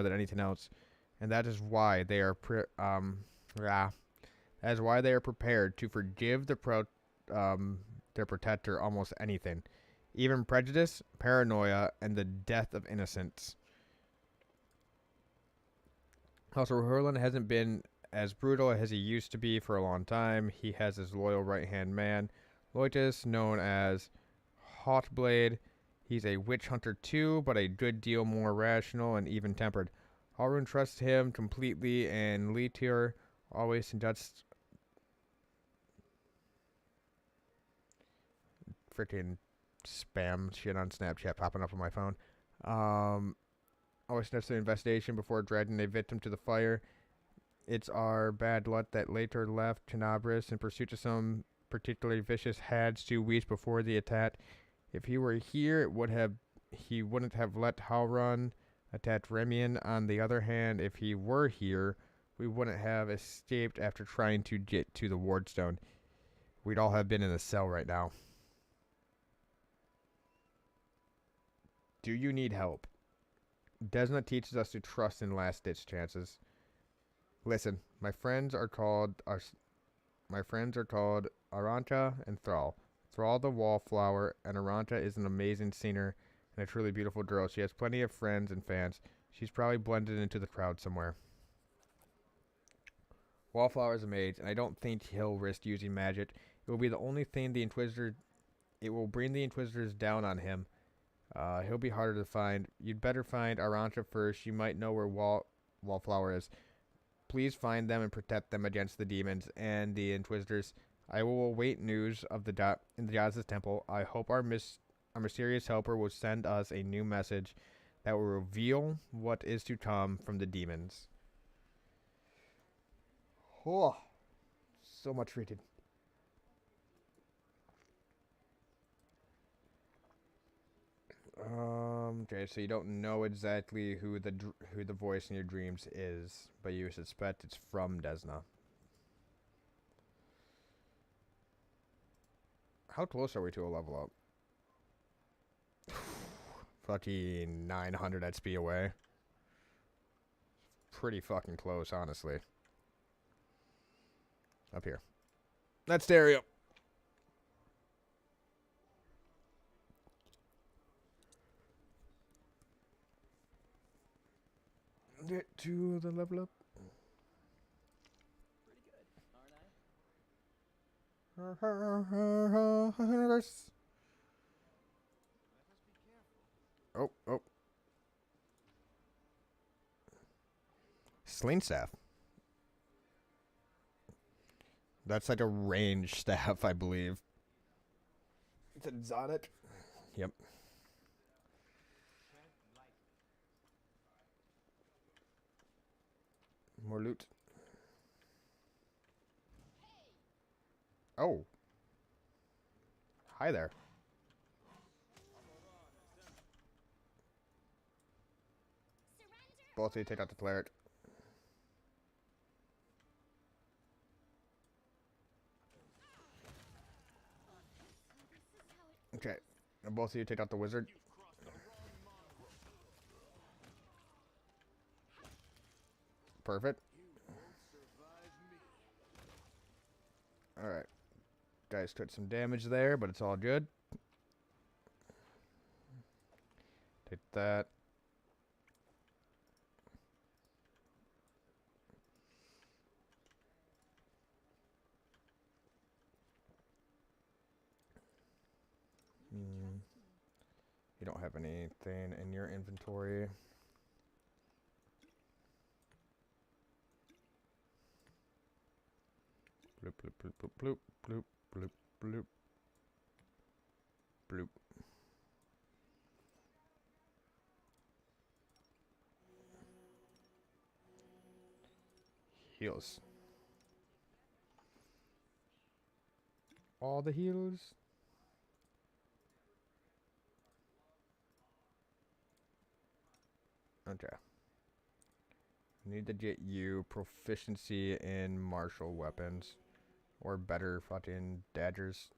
than anything else, and that is why they are that is why they are prepared to forgive their protector almost anything, even prejudice, paranoia, and the death of innocents. Also, Herlin hasn't been as brutal as he used to be for a long time. He has his loyal right-hand man, Loitus, known as Hotblade. He's a witch hunter too, but a good deal more rational and even-tempered. Harun trusts him completely, and Letir always conducts freaking spam shit on Snapchat popping up on my phone. Always conducts an investigation before dragging a victim to the fire. It's our bad luck that Later left Tenabris in pursuit of some particularly vicious hads 2 weeks before the attack. If he were here, he wouldn't have let Halrun attack Remian. On the other hand, if he were here, we wouldn't have escaped after trying to get to the Wardstone. We'd all have been in a cell right now. Do you need help? Desna teaches us to trust in last-ditch chances. Listen, my friends are called Aranta and Thrall. Thrall the Wallflower, and Aranta is an amazing singer and a truly beautiful girl. She has plenty of friends and fans. She's probably blended into the crowd somewhere. Wallflower is a mage, and I don't think he'll risk using magic. It will be the only thing it will bring the Inquisitors down on him. He'll be harder to find. You'd better find Aranta first. You might know where Wallflower is. Please find them and protect them against the demons and the Inquisitors. I will await news of in the Goddess' Temple. I hope our mysterious helper will send us a new message that will reveal what is to come from the demons. Oh, so much reading. Okay, so you don't know exactly who the voice in your dreams is, but you suspect it's from Desna. How close are we to a level up? Fucking 900 XP away. Pretty fucking close, honestly. Up here. That's stereo. Get to the level up. Pretty good, aren't I? Oh. Sling staff. That's like a range staff, I believe. It's on it. Yep. More loot. Oh. Hi there. Both of you take out the cleric. Okay. And both of you take out the wizard. Perfect. Alright. Guys took some damage there, but it's all good. Take that. You don't have anything in your inventory. Bloop, bloop, bloop, bloop, bloop, bloop, bloop, bloop, bloop. Heals. All the heals. Okay. Need to get you proficiency in martial weapons. Or better fucking daggers.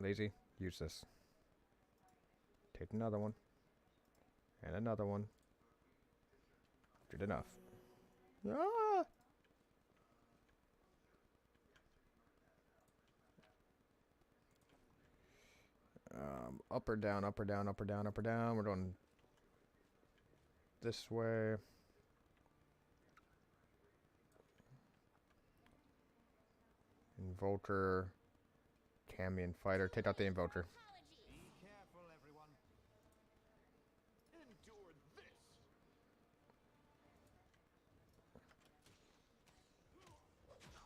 Lazy, use this. Take another one. And another one. Good enough. Ah! Up or down, up or down, up or down, up or down. We're going this way. Invoker. Camion fighter. Take out the invoker. Be careful, everyone. Endure this!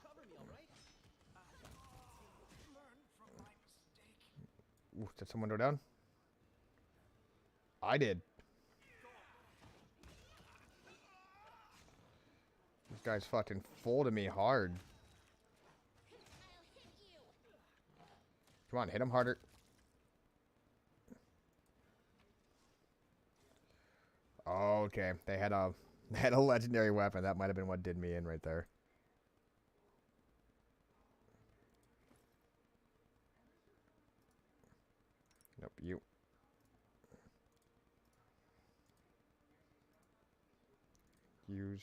Cover me, alright? Learn from my mistake. Ooh, did someone go down? I did. This guy's fucking folding me hard. Come on, hit him harder. Okay, they had a legendary weapon. That might have been what did me in right there. Nope, you. Use.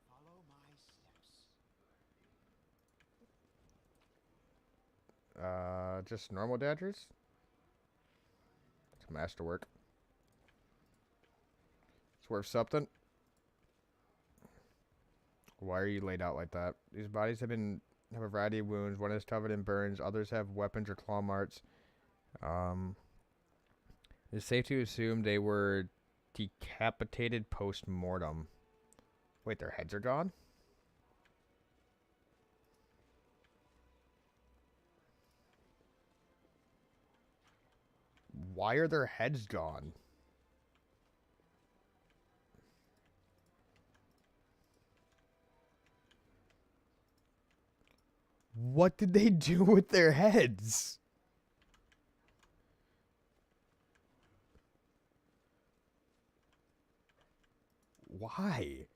Follow my steps. Just normal daggers? It's masterwork. It's worth something. Why are you laid out like that? These bodies have a variety of wounds. One is covered in burns. Others have weapons or claw marks. It's safe to assume they were decapitated post-mortem. Wait, their heads are gone? Why are their heads gone? What did they do with their heads? Why?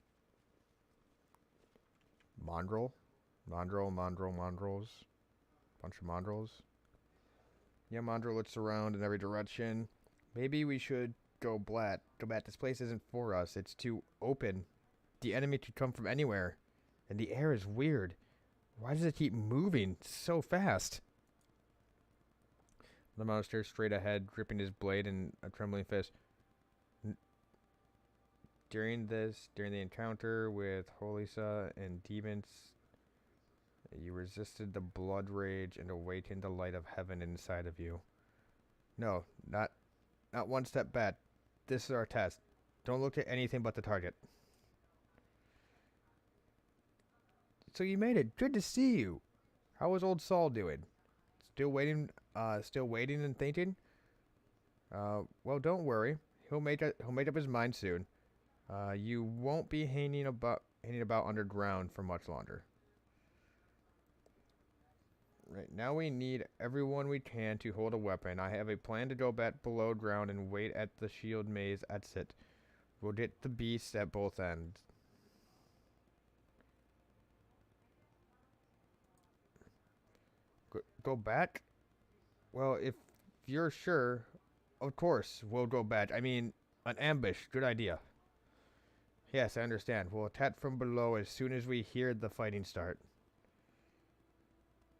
Mongrel? Mongrels. Bunch of mongrels. Yeah, Mondro looks around in every direction. Maybe we should go Blat. This place isn't for us. It's too open. The enemy could come from anywhere. And the air is weird. Why does it keep moving so fast? The monster straight ahead, gripping his blade in a trembling fist. During the encounter with Holisa and demons, you resisted the blood rage and awakened the light of heaven inside of you. No, not one step back. This is our test. Don't look at anything but the target. So you made it. Good to see you. How is old Saul doing? Still waiting and thinking? Well, don't worry. He'll make up his mind soon. You won't be hanging about underground for much longer. Right now we need everyone we can to hold a weapon. I have a plan to go back below ground and wait at the shield maze exit. We'll get the beasts at both ends. Go back? Well, if you're sure, of course we'll go back. I mean, an ambush. Good idea. Yes, I understand. We'll attack from below as soon as we hear the fighting start.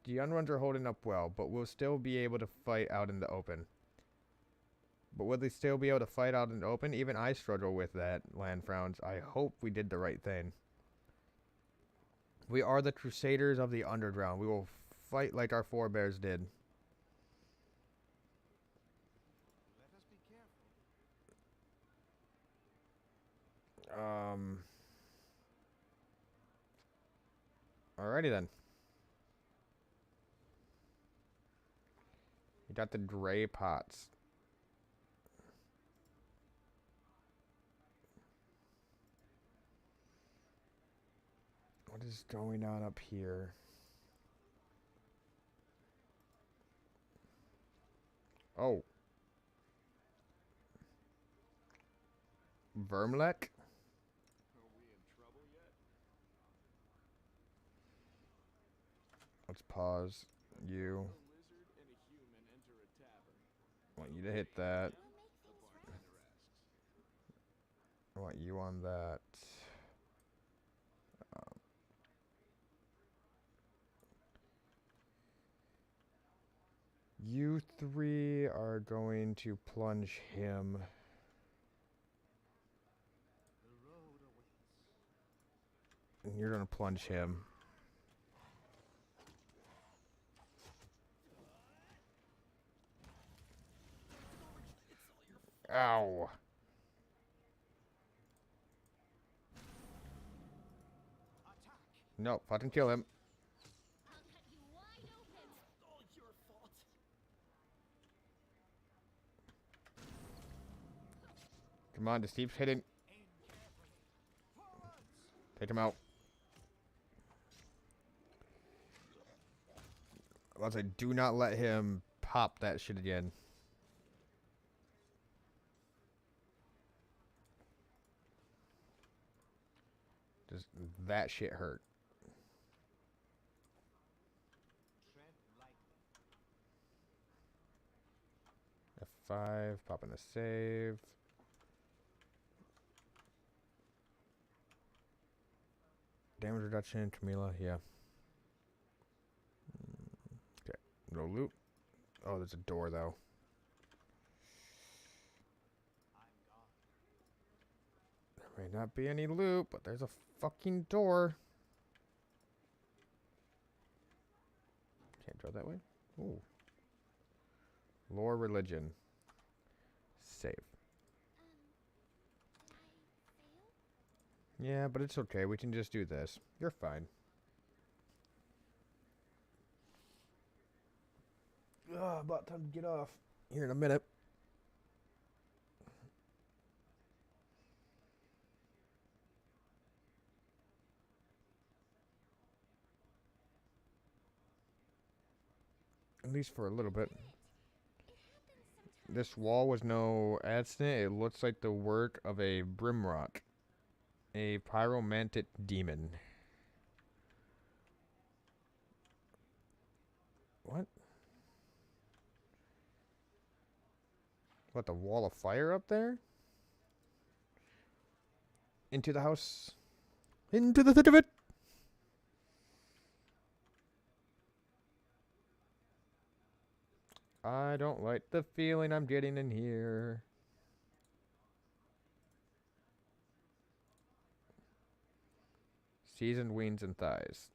The unruns are holding up well, but we'll still be able to fight out in the open. But will they still be able to fight out in the open? Even I struggle with that, Land frowns. I hope we did the right thing. We are the Crusaders of the Underground. We will fight like our forebears did. Alrighty then. You got the gray pots. What is going on up here? Oh. Vermlek? Are we in trouble yet? Let's pause. You. A lizard and a human enter a tavern. I want you to hit that. You make The things right. bartender asks. I want you on that. You three are going to plunge him. The road awaits. And you're going to plunge him. Ow. Attack! Nope, I can kill him. I'll cut you wide open. All your fault. Come on, just keep hitting. Aim carefully. Forwards! Take him out. Let's say, do not let him pop that shit again. Just that shit hurt. Tread lightly. F5, pop in a save. Damage reduction, Camila, yeah. Okay, no loot. Oh, there's a door though. I'm gone. There may not be any loot, but there's a fucking door. Can't draw that way. Ooh. Lore religion. Save. Did I fail? Yeah, but it's okay. We can just do this. You're fine. About time to get off. Here in a minute. At least for a little bit. It happens sometimes. This wall was no accident. It looks like the work of a Brimrock. A pyromantic demon. What? What, the wall of fire up there? Into the house. Into the thick of it! I don't like the feeling I'm getting in here. Seasoned wings and thighs.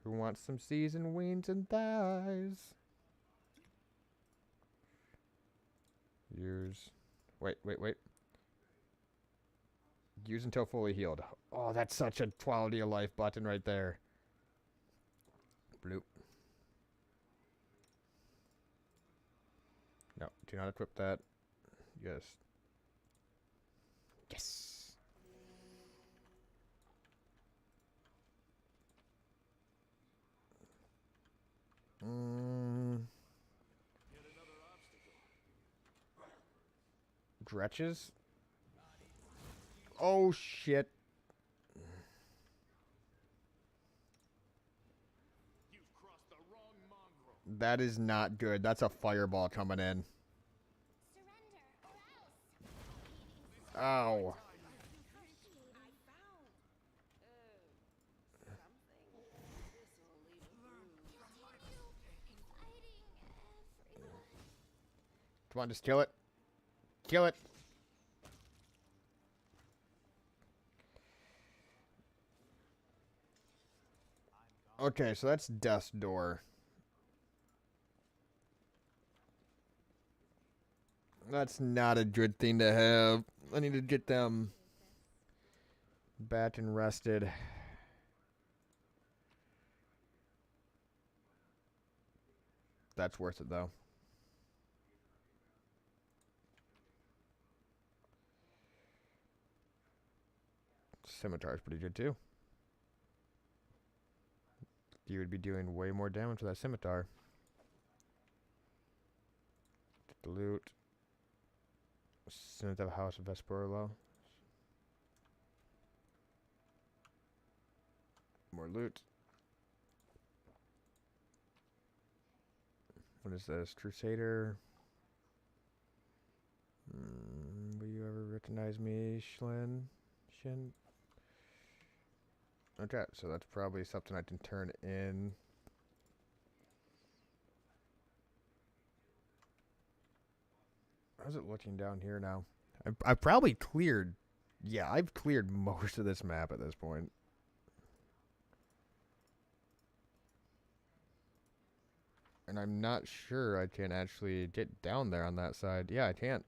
Who wants some seasoned wings and thighs? Use. Wait. Use until fully healed. Oh, that's such a quality of life button right there. Bloop. No, do not equip that. Yes. Yes. Yet another obstacle. Dretches? Oh, shit. You've crossed the wrong mongrel. That is not good. That's a fireball coming in. Surrender or else. Ow. I found. Something. This'll leave a bruise. Fighting everyone. Come on, just kill it. Kill it. Okay, so that's Death's Door. That's not a good thing to have. I need to get them back and rested. That's worth it, though. Scimitar's pretty good, too. You would be doing way more damage with that scimitar. Get the loot. Scimitar House of Vesperlo. More loot. What is this? Crusader. Will you ever recognize me, Shin? Okay, so that's probably something I can turn in. How's it looking down here now? I've probably cleared... Yeah, I've cleared most of this map at this point. And I'm not sure I can actually get down there on that side. Yeah, I can't.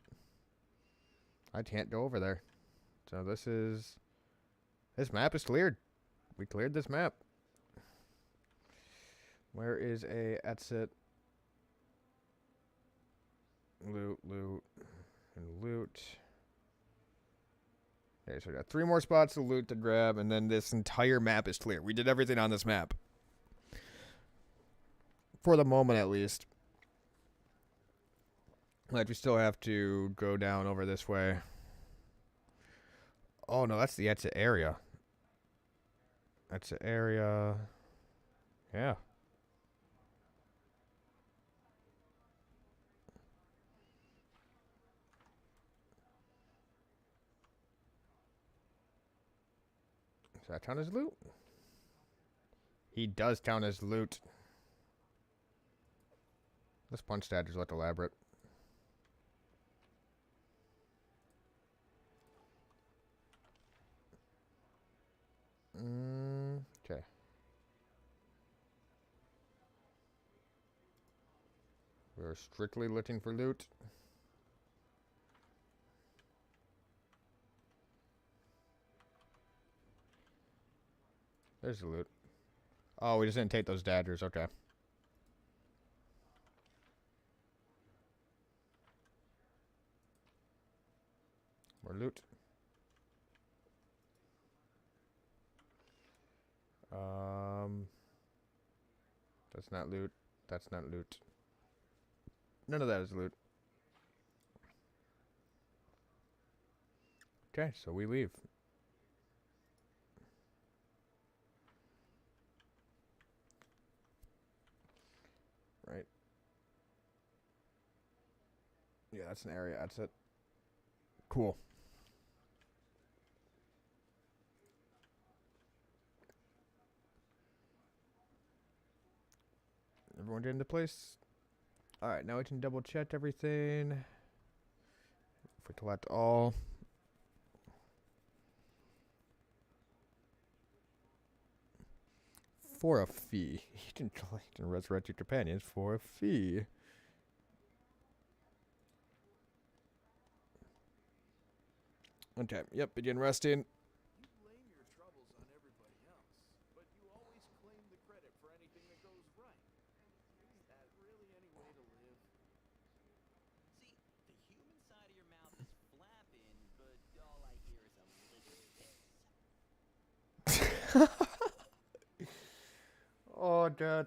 I can't go over there. So this map is cleared. We cleared this map. Where is a exit? Loot, and loot. Okay, so we got 3 more spots to loot to grab, and then this entire map is clear. We did everything on this map. For the moment, at least. Like, we still have to go down over this way. Oh, no, that's the exit area. Exit area. Yeah. Does that count as loot? He does count as loot. This punch stat is look elaborate. Okay. We're strictly looking for loot. There's the loot. Oh, we just didn't take those daggers. Okay. More loot. That's not loot. That's not loot. None of that is loot. Okay, so we leave. Right. Yeah, that's an area. That's it. Cool. Everyone get into place? Alright, now we can double check everything. If we collect all. For a fee. You can collect and resurrect your companions for a fee. Okay, yep, begin resting. You blame your troubles on everybody else, but you always claim the credit for anything that goes right. Is that really any way to live? See, the human side of your mouth is flapping, but all I hear is a little hiss. Oh, God.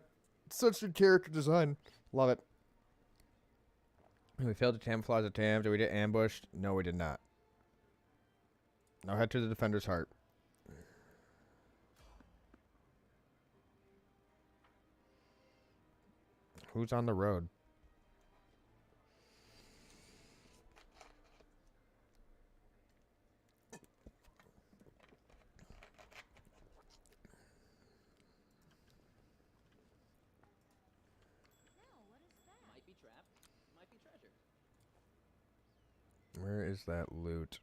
Such good character design. Love it. We failed to camouflage the Tams. Did we get ambushed? No, we did not. Now head to the Defender's Heart. Who's on the road? Might be trap, might be treasure. Where is that loot?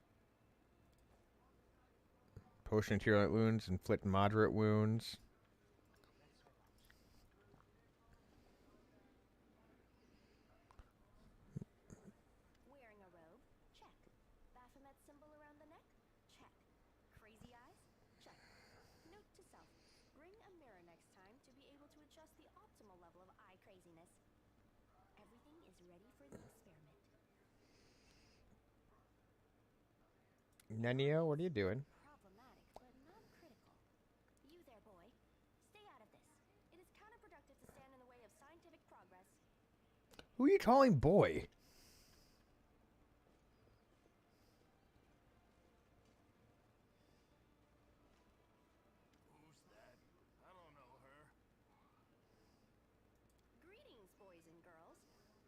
Potion of Cure Light Wounds, inflict moderate wounds. Wearing just the optimal level of eye craziness. Everything is ready for the experiment. Nenio, what are you doing? Problematic, but not critical. You there, boy. Stay out of this. It is counterproductive to stand in the way of scientific progress. Who are you calling boy? Who's that? I don't know her. Greetings, boys and girls.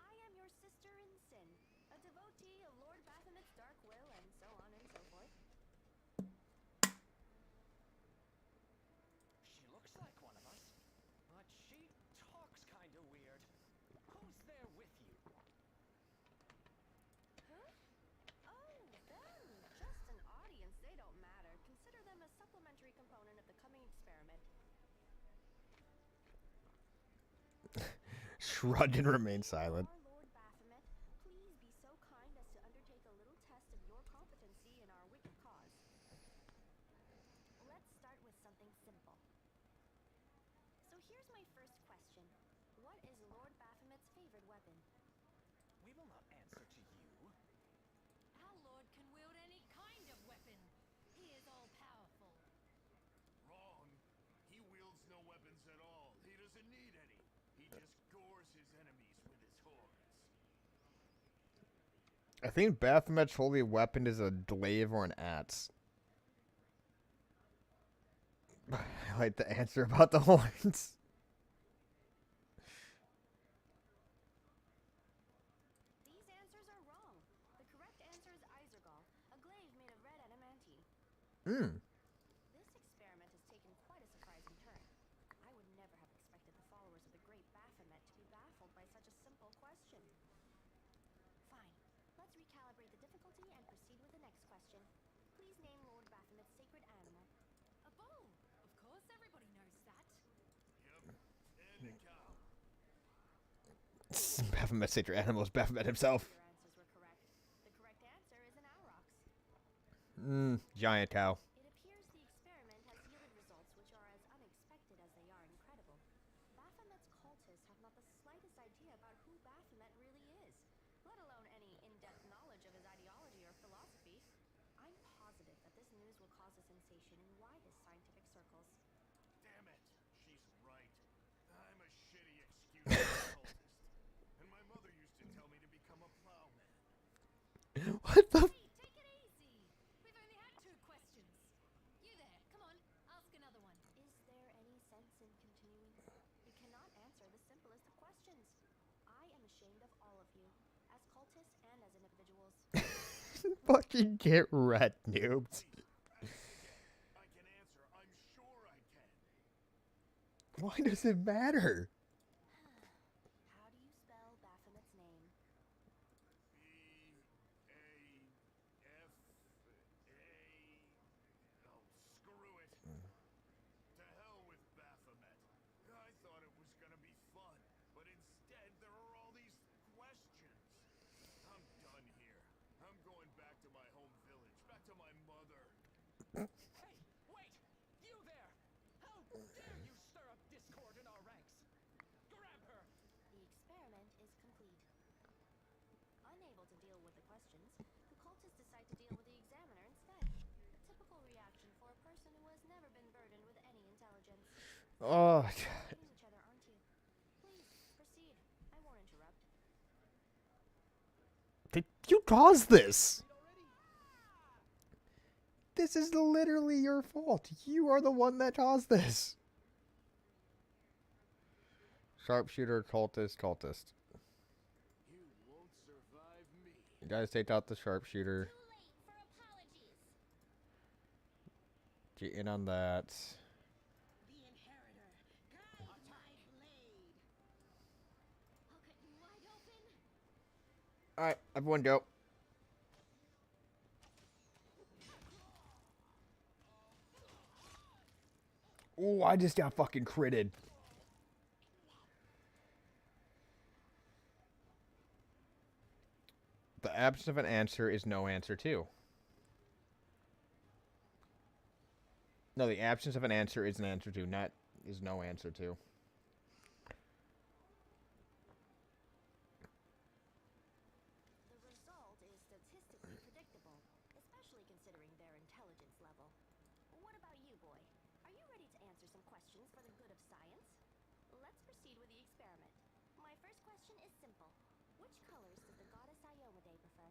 I am your sister in sin, a devotee of Lord Baphomet's dark will, and so on and so forth. She looks like one of us, but she talks kind of weird. Who's there with you? Huh? Oh, them. Just an audience. They don't matter. Consider them a supplementary component of the coming experiment. Shrugged and remained silent. Lord Baphomet, please be so kind as to undertake a little test of your competency in our wicked cause. Let's start with something simple. So here's my first question. What is Lord Baphomet's favorite weapon? We will not answer to you. Our lord can wield any kind of weapon. He is all-powerful. Wrong. He wields no weapons at all. He doesn't need any. He just gores his enemies with his horns. I think Baphomet's holy weapon is a glaive or an axe. I like the answer about the horns. These answers are wrong. The correct answer is Isergal, a glaive made of red adamantine. This experiment has taken quite a surprising turn. I would never have expected the followers of the great Baphomet to be baffled by such a simple question. Fine. Let's recalibrate the difficulty and proceed with the next question. Please name Lord Baphomet's sacred animal. A bull. Of course, everybody knows that. Yep. And a cow. Baphomet's sacred animal is Baphomet himself. Your answers were correct. The correct answer is an aurochs. Giant cow. It appears the experiment has yielded results which are as unexpected as they are incredible. Baphomet's cultists have not the slightest idea about who Baphomet really is, let alone any in-depth knowledge of his ideology or philosophy. I'm positive that this news will cause a sensation in widest scientific circles. Damn it. She's right. I'm a shitty excuse for a cultist. And my mother used to tell me to become a plowman. What the? Hey, take it easy. We've only had 2 questions. You there, come on, ask another one. Is there any sense in continuing? You cannot answer the simplest of questions. I am ashamed of all of you, as cultists and as individuals. Fucking get red, noobs. I can answer. I'm sure I can. Why does it matter? How do you spell Baphomet's name? B-A-F-A... Oh, screw it. To hell with Baphomet. I thought it was gonna be fun, but instead there are all these questions. I'm done here. I'm going back to my home village, back to my mother. Hey, wait! You there! How dare you stir up discord in our ranks? Grab her! The experiment is complete. Unable to deal with the questions, the cultists decide to deal with the examiner instead. A typical reaction for a person who has never been burdened with any intelligence. Oh, Fighting each other, aren't you? Please, proceed. I won't interrupt. you caused this. This is literally your fault. You are the one that caused this. Sharpshooter, cultist. You won't survive me. You guys take out the sharpshooter. Too late for apologies. Get in on that. The inheritor, guide my blade. I'll cut you wide open. Alright, everyone go. Oh, I just got fucking critted. The absence of an answer is no answer too. No, the absence of an answer is an answer to, not is no answer to. boy. Are you ready to answer some questions for the good of science? Let's proceed with the experiment. My first question is simple. Which colors does the goddess Iomade prefer?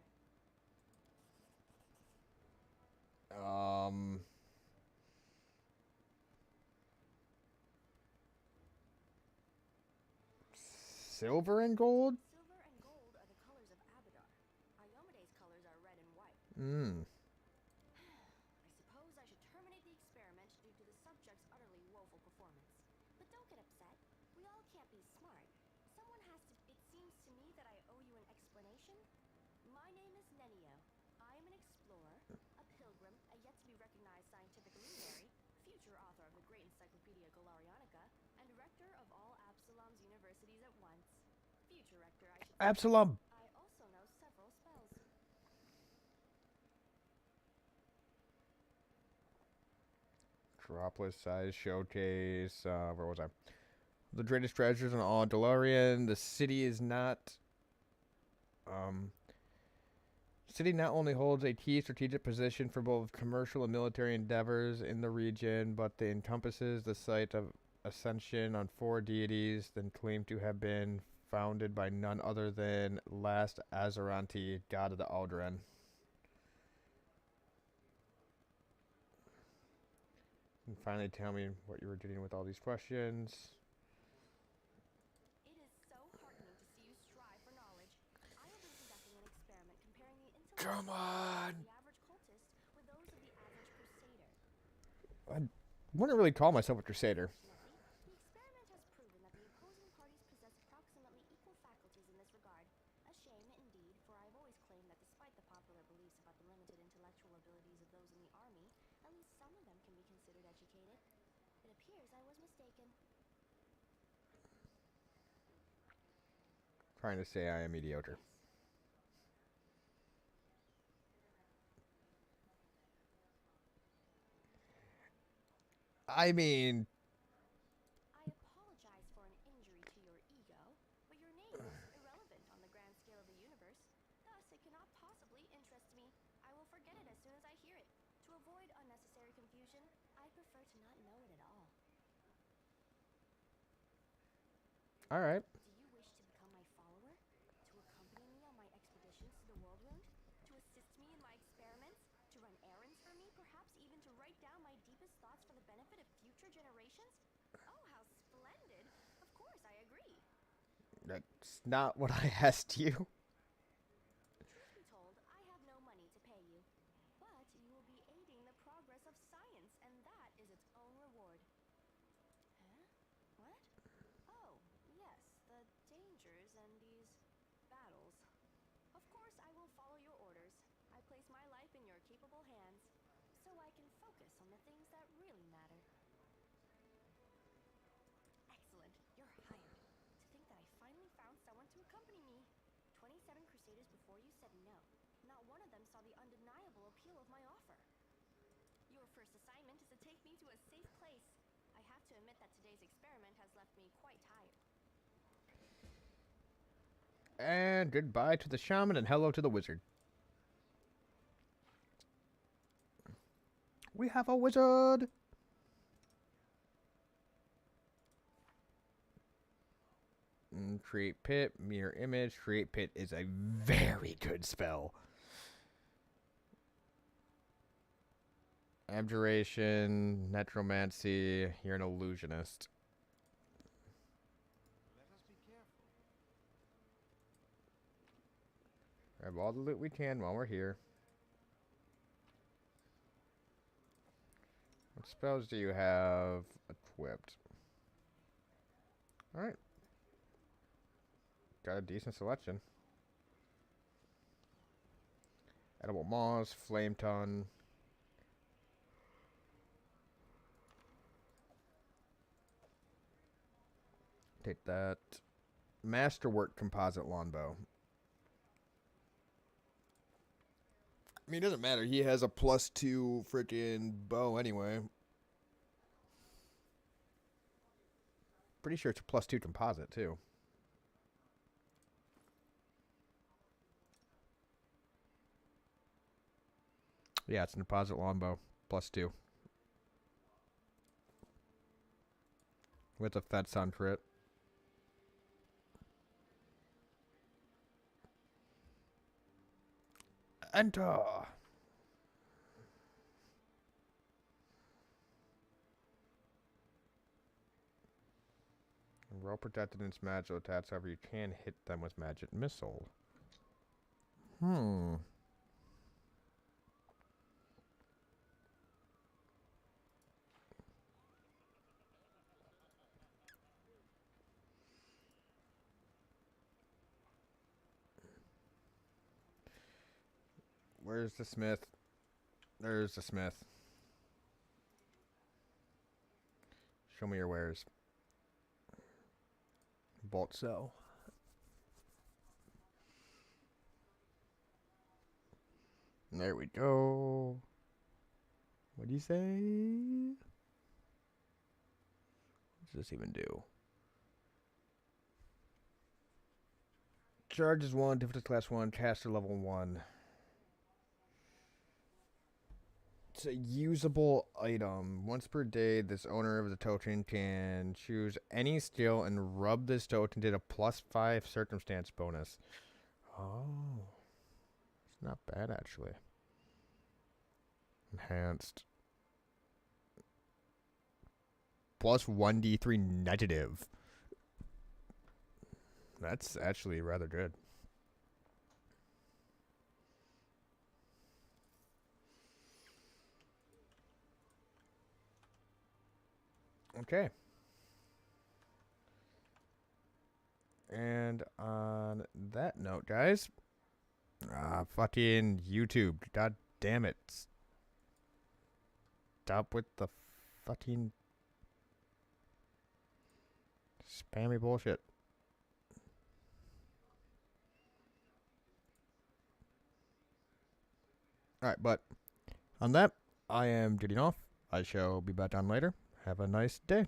Silver and gold? Silver and gold are the colors of Abadar. Iomade's colors are red and white. Hmm. I suppose I should terminate the experiment due to the subject's utterly woeful performance. But don't get upset. We all can't be smart. Someone has to... It seems to me that I owe you an explanation. My name is Nenio. I am an explorer, a pilgrim, a yet-to-be-recognized scientific luminary, future author of the great Encyclopedia Galarianica, and rector of all Absalom's universities at once. Future rector, I should say. Absalom! I also know several spells. Dropless size showcase. Where was I? The greatest treasures in all Delarian. The city is not. City not only holds a key strategic position for both commercial and military endeavors in the region, but it encompasses the site of ascension on 4 deities, then claimed to have been founded by none other than Last Azaranti, god of the Aldren. And finally, tell me what you were doing with all these questions. It is so heartening to see you strive for knowledge. I have been conducting an experiment comparing the intellect Come on! of the average cultist with those of the average crusader. I wouldn't really call myself a crusader. Fortunately, the experiment has proven that the opposing parties possess approximately equal faculties in this regard. A shame, indeed, for I have always claimed that despite the popular beliefs about the limited intellectual abilities of those in the army, at least some of them can be considered educated. It appears I was mistaken. Trying to say I am mediocre. I mean, I apologize for an injury to your ego, but your name is irrelevant on the grand scale of the universe. Thus, it cannot possibly interest me. I will forget it as soon as I hear it. To avoid unnecessary confusion, I prefer to not know it at all. all right. Do you wish to become my follower? To accompany me on my expeditions to the world wound? To assist me in my experiments? To run errands for me? Perhaps even to write down my deepest thoughts for the benefit of future generations? Oh, how splendid! Of course, I agree. That's not what I asked you. Truth be told, I have no money to pay you. But you will be aiding the progress of science, and that is its own reward. Huh? What? Oh, yes, the dangers and these battles. Of course, I will follow your orders. I place my life in your capable hands, so I can focus on the things that really matter. Excellent, you're hired. To think that I finally found someone to accompany me. 27 crusaders before you said no. Not one of them saw the undeniable appeal of my offer. Your first assignment is to take me to a safe place. I have to admit that today's experiment has left me quite tired. And goodbye to the shaman and hello to the wizard. We have a wizard! Create pit, mirror image. Create pit is a very good spell. Abjuration, necromancy. You're an illusionist. Let us be careful. Grab all the loot we can while we're here. What spells do you have equipped? Alright. Got a decent selection. Edible moss, flame tongue. Take that. Masterwork composite longbow. I mean, it doesn't matter. He has a +2 freaking bow anyway. Pretty sure it's a +2 composite, too. Yeah, it's a composite longbow. +2. With a fat sound for it. Enter! Well protected in its magic attacks, however you can hit them with magic missile. Where's the smith? There's the smith. Show me your wares. Bolt cell. There we go. What do you say? What does this even do? Charge is 1, difficulty class 1, caster level 1. It's a usable item. Once per day, this owner of the token can choose any skill and rub this token to a +5 circumstance bonus. Oh. It's not bad, actually. Enhanced. Plus 1d3 negative. That's actually rather good. Okay. And on that note, guys, fucking YouTube, god damn it. Stop with the fucking spammy bullshit. Alright, but on that, I am getting off. I shall be back on later. Have a nice day.